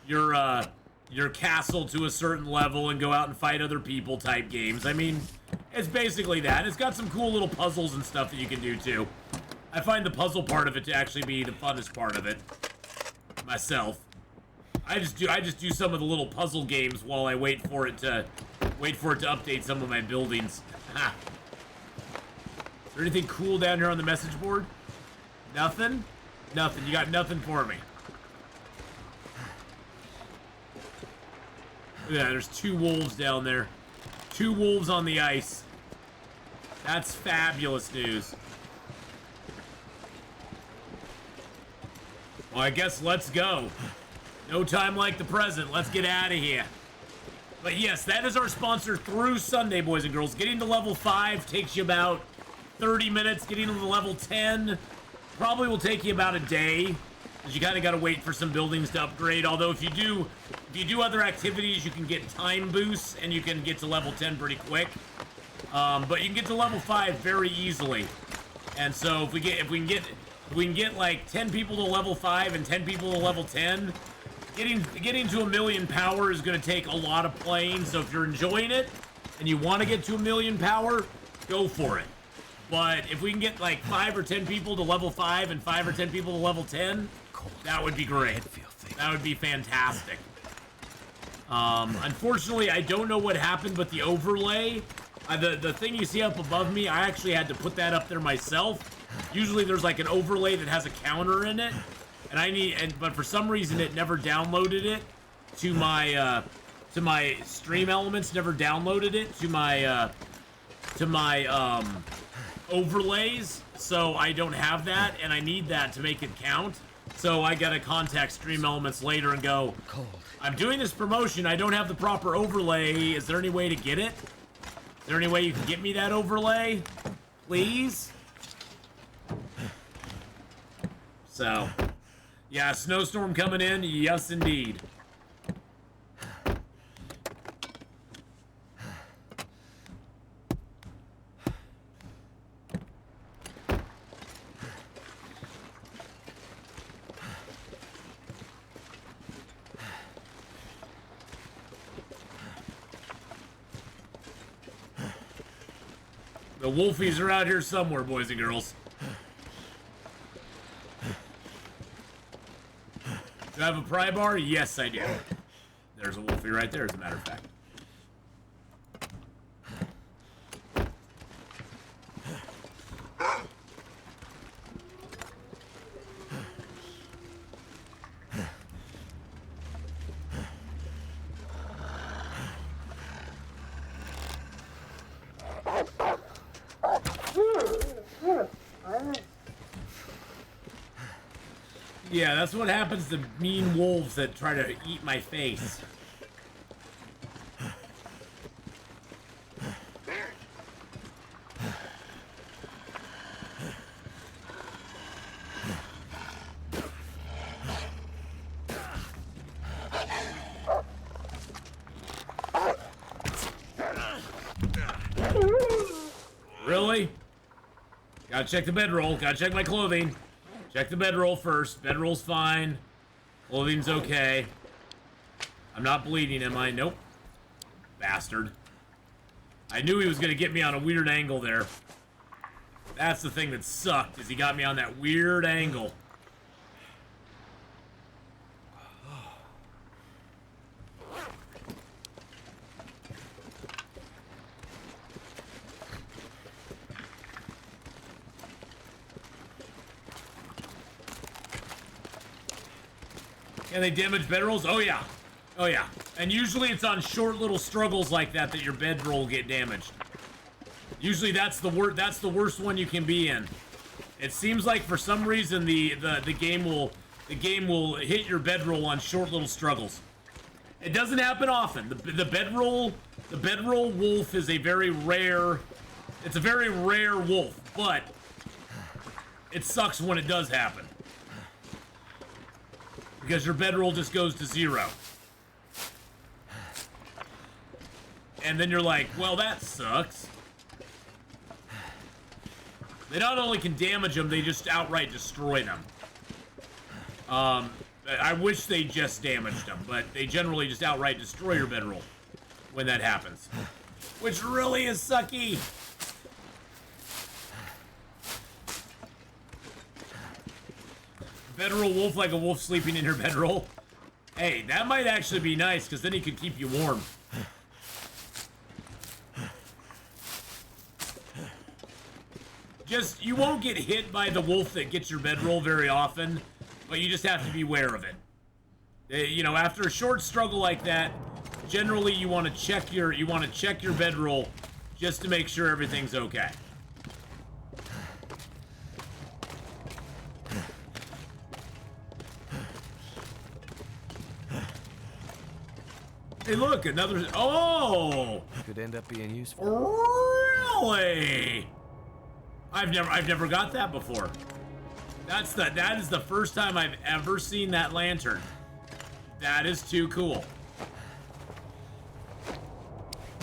your castle to a certain level and go out and fight other people type games. I mean, it's basically that. It's got some cool little puzzles and stuff that you can do too. I find the puzzle part of it to actually be the funnest part of it myself. I just do some of the little puzzle games while I wait for it to update some of my buildings. Ha. Is there anything cool down here on the message board? Nothing? Nothing. You got nothing for me. Look at that, there's 2 wolves down there. 2 wolves on the ice. That's fabulous news. Well, I guess let's go. No time like the present. Let's get out of here. But yes, that is our sponsor through Sunday, boys and girls. Getting to level 5 takes you about 30 minutes. Getting to level 10 probably will take you about a day, because you kind of got to wait for some buildings to upgrade. Although if you do other activities, you can get time boosts and you can get to level 10 pretty quick. But you can get to level 5 very easily. And so if we can get like 10 people to level 5 and 10 people to level 10, getting to 1,000,000 power is going to take a lot of playing. So if you're enjoying it and you want to get to 1,000,000 power, go for it. But if we can get like 5 or 10 people to level 5 and 5 or 10 people to level 10, that would be great. That would be fantastic. Unfortunately, I don't know what happened, but the overlay, the thing you see up above me, I actually had to put that up there myself. Usually there's like an overlay that has a counter in it, but for some reason it never downloaded it to my stream elements. Never downloaded it to my overlays, so I don't have that, and I need that to make it count. So I gotta contact Stream Elements later and go, I'm doing this promotion, I don't have the proper overlay, is there any way to get it? Is there any way you can get me that overlay? Please? So, yeah, snowstorm coming in, yes indeed. The wolfies are out here somewhere, boys and girls. Do I have a pry bar? Yes, I do. There's a wolfie right there, as a matter of fact. Yeah, that's what happens to mean wolves that try to eat my face. Really? Gotta check the bedroll. Gotta check my clothing. Check the bedroll first. Bedroll's fine. Clothing's okay. I'm not bleeding, am I? Nope. Bastard. I knew he was gonna get me on a weird angle there. That's the thing that sucked, is he got me on that weird angle. Can they damage bedrolls? Oh yeah. Oh yeah. And usually it's on short little struggles like that your bedroll will get damaged. Usually that's the worst one you can be in. It seems like for some reason the game will hit your bedroll on short little struggles. It doesn't happen often. The bedroll wolf is a very rare wolf, but it sucks when it does happen. Because your bedroll just goes to 0. And then you're like, well, that sucks. They not only can damage them, they just outright destroy them. I wish they just damaged them, but they generally just outright destroy your bedroll when that happens. Which really is sucky. Bedroll wolf like a wolf sleeping in your bedroll. Hey, that might actually be nice, because then he could keep you warm. You won't get hit by the wolf that gets your bedroll very often, but you just have to be aware of it. You know, after a short struggle like that, generally you want to check your bedroll just to make sure everything's okay. Hey, look, another. Oh, Could end up being useful. really? I've never got that before. That is the first time I've ever seen that lantern. That is too cool.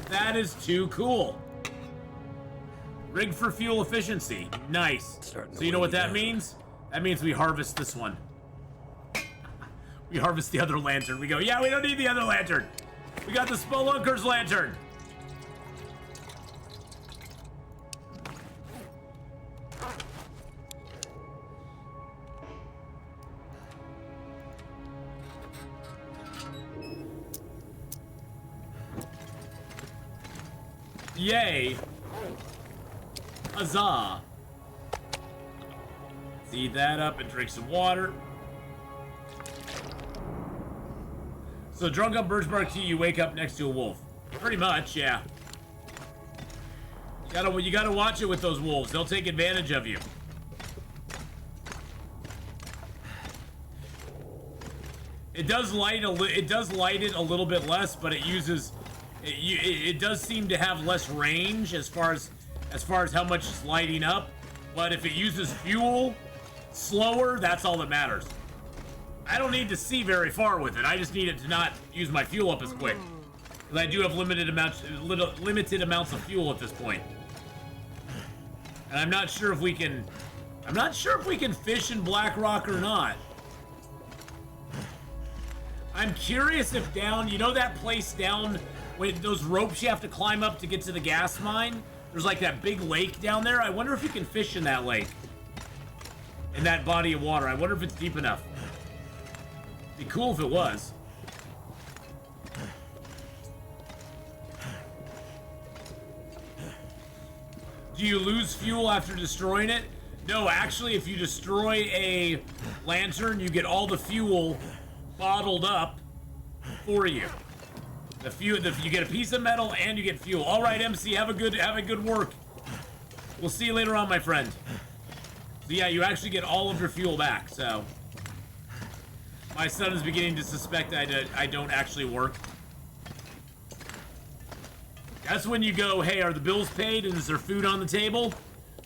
That is too cool. Rig for fuel efficiency. Nice. So you know what that means? That means we harvest this one. We harvest the other lantern. We go, yeah, we don't need the other lantern. We got the Spelunker's lantern. Yay. Huzzah. Eat that up and drink some water. So drunk on birchbark tea, you wake up next to a wolf. Pretty much, yeah. You gotta watch it with those wolves. They'll take advantage of you. It does light it a little bit less, but it uses it does seem to have less range as far as how much it's lighting up. But if it uses fuel slower, that's all that matters. I don't need to see very far with it. I just need it to not use my fuel up as quick. Because I do have limited amounts of fuel at this point. And I'm not sure if we can fish in Blackrock or not. I'm curious if down, you know that place down with those ropes you have to climb up to get to the gas mine? There's like that big lake down there. I wonder if you can fish in that lake. In that body of water. I wonder if it's deep enough. Be cool if it was. Do you lose fuel after destroying it? No, actually, if you destroy a lantern, you get all the fuel bottled up for you. You get a piece of metal and you get fuel. All right, MC, have a good work. We'll see you later on, my friend. So yeah, you actually get all of your fuel back. So my son is beginning to suspect I don't actually work. That's when you go, hey, are the bills paid and is there food on the table?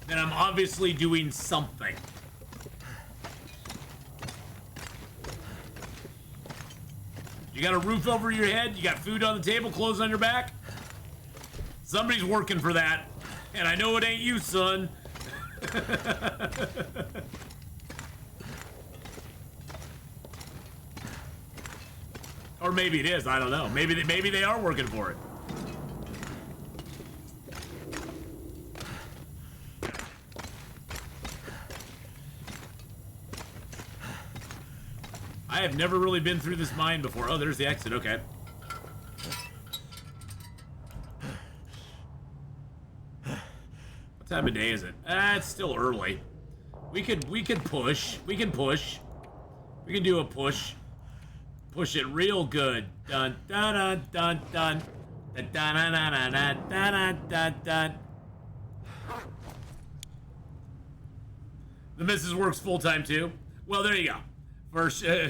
Then I'm obviously doing something. You got a roof over your head, you got food on the table, clothes on your back? Somebody's working for that. And I know it ain't you, son. Or maybe it is, I don't know. Maybe they are working for it. I have never really been through this mine before. Oh, there's the exit, okay. What time of day is it? It's still early. We could push. We can push. We can do a push. Push it real good. Dun dun dun dun dun. Dun dun dun dun dun dun dun dun. The missus works full time too. Well, there you go.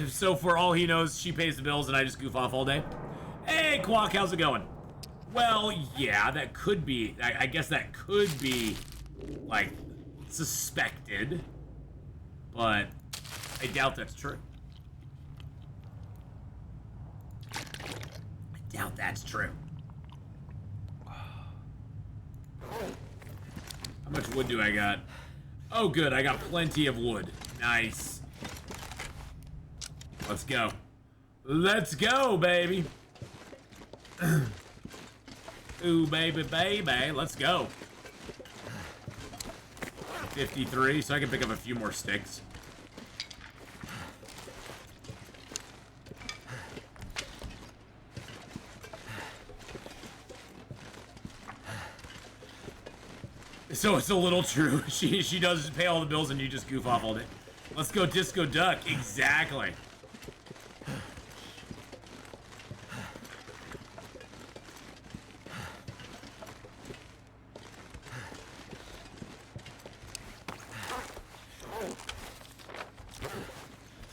So for all he knows, she pays the bills and I just goof off all day. Hey, Quack, how's it going? Well, yeah, that could be. I guess that could be, like, suspected. But I doubt that's true. I doubt that's true. How much wood do I got? Oh, good. I got plenty of wood. Nice. Let's go. Let's go, baby. Ooh, baby, baby. Let's go. 53, so I can pick up a few more sticks. So it's a little true. She does pay all the bills and you just goof off all day. Let's go disco duck. Exactly.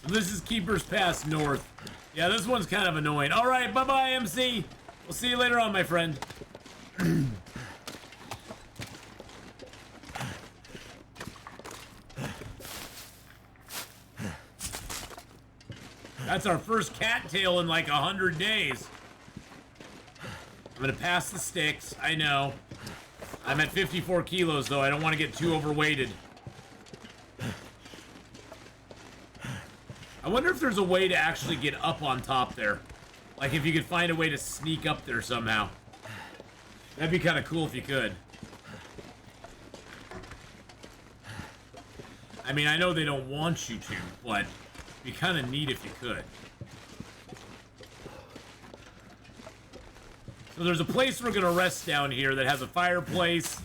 So this is Keeper's Pass North. Yeah, this one's kind of annoying. All right, bye-bye, MC. We'll see you later on, my friend. That's our first cattail in like 100 days. I'm gonna pass the sticks, I know. I'm at 54 kilos though, I don't want to get too overweighted. I wonder if there's a way to actually get up on top there. Like if you could find a way to sneak up there somehow. That'd be kind of cool if you could. I mean, I know they don't want you to, but it'd be kind of neat if you could. So there's a place we're gonna rest down here that has a fireplace,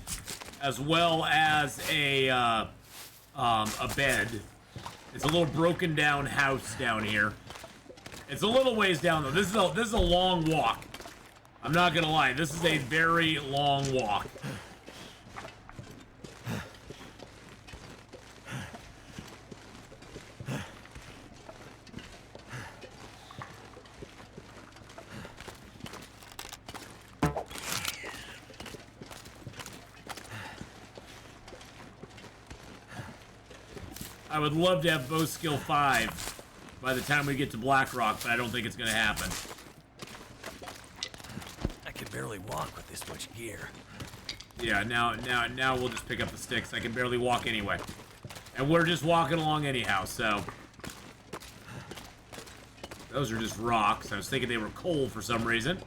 as well as a bed. It's a little broken down house down here. It's a little ways down though. This is a long walk. I'm not gonna lie. This is a very long walk. I would love to have bow skill 5 by the time we get to Blackrock, but I don't think it's gonna happen. I can barely walk with this much gear. Yeah, now we'll just pick up the sticks. I can barely walk anyway. And we're just walking along anyhow, so. Those are just rocks. I was thinking they were coal for some reason.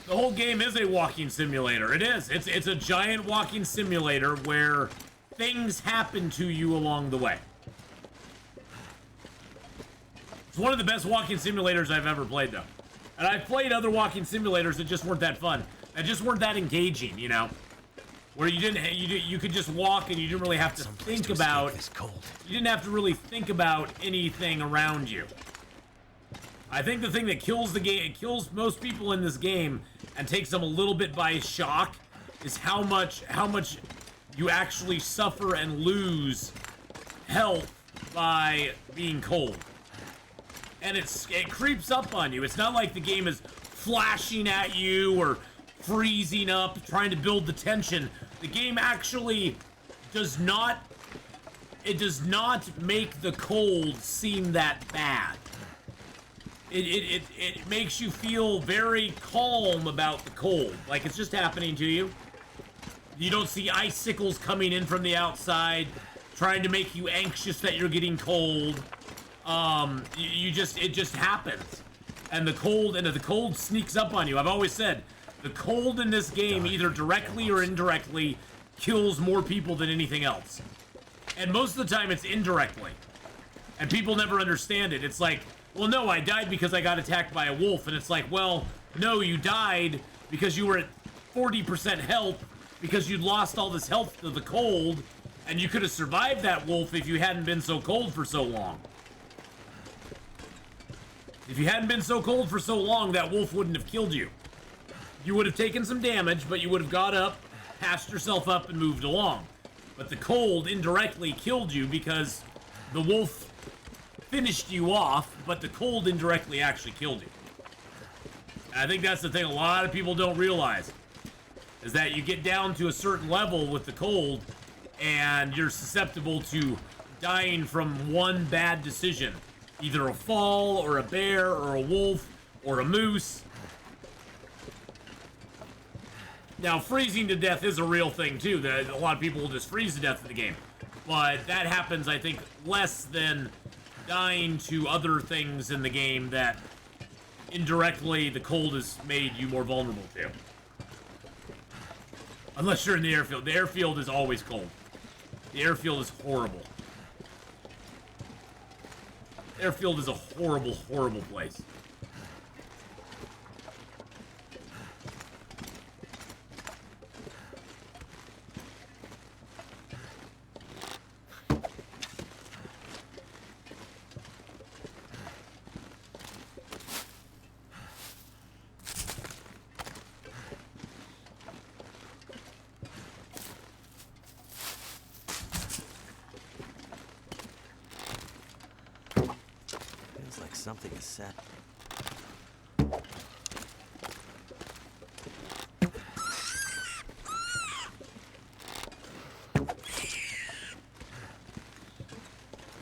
The whole game is a walking simulator. It is. It's a giant walking simulator where things happen to you along the way. It's one of the best walking simulators I've ever played, though. And I've played other walking simulators that just weren't that fun. That just weren't that engaging, you know? Where you could just walk and you didn't really have to think about... You didn't have to really think about anything around you. I think the thing that kills the game, it kills most people in this game and takes them a little bit by shock, is how much you actually suffer and lose health by being cold. And it creeps up on you. It's not like the game is flashing at you or freezing up, trying to build the tension. The game actually does not make the cold seem that bad. It makes you feel very calm about the cold, like it's just happening to you. You don't see icicles coming in from the outside, trying to make you anxious that you're getting cold. It just happens, and the cold sneaks up on you. I've always said, the cold in this game, either directly or indirectly, kills more people than anything else, and most of the time it's indirectly, and people never understand it. It's like, well, no, I died because I got attacked by a wolf. And it's like, well, no, you died because you were at 40% health because you'd lost all this health to the cold, and you could have survived that wolf if you hadn't been so cold for so long. If you hadn't been so cold for so long, that wolf wouldn't have killed you. You would have taken some damage, but you would have got up, patched yourself up, and moved along. But the cold indirectly killed you because the wolf finished you off, but the cold indirectly actually killed you. And I think that's the thing a lot of people don't realize, is that you get down to a certain level with the cold, and you're susceptible to dying from one bad decision. Either a fall, or a bear, or a wolf, or a moose. Now, freezing to death is a real thing, too. A lot of people will just freeze to death in the game. But that happens, I think, less than dying to other things in the game that indirectly the cold has made you more vulnerable to. Unless you're in the airfield. The airfield is always cold. The airfield is horrible. The airfield is a horrible, horrible place. something is set.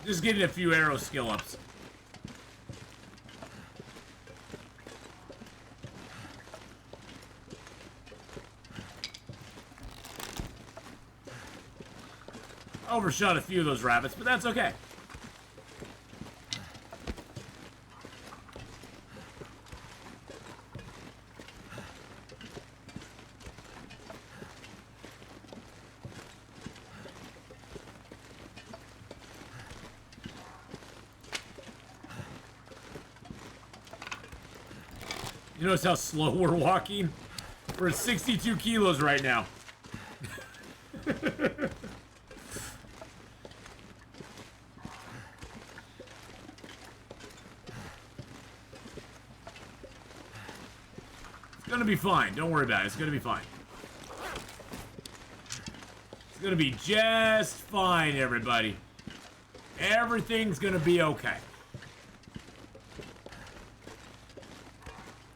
Just getting a few arrow skill ups. Overshot a few of those rabbits, but that's okay. You notice how slow we're walking? We're at 62 kilos right now. It's gonna be fine. Don't worry about it. It's gonna be fine. It's gonna be just fine, everybody. Everything's gonna be okay.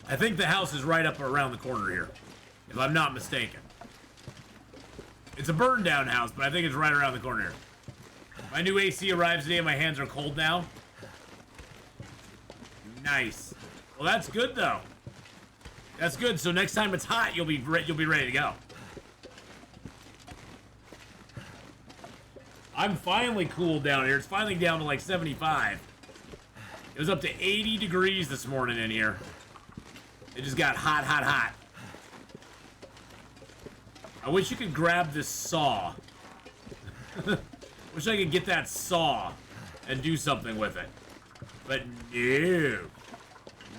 I think the house is right up around the corner here, if I'm not mistaken. It's a burned down house, but I think it's right around the corner here. My new AC arrives today and my hands are cold now. Nice. Well, that's good though. That's good. So next time it's hot, you'll be ready to go. I'm finally cooled down here. It's finally down to like 75. It was up to 80 degrees this morning in here. It just got hot, hot, hot. I wish you could grab this saw. Wish I could get that saw and do something with it. But no.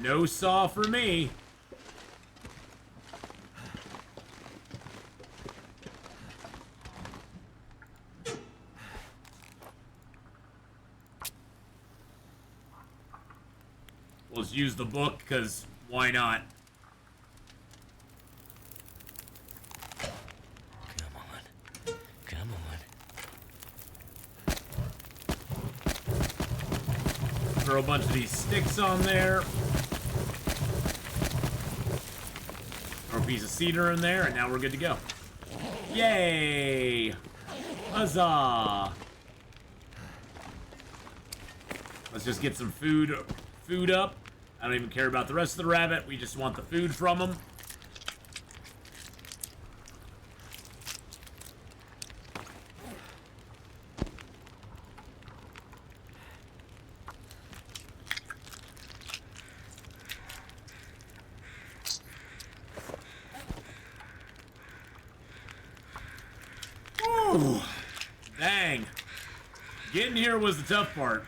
No saw for me. Let's use the book, because why not? Come on. Come on. Throw a bunch of these sticks on there. Throw a piece of cedar in there, and now we're good to go. Yay! Huzzah! Let's just get some food up. I don't even care about the rest of the rabbit. We just want the food from them. Ooh, dang. Getting here was the tough part.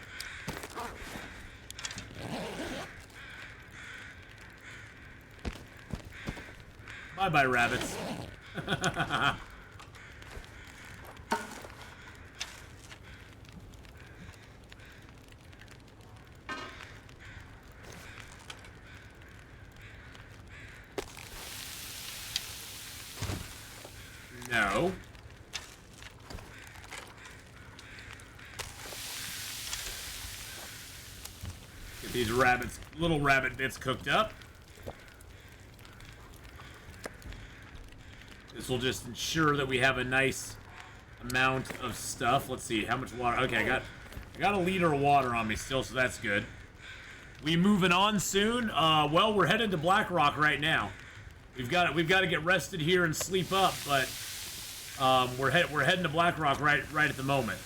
Bye-bye, rabbits. No. Get these rabbits, little rabbit bits cooked up. This will just ensure that we have a nice amount of stuff. Let's see, how much water? Okay, I got a liter of water on me still, so that's good. We moving on soon? Well, we're headed to Blackrock right now. We've got to get rested here and sleep up, but we're heading to Blackrock right at the moment.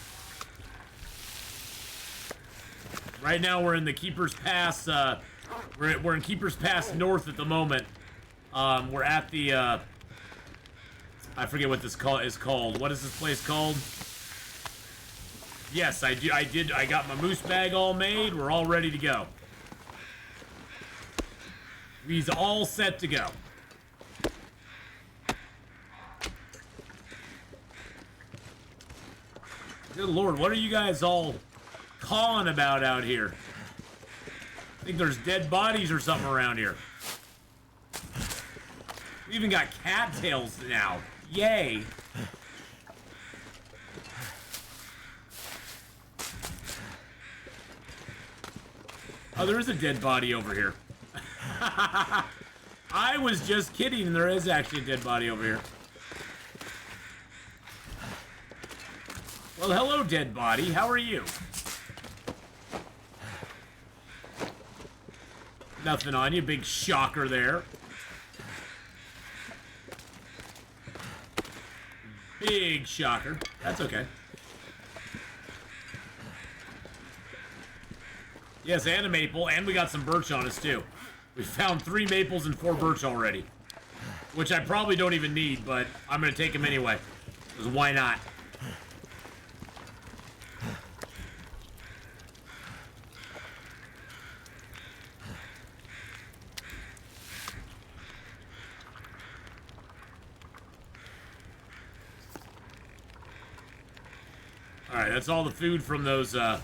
Right now we're in the Keeper's Pass. We're in Keeper's Pass North at the moment. We're at the I forget what this is called. What is this place called? Yes, I got my moose bag all made. We're all ready to go. He's all set to go. Good Lord, what are you guys all cawing about out here? I think there's dead bodies or something around here. We even got cattails now. Yay. there is a dead body over here. I was just kidding. There is actually a dead body over here. Well, hello, dead body. How are you? Nothing on you. Big shocker there. Big shocker. That's okay. Yes, and a maple, and we got some birch on us, too. We found 3 maples and 4 birch already. Which I probably don't even need, but I'm going to take them anyway. Because why not? Alright, that's all the food from those, the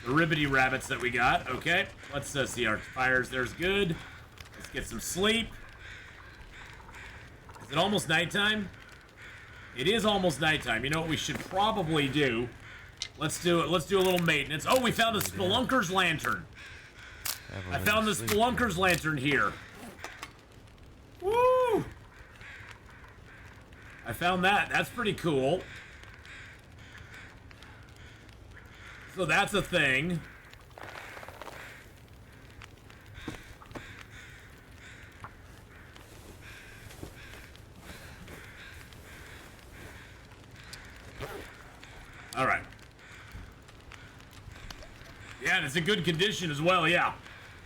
ribbity rabbits that we got. Okay, let's see our fires. There's good. Let's get some sleep. Is it almost nighttime? It is almost nighttime. You know what we should probably do? Let's do it. Let's do a little maintenance. Oh, we found a spelunker's lantern. I found the spelunker's lantern here. Woo! I found that. That's pretty cool. So that's a thing. All right. Yeah, and it's in good condition as well, yeah.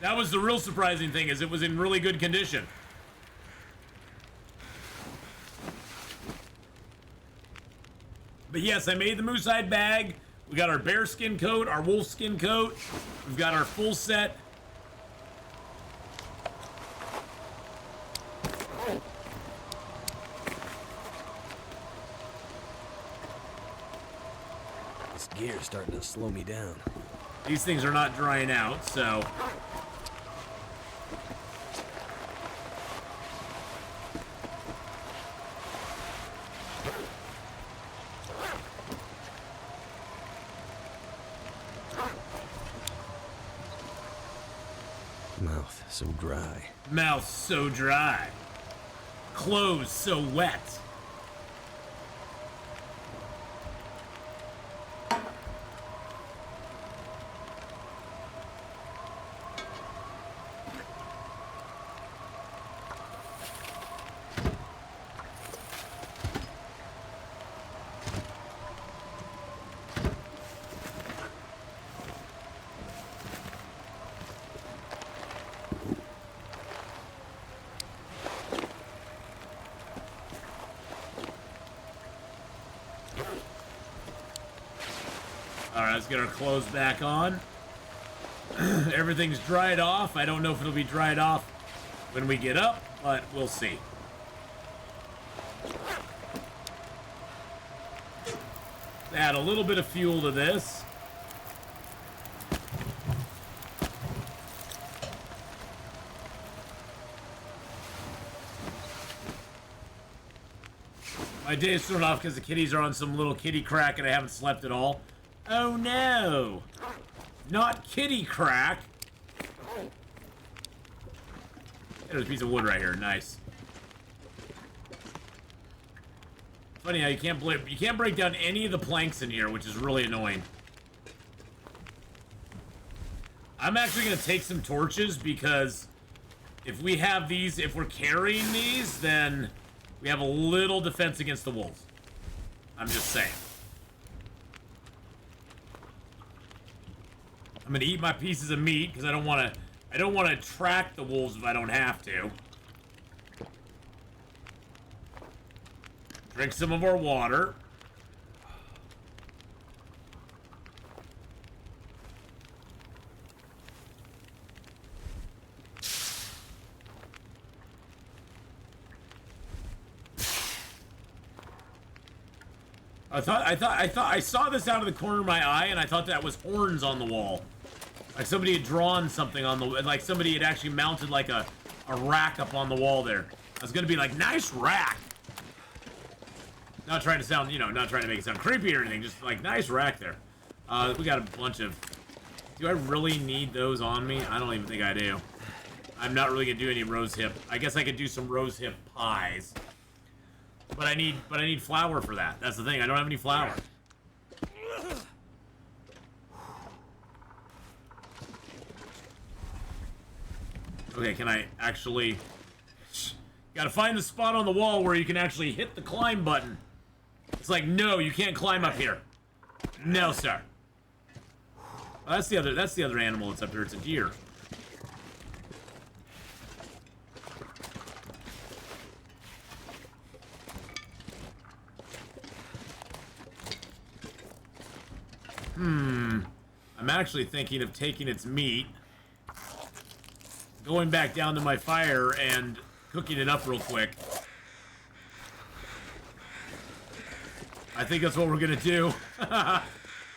That was the real surprising thing, is it was in really good condition. But yes, I made the moose hide bag. We got our bear skin coat, our wolf skin coat. We've got our full set. This gear's starting to slow me down. These things are not drying out, so... Mouth so dry. Mouth so dry. Clothes so wet. Alright, let's get our clothes back on. Everything's dried off. I don't know if it'll be dried off when we get up, but we'll see. Add a little bit of fuel to this. My day's thrown off because the kitties are on some little kitty crack and I haven't slept at all. Oh no! Not kitty crack! There's a piece of wood right here. Nice. Funny how you can't break down any of the planks in here, which is really annoying. I'm actually gonna take some torches because if we have these, if we're carrying these, then we have a little defense against the wolves. I'm just saying. I'm gonna eat my pieces of meat because I don't want to attract the wolves if I don't have to. Drink some of our water. I saw this out of the corner of my eye, and I thought that was horns on the wall. Like somebody had drawn something on the, like somebody had actually mounted like a rack up on the wall there. I was gonna be like, nice rack. Not trying to sound, you know, not trying to make it sound creepy or anything, just like nice rack there. We got a bunch of Do I really need those on me? I don't even think I do. I'm not really gonna do any rose hip. I guess I could do some rose hip pies. But I need flour for that. That's the thing. I don't have any flour. Okay, can I actually... Gotta find the spot on the wall where you can actually hit the climb button. It's like, no, you can't climb up here. No, sir. Oh, that's the other animal that's up here. It's a deer. I'm actually thinking of taking its meat, going back down to my fire and cooking it up real quick. I think that's what we're gonna do. I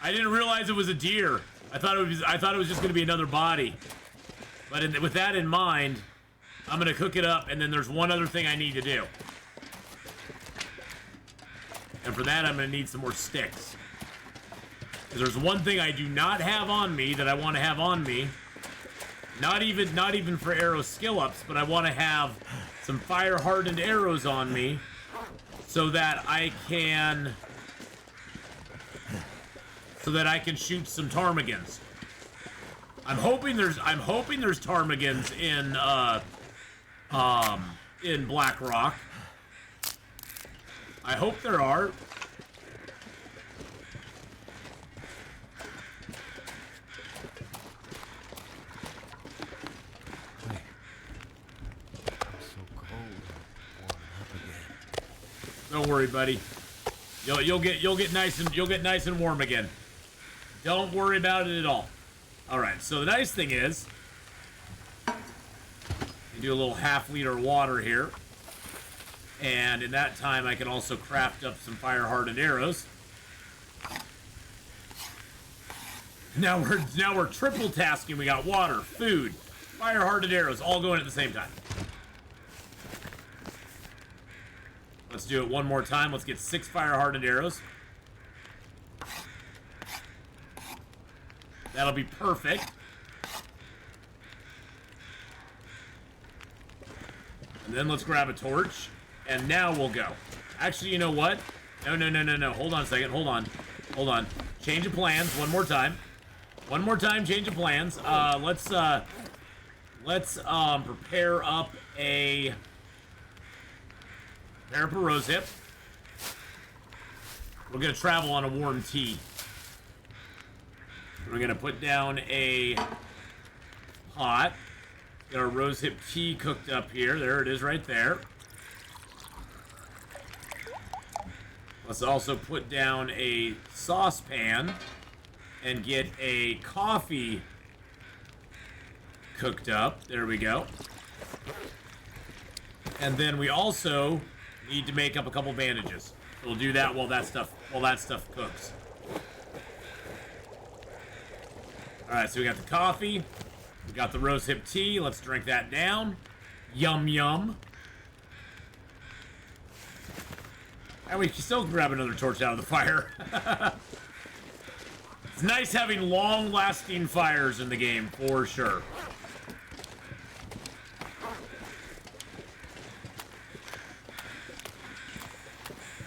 didn't realize it was a deer. I thought it was just gonna be another body. But with that in mind, I'm gonna cook it up, and then there's one other thing I need to do. And for that, I'm gonna need some more sticks. There's one thing I do not have on me that I want to have on me. Not even for arrow skill ups, but I want to have some fire hardened arrows on me so that I can shoot some ptarmigans. I'm hoping there's ptarmigans in Blackrock. I hope there are. Don't worry, buddy. You'll get nice and warm again. Don't worry about it at all. All right. So the nice thing is, you do a little half-liter water here, and in that time, I can also craft up some fire-hardened arrows. Now we're triple tasking. We got water, food, fire-hardened arrows, all going at the same time. Let's do it one more time. Let's get 6 fire-hardened arrows. That'll be perfect. And then let's grab a torch. And now we'll go. Actually, you know what? No. Hold on a second. Hold on. Change of plans. One more time. Change of plans. Let's prepare up a rose hip. We're gonna travel on a warm tea. We're gonna put down a pot. Get our rose hip tea cooked up here. There it is right there. Let's also put down a saucepan and get a coffee cooked up. There we go. And then we also need to make up a couple bandages. We'll do that while that stuff cooks. All right, so we got the coffee, we got the rose hip tea. Let's drink that down. Yum yum. And we can still grab another torch out of the fire. It's nice having long-lasting fires in the game, for sure.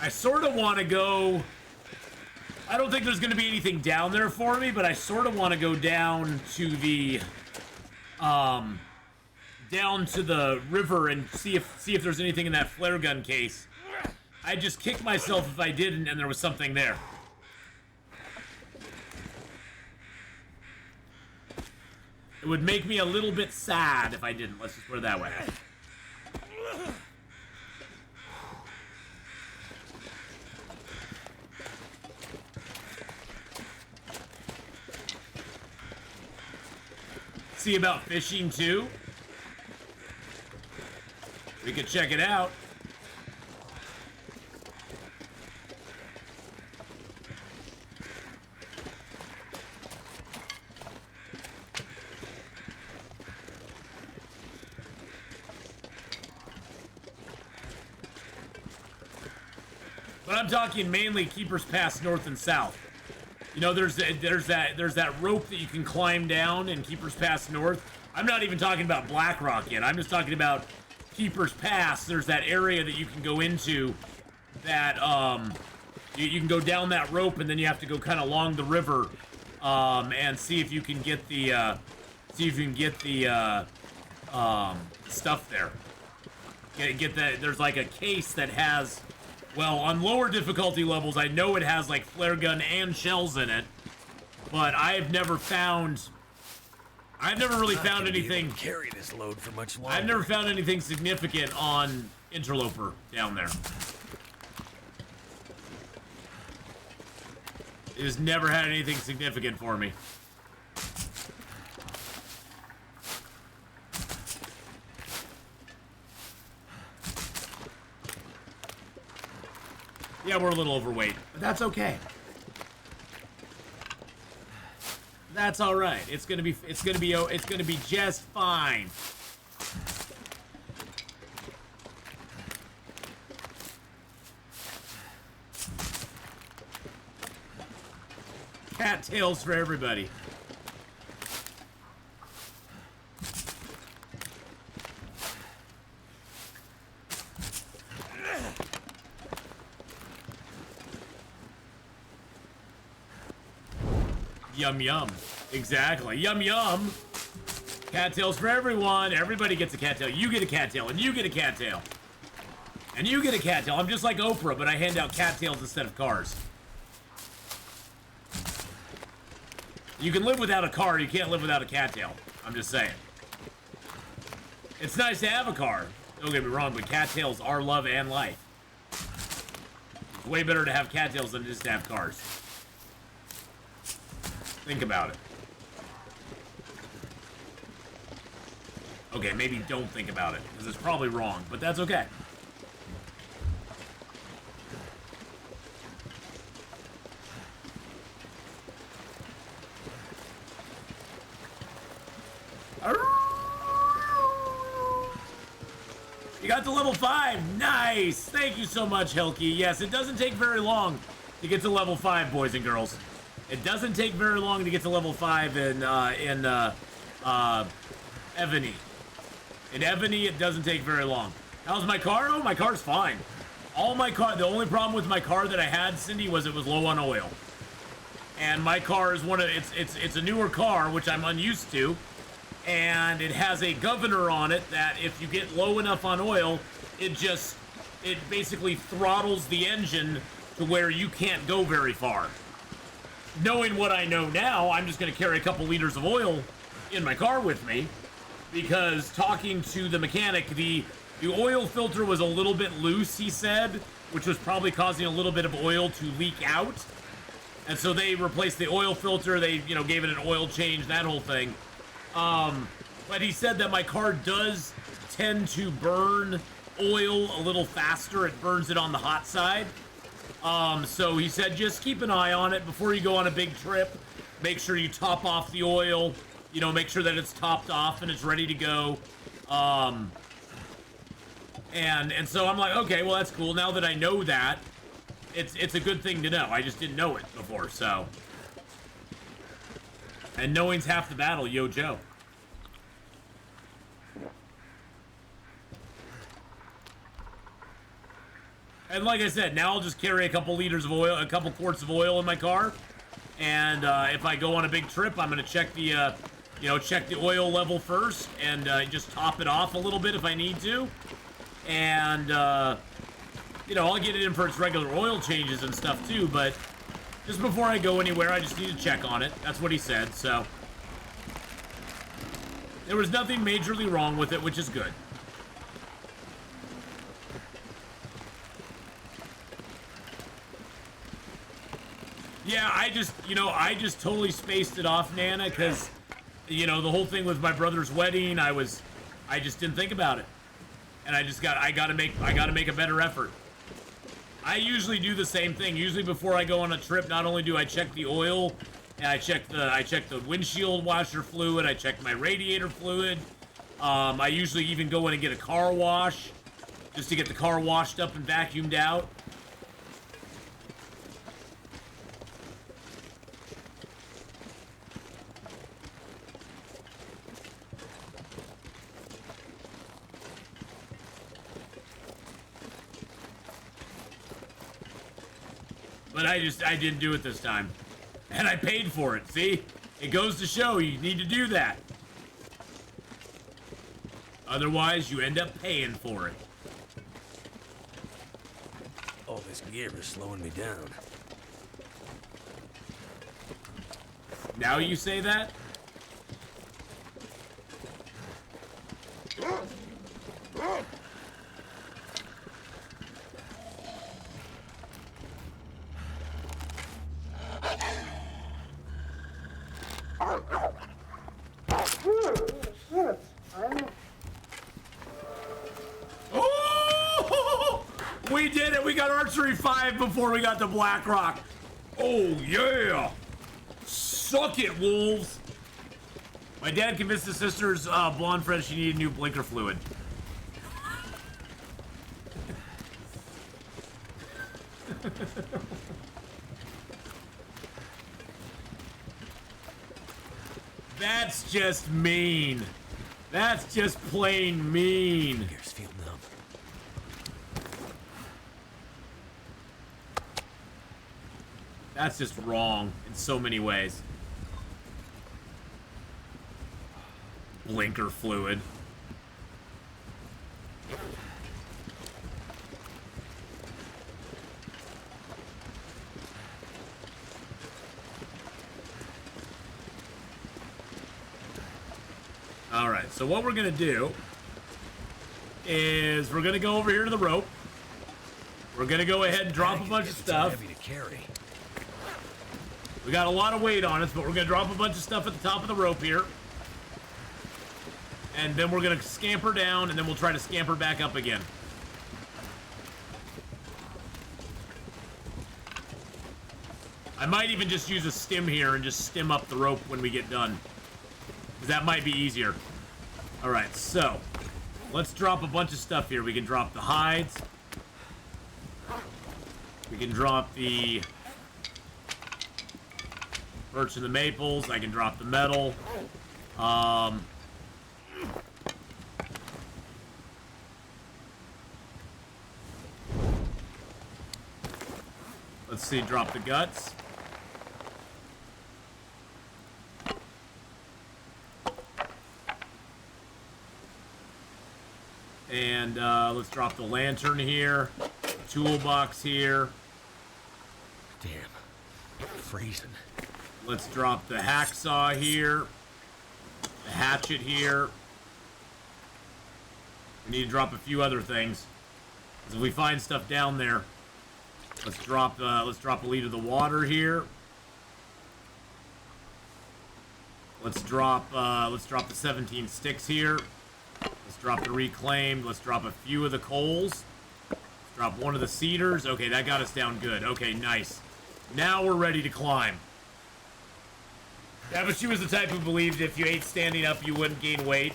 I sort of want to go... I don't think there's going to be anything down there for me, but I sort of want to go down to the... down to the river and see if there's anything in that flare gun case. I'd just kick myself if I didn't and there was something there. It would make me a little bit sad if I didn't. Let's just put it that way. See about fishing too? We could check it out. But I'm talking mainly Keeper's Pass north and south. You know, there's that rope that you can climb down in Keeper's Pass North. I'm not even talking about Blackrock yet. I'm just talking about Keeper's Pass. There's that area that you can go into that you can go down that rope, and then you have to go kind of along the river and see if you can get the stuff there. Get that. There's like a case that has, well, on lower difficulty levels, I know it has like flare gun and shells in it, but I've never really found anything. Carry this load for much longer. I've never found anything significant on Interloper down there. It has never had anything significant for me. Yeah, we're a little overweight, but that's okay. That's all right. It's gonna be just fine. Cattails for everybody. Yum yum. Exactly. Yum yum. Cattails for everyone. Everybody gets a cattail. You get a cattail, and you get a cattail. And you get a cattail. I'm just like Oprah, but I hand out cattails instead of cars. You can live without a car, you can't live without a cattail. I'm just saying. It's nice to have a car. Don't get me wrong, but cattails are love and life. It's way better to have cattails than just to have cars. Think about it. Okay, maybe don't think about it, because it's probably wrong, but that's okay. You got to level 5. Nice. Thank you so much, Helky. Yes, it doesn't take very long to get to level 5, boys and girls. It doesn't take very long to get to level 5 in Ebony. In Ebony, it doesn't take very long. How's my car? Oh, my car's fine. The only problem with my car that I had, Cindy, was it was low on oil. And my car is it's a newer car, which I'm unused to. And it has a governor on it that if you get low enough on oil, it basically throttles the engine to where you can't go very far. Knowing what I know now, I'm just going to carry a couple liters of oil in my car with me, because talking to the mechanic, the oil filter was a little bit loose, he said, which was probably causing a little bit of oil to leak out. And so they replaced the oil filter, they, gave it an oil change, that whole thing. But he said that my car does tend to burn oil a little faster. It burns it on the hot side. So he said just keep an eye on it before you go on a big trip. Make sure you top off the oil, make sure that it's topped off and it's ready to go. And so I'm like, okay, well, that's cool. Now that I know that, it's a good thing to know. I just didn't know it before, so. And knowing's half the battle, yo, Joe. And like I said, now I'll just carry a couple liters of oil, a couple quarts of oil in my car. And if I go on a big trip, I'm gonna check the, check the oil level first and just top it off a little bit if I need to. And, I'll get it in for its regular oil changes and stuff too, but just before I go anywhere, I just need to check on it. That's what he said, so. There was nothing majorly wrong with it, which is good. Yeah, I just totally spaced it off, Nana, because, the whole thing with my brother's wedding, I just didn't think about it. And I gotta make a better effort. I usually do the same thing. Usually before I go on a trip, not only do I check the oil, and I check the windshield washer fluid, I check my radiator fluid. I usually even go in and get a car wash, just to get the car washed up and vacuumed out. But I didn't do it this time. And I paid for it, see? It goes to show you need to do that. Otherwise, you end up paying for it. All this gear is slowing me down. Now you say that? Oh! We did it! We got Archery 5 before we got to Blackrock. Oh, yeah! Suck it, wolves! My dad convinced his sister's blonde friend she needed new blinker fluid. That's just mean. That's just plain mean. Fingers feel numb. That's just wrong in so many ways. Blinker fluid. Alright, so what we're gonna do is we're gonna go over here to the rope. We're gonna go ahead and drop a bunch of stuff. Heavy to carry. We got a lot of weight on us, but we're gonna drop a bunch of stuff at the top of the rope here. And then we're gonna scamper down, and then we'll try to scamper back up again. I might even just use a stem here and just stem up the rope when we get done. Because that might be easier. Alright, so let's drop a bunch of stuff here. We can drop the hides. We can drop the birch and the maples. I can drop the metal. Let's see, drop the guts. And let's drop the lantern here. Toolbox here. Damn. I'm freezing. Let's drop the hacksaw here. The hatchet here. We need to drop a few other things. 'Cause if we find stuff down there, let's drop a liter of the water here. Let's drop the 17 sticks here. Let's drop the reclaimed. Let's drop a few of the coals. Let's drop one of the cedars. Okay, that got us down good. Okay, nice. Now we're ready to climb. Yeah, but she was the type who believed if you ate standing up, you wouldn't gain weight.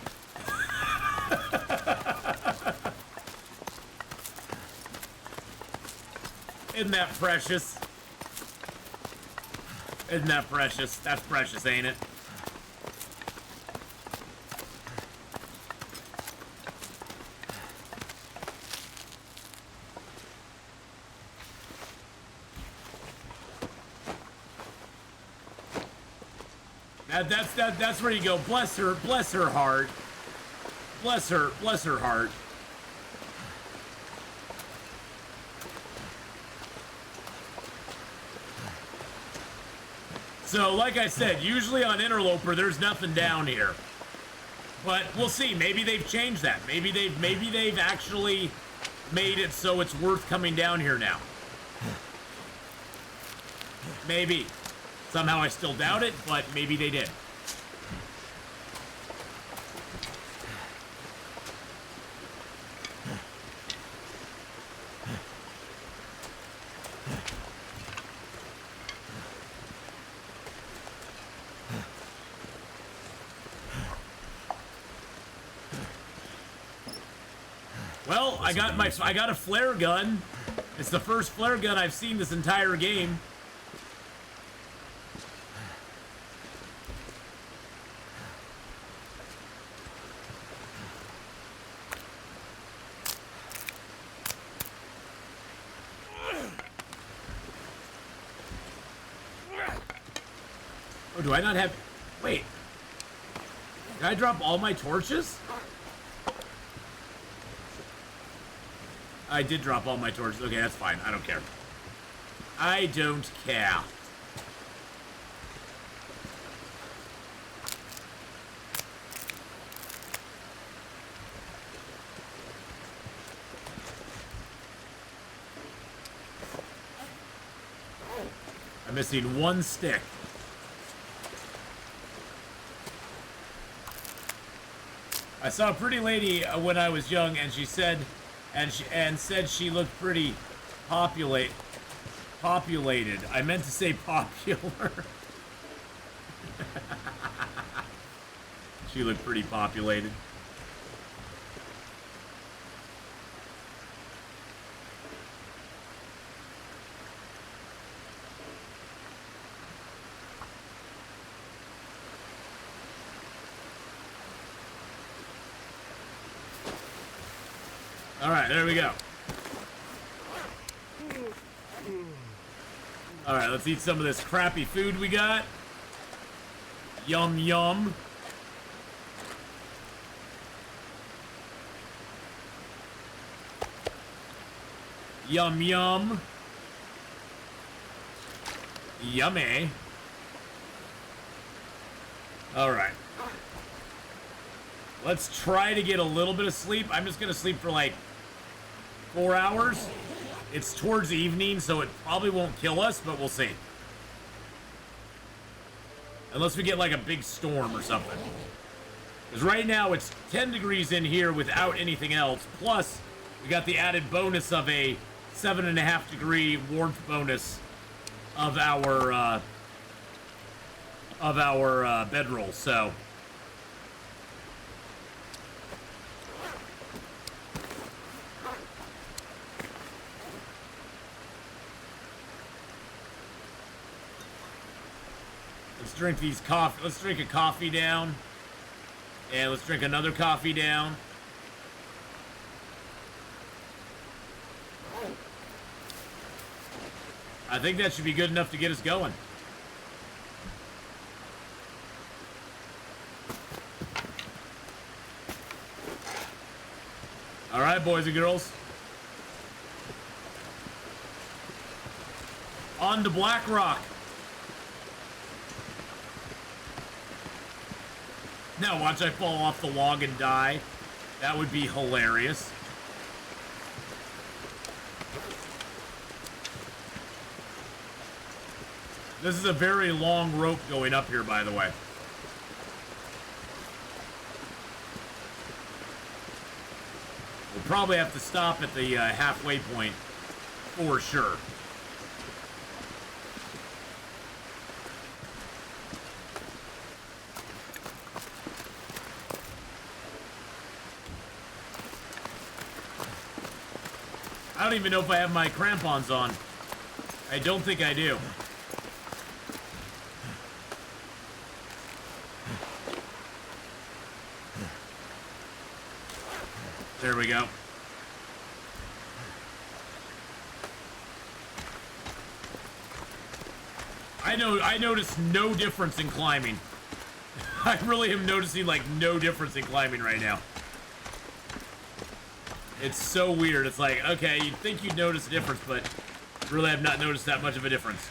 Isn't that precious? Isn't that precious? That's precious, ain't it? That's where you go. Bless her heart. Bless her heart. So, like I said, usually on Interloper, there's nothing down here. But we'll see. Maybe they've changed that. Maybe they've actually made it so it's worth coming down here now. Maybe. Somehow I still doubt it, but maybe they did. Well, I got a flare gun. It's the first flare gun I've seen this entire game. do I not have... Wait. Did I drop all my torches? I did drop all my torches. Okay, that's fine. I don't care. I don't care. I'm missing one stick. I saw a pretty lady when I was young, and she said, said she looked pretty populated. I meant to say popular. She looked pretty populated. All right, there we go. All right, let's eat some of this crappy food we got. Yum, yum. Yum, yum. Yummy. All right. Let's try to get a little bit of sleep. I'm just going to sleep for like 4 hours. It's towards evening, so it probably won't kill us, but we'll see. Unless we get like a big storm or something. Because right now it's 10 degrees in here without anything else. Plus, we got the added bonus of a 7.5 degree warmth bonus of our bedroll. So let's drink these coffee. Let's drink a coffee down, and let's drink another coffee down. I think that should be good enough to get us going. All right, boys and girls. On to Blackrock. Now watch I fall off the log and die. That would be hilarious. This is a very long rope going up here, by the way. We'll probably have to stop at the halfway point for sure. I don't even know if I have my crampons on. I don't think I do. There we go. I notice no difference in climbing. I really am noticing like no difference in climbing right now. It's so weird. It's like, okay, you'd think you'd notice a difference, but really I've not noticed that much of a difference.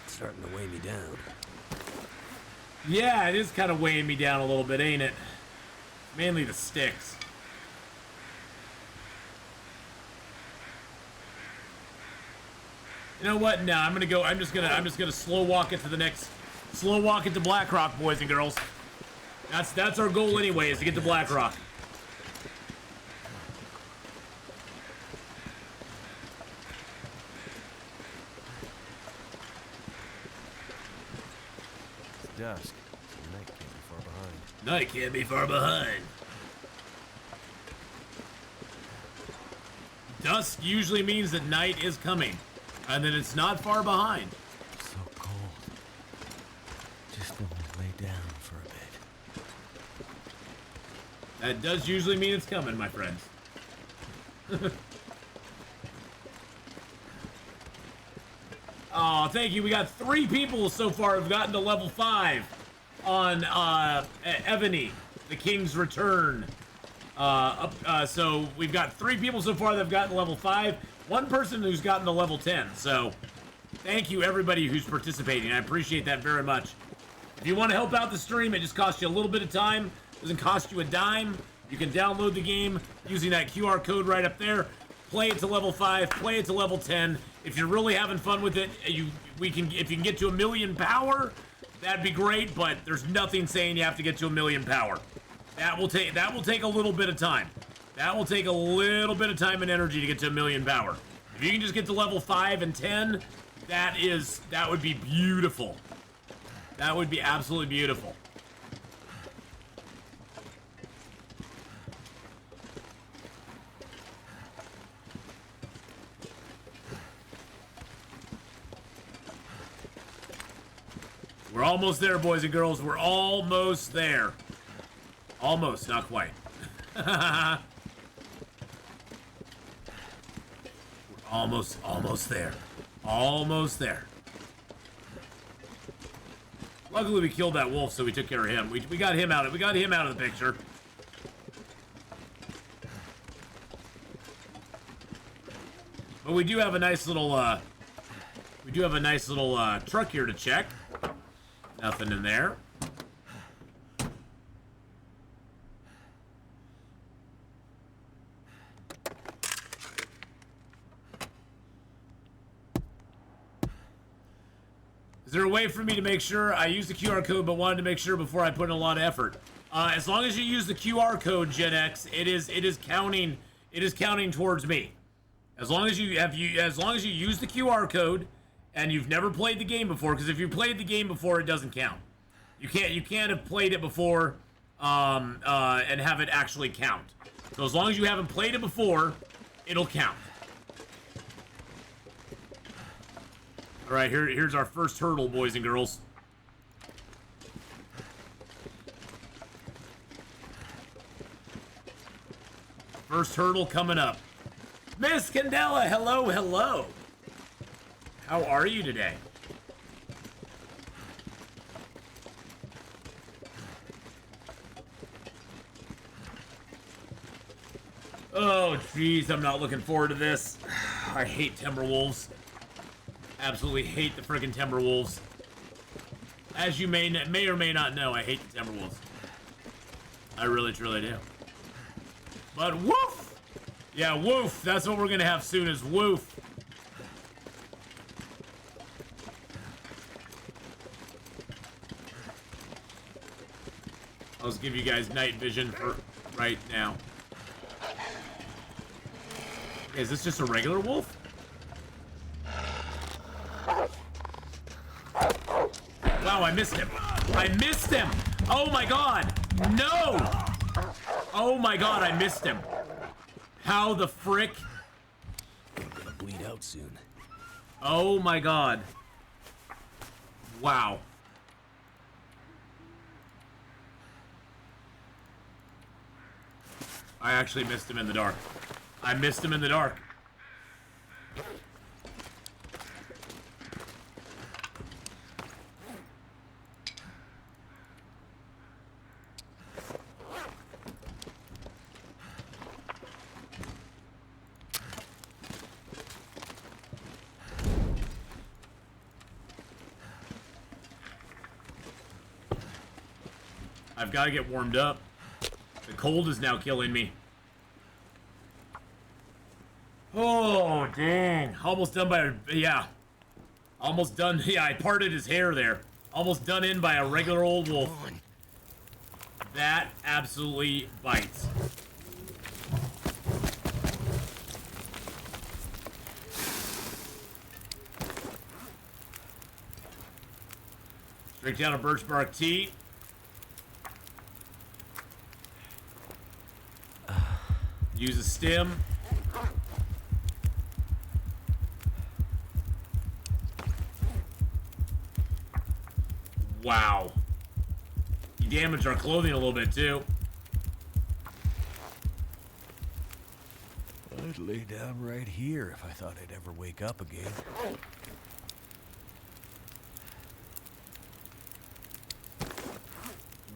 Starting to weigh me down. Yeah, it is kind of weighing me down a little bit, ain't it? Mainly the sticks. You know what? No, I'm just gonna slow walk it to the next, slow walk it to Blackrock, boys and girls. That's our goal anyway, is to get to Blackrock. It's dusk. So night can't be far behind. Night can't be far behind. dusk usually means that night is coming, and that it's not far behind. So cold. Just want to lay down for a bit. That does usually mean it's coming, my friends. Oh, thank you. We got 3 people so far who've gotten to level 5 on Ebony, the King's Return. So we've got 3 people so far that have gotten to level 5. 1 person who's gotten to level 10. So thank you, everybody who's participating. I appreciate that very much. If you want to help out the stream, it just costs you a little bit of time. It doesn't cost you a dime. You can download the game using that QR code right up there. Play it to level 5. Play it to level 10. If you're really having fun with it, if you can get to 1 million power, that'd be great. But there's nothing saying you have to get to 1 million power. That will take a little bit of time. That will take a little bit of time and energy to get to 1 million power. If you can just get to level 5 and 10, that would be beautiful. That would be absolutely beautiful. We're almost there, boys and girls. We're almost there. Almost, not quite. We're almost there. Almost there. Luckily, we killed that wolf, so we took care of him. We got him out. We got him out of the picture. But we do have a nice little. Truck here to check. Nothing in there. Is there a way for me to make sure I use the QR code, but wanted to make sure before I put in a lot of effort? As long as you use the QR code, Gen X, it is counting towards me. As long as you use the QR code and you've never played the game before, because if you played the game before, it doesn't count. You can't have played it before and have it actually count. So as long as you haven't played it before, it'll count. All right, here's our first hurdle, boys and girls. First hurdle coming up. Miss Candela, hello, hello. How are you today? Oh, jeez, I'm not looking forward to this. I hate Timberwolves. Absolutely hate the friggin' Timberwolves. As you may or may not know, I hate the Timberwolves. I really, truly do. But woof! Yeah, woof. That's what we're gonna have soon is woof. I'll just give you guys night vision for right now. Is this just a regular wolf? Wow, I missed him. I missed him! Oh my god! No! Oh my god, I missed him. How the frick? I'm gonna bleed out soon. Oh my god. Wow. I actually missed him in the dark. I missed him in the dark. I've got to get warmed up. The cold is now killing me. Oh, dang. Almost done by a... Yeah. Almost done... Yeah, I parted his hair there. Almost done in by a regular old wolf. That absolutely bites. Straight down a birch bark tea. Use a stem. Wow. You damaged our clothing a little bit, too. I'd lay down right here if I thought I'd ever wake up again.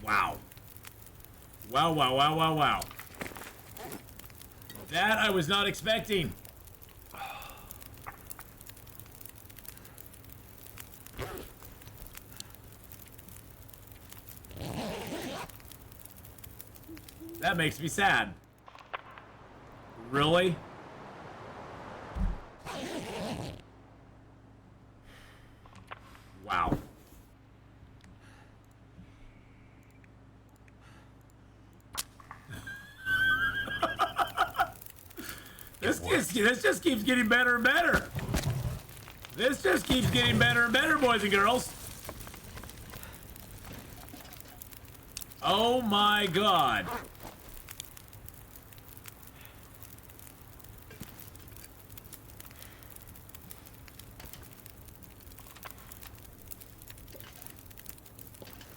Wow. Wow, wow, wow, wow, wow. That I was not expecting. That makes me sad. Really? Wow. This just keeps getting better and better. This just keeps getting better and better, boys and girls. Oh my god.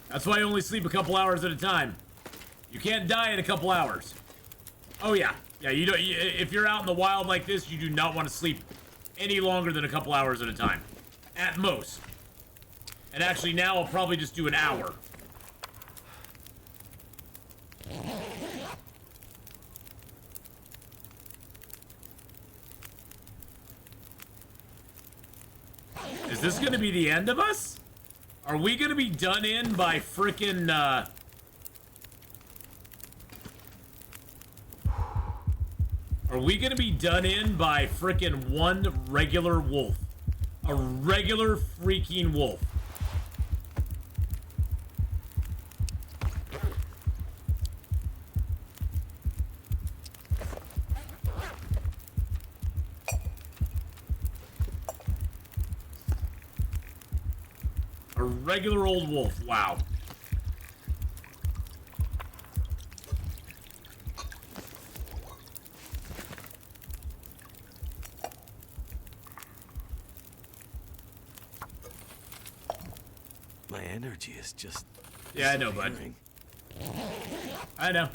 That's why I only sleep a couple hours at a time. You can't die in a couple hours. Oh yeah. Yeah, you don't. If you're out in the wild like this, you do not want to sleep any longer than a couple hours at a time. At most. And actually now I'll probably just do an hour. Is this gonna be the end of us? Are we gonna be done in by frickin' Are we gonna be done in by frickin' one regular wolf? A regular freaking wolf. A regular old wolf, wow. My energy is just... Yeah, I know, bud. disappearing. I know.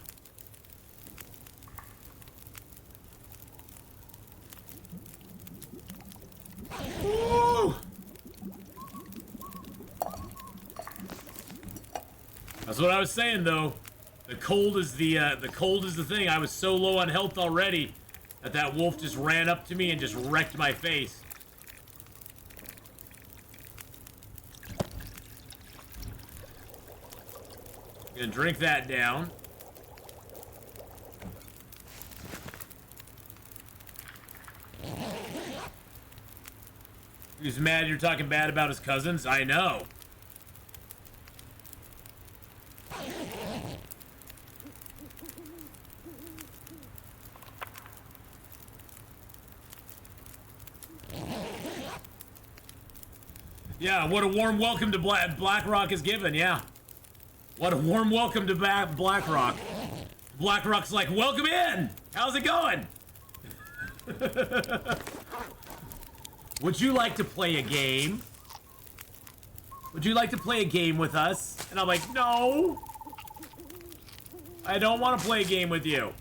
Woo! That's what I was saying, though. The cold is the thing. I was so low on health already that wolf just ran up to me and just wrecked my face. Gonna drink that down. He's mad you're talking bad about his cousins? I know. Yeah, what a warm welcome to Blackrock is given, yeah. What a warm welcome to Blackrock. Blackrock's like, welcome in! How's it going? Would you like to play a game? Would you like to play a game with us? And I'm like, no! I don't want to play a game with you.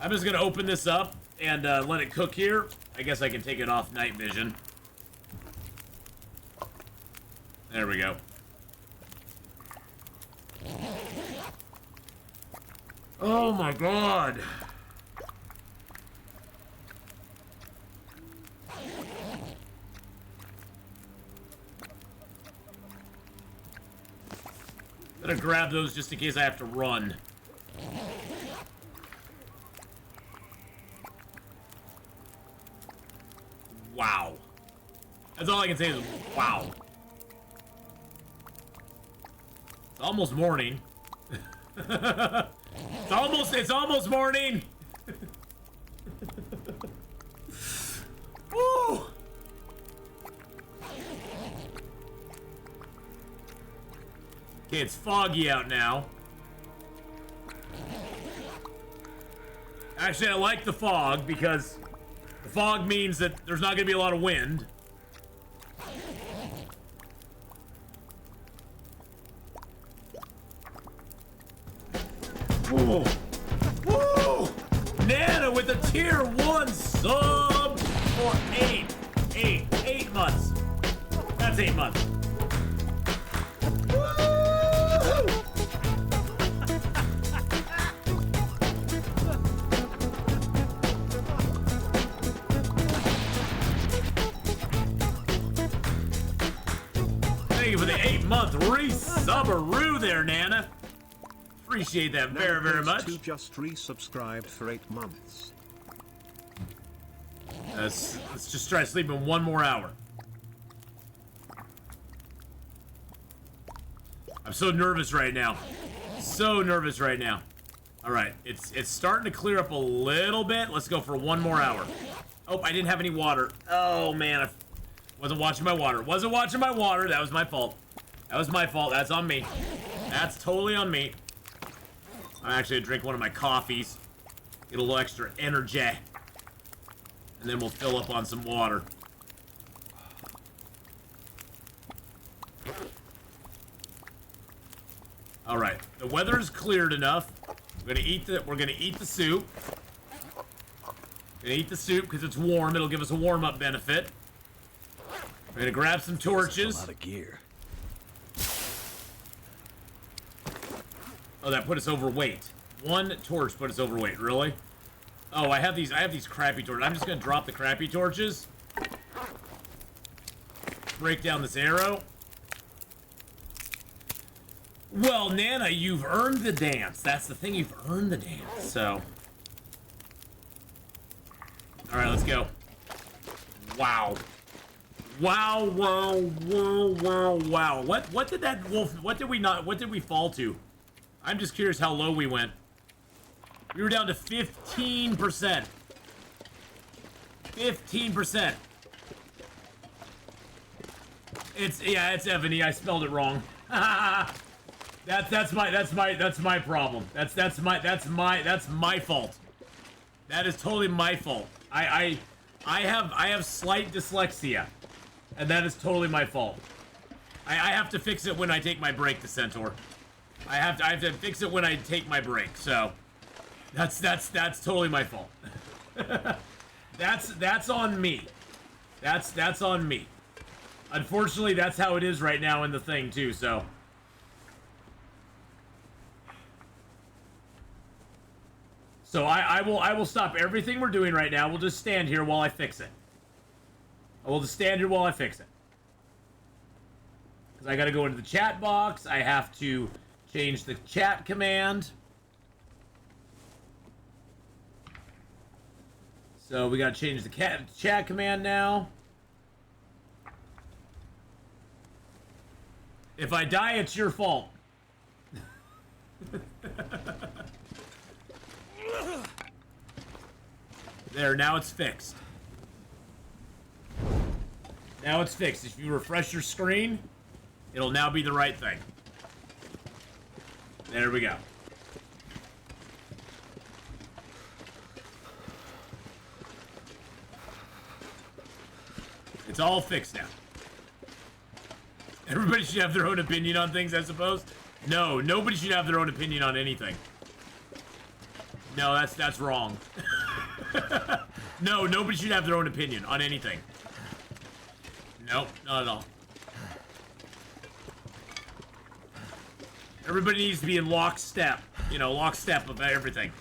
I'm just gonna open this up and let it cook here. I guess I can take it off night vision. There we go. Oh my god. I'm gonna grab those just in case I have to run. Wow. That's all I can say is wow. It's almost morning. It's almost morning. Woo! Okay, it's foggy out now. Actually, I like the fog because the fog means that there's not going to be a lot of wind. Whoa. Woo! Nana with a tier 1 sub for 8 months. That's 8 months. Woo! Thank you for the 8-month re-subberoo there, Nana. Appreciate that very, very much. Two just resubscribed for 8 months. Let's just try sleeping 1 more hour. I'm so nervous right now. So nervous right now. All right, it's starting to clear up a little bit. Let's go for 1 more hour. Oh, I didn't have any water. Oh man, I wasn't watching my water. Wasn't watching my water. That was my fault. That was my fault. That's on me. That's totally on me. I'm actually gonna drink one of my coffees. Get a little extra energy. And then we'll fill up on some water. All right, the weather's cleared enough. We're gonna eat the soup. Gonna eat the soup because it's warm. It'll give us a warm-up benefit. We're gonna grab some torches. A lot of gear. Oh, that put us overweight. 1 torch put us overweight. Really? Oh, I have these crappy torches. I'm just gonna drop the crappy torches. Break down this arrow. Well, Nana, you've earned the dance. That's the thing. You've earned the dance. So. All right, let's go. Wow. Wow, wow, wow, wow, wow. What did that wolf, what did we fall to? I'm just curious how low we went. We were down to 15%. 15%. It's Ebony. I spelled it wrong. That's my problem. That's my fault. That is totally my fault. I have slight dyslexia, and that is totally my fault. I have to fix it when I take my break, the Centaur. I have to fix it when I take my break. So that's totally my fault. that's on me. That's on me. Unfortunately, that's how it is right now in the thing too. So. So I will stop everything we're doing right now. We'll just stand here while I fix it. I will just stand here while I fix it. Because I got to go into the chat box. I have to change the chat command. So we got to change the chat command now. If I die, it's your fault. There, now it's fixed. Now it's fixed. If you refresh your screen, it'll now be the right thing. There we go. It's all fixed now. Everybody should have their own opinion on things, I suppose. No, nobody should have their own opinion on anything. No, that's wrong. No, nobody should have their own opinion on anything. Nope, not at all. Everybody needs to be in lockstep. You know, lockstep of everything.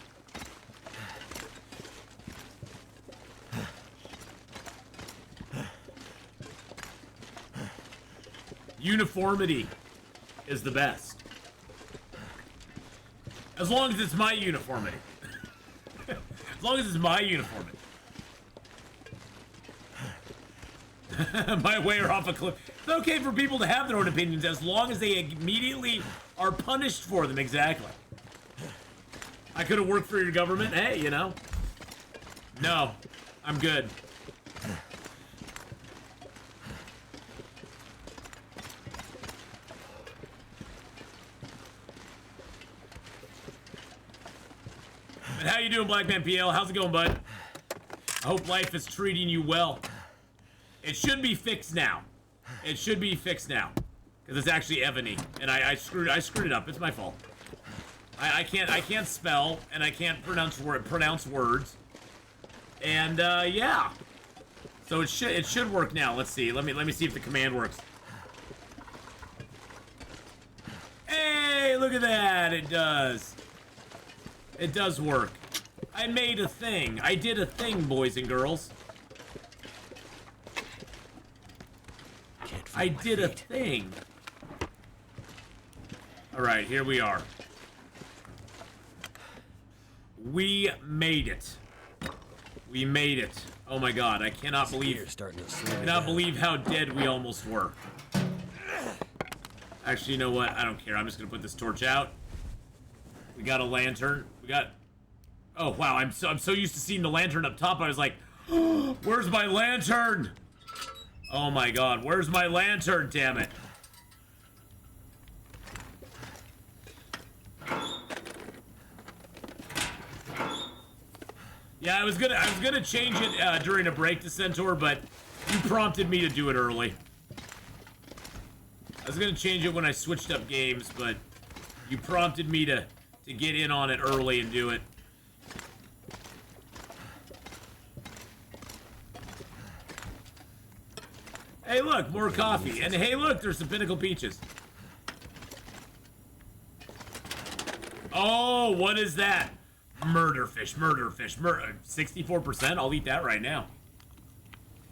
Uniformity is the best. As long as it's my uniformity. As long as it's my uniformity. My way or off a cliff. It's okay for people to have their own opinions as long as they immediately are punished for them. Exactly. I could have worked for your government. Hey, you know. No, I'm good. And how you doing, Blackman PL? How's it going, bud? I hope life is treating you well. It should be fixed now. It should be fixed now. Because it's actually Ebony. And I screwed it up. It's my fault. I can't spell and I can't pronounce words. And yeah. So it should work now. Let's see. Let me see if the command works. Hey, look at that. It does. It does work. I made a thing. I did a thing, boys and girls. I did a thing. Alright, here we are. We made it. We made it. Oh my god, I cannot believe how dead we almost were. Actually, you know what? I don't care. I'm just gonna put this torch out. We got a lantern. We got... Oh wow, I'm so used to seeing the lantern up top. I was like, oh, where's my lantern? Oh my god, where's my lantern, damn it? Yeah, I was gonna change it during a break to Centaur, but you prompted me to do it early. I was gonna change it when I switched up games, but you prompted me to get in on it early and do it. Hey, look, more coffee. And hey, look, there's some Pinnacle Peaches. Oh, what is that? Murderfish, 64%? I'll eat that right now.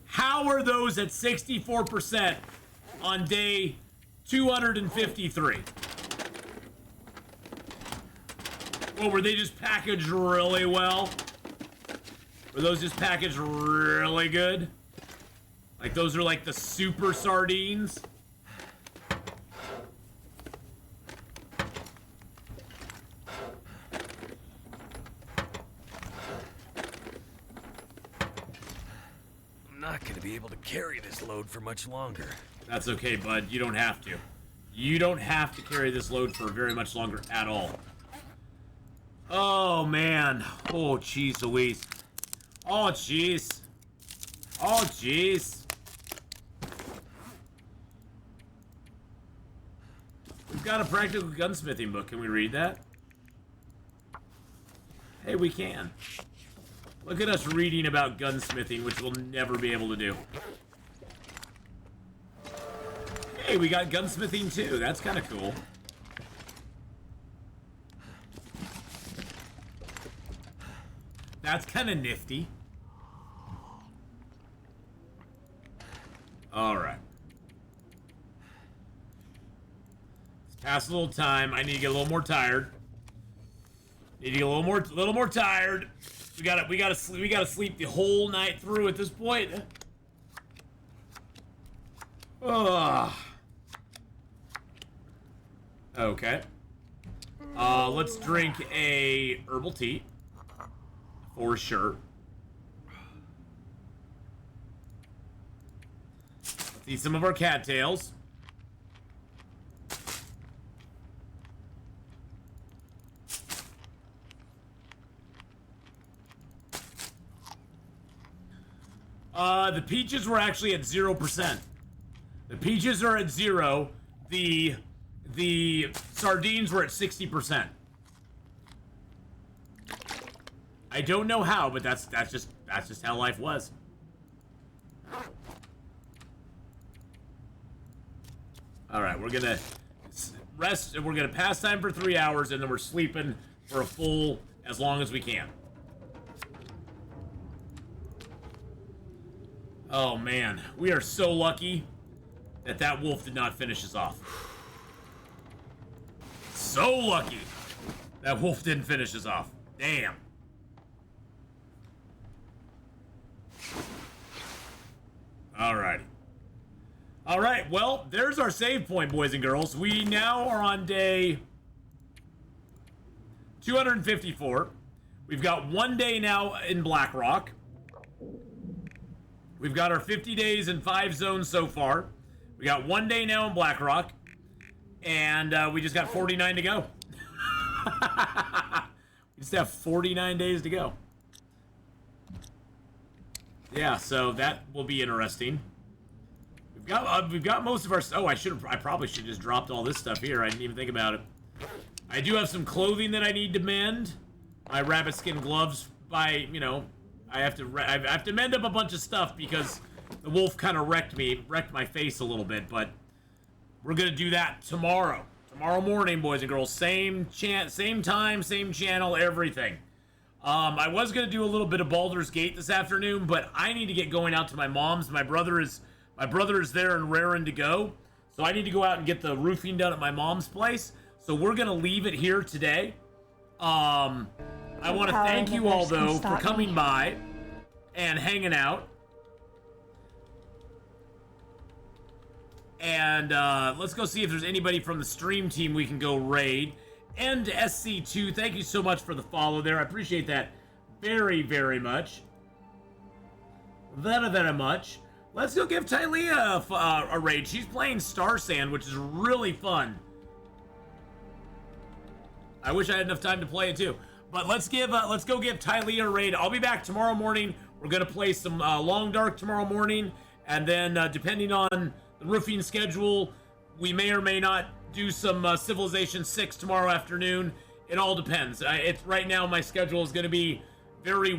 How are those at 64% on day 253? Well, were they just packaged really well? Were those just packaged really good? Like, those are like the super sardines? I'm not gonna be able to carry this load for much longer. That's okay, bud. You don't have to. You don't have to carry this load for very much longer at all. Oh, man. Oh, jeez Louise. Oh, jeez. Oh, jeez. We've got a practical gunsmithing book. Can we read that? Hey, we can. Look at us reading about gunsmithing, which we'll never be able to do. Hey, we got gunsmithing too. That's kind of cool. That's kind of nifty. All right. Let's pass a little time. I need to get a little more tired. Need to get a little more tired. We gotta sleep the whole night through at this point. Ugh. Okay. Let's drink a herbal tea. For sure. Let's eat some of our cattails. The peaches were actually at 0%. The peaches are at 0. The sardines were at 60%. I don't know how, but that's just how life was. All right, we're gonna rest. We're gonna pass time for 3 hours, and then we're sleeping for a full as long as we can. Oh man, we are so lucky that that wolf did not finish us off. So lucky that wolf didn't finish us off. Damn. Alrighty. Alright, well, there's our save point, boys and girls. We now are on day 254. We've got 1 day now in Blackrock. We've got our 50 days in 5 zones so far. We got 1 day now in Blackrock. And we just got 49 to go. still have 49 days to go. Yeah, so that will be interesting. We've got most of our. Oh, I probably should have just dropped all this stuff here. I didn't even think about it. I do have some clothing that I need to mend. My rabbit skin gloves. I have to mend up a bunch of stuff because the wolf kind of wrecked my face a little bit. But we're gonna do that tomorrow. Tomorrow morning, boys and girls. Same time, same channel, everything. I was gonna do a little bit of Baldur's Gate this afternoon, but I need to get going out to my mom's. My brother is there and raring to go, so I need to go out and get the roofing done at my mom's place. So we're gonna leave it here today. I want to thank you all though for coming by and hanging out. And let's go see if there's anybody from the stream team we can go raid. And SC2, thank you so much for the follow there. I appreciate that very, very much. Very much. Let's go give Tylea a raid. She's playing Star Sand, which is really fun. I wish I had enough time to play it too. But let's go give Tylea a raid. I'll be back tomorrow morning. We're gonna play some Long Dark tomorrow morning, and then depending on the roofing schedule, we may or may not do some Civilization 6 tomorrow afternoon. It all depends. Right now my schedule is gonna be very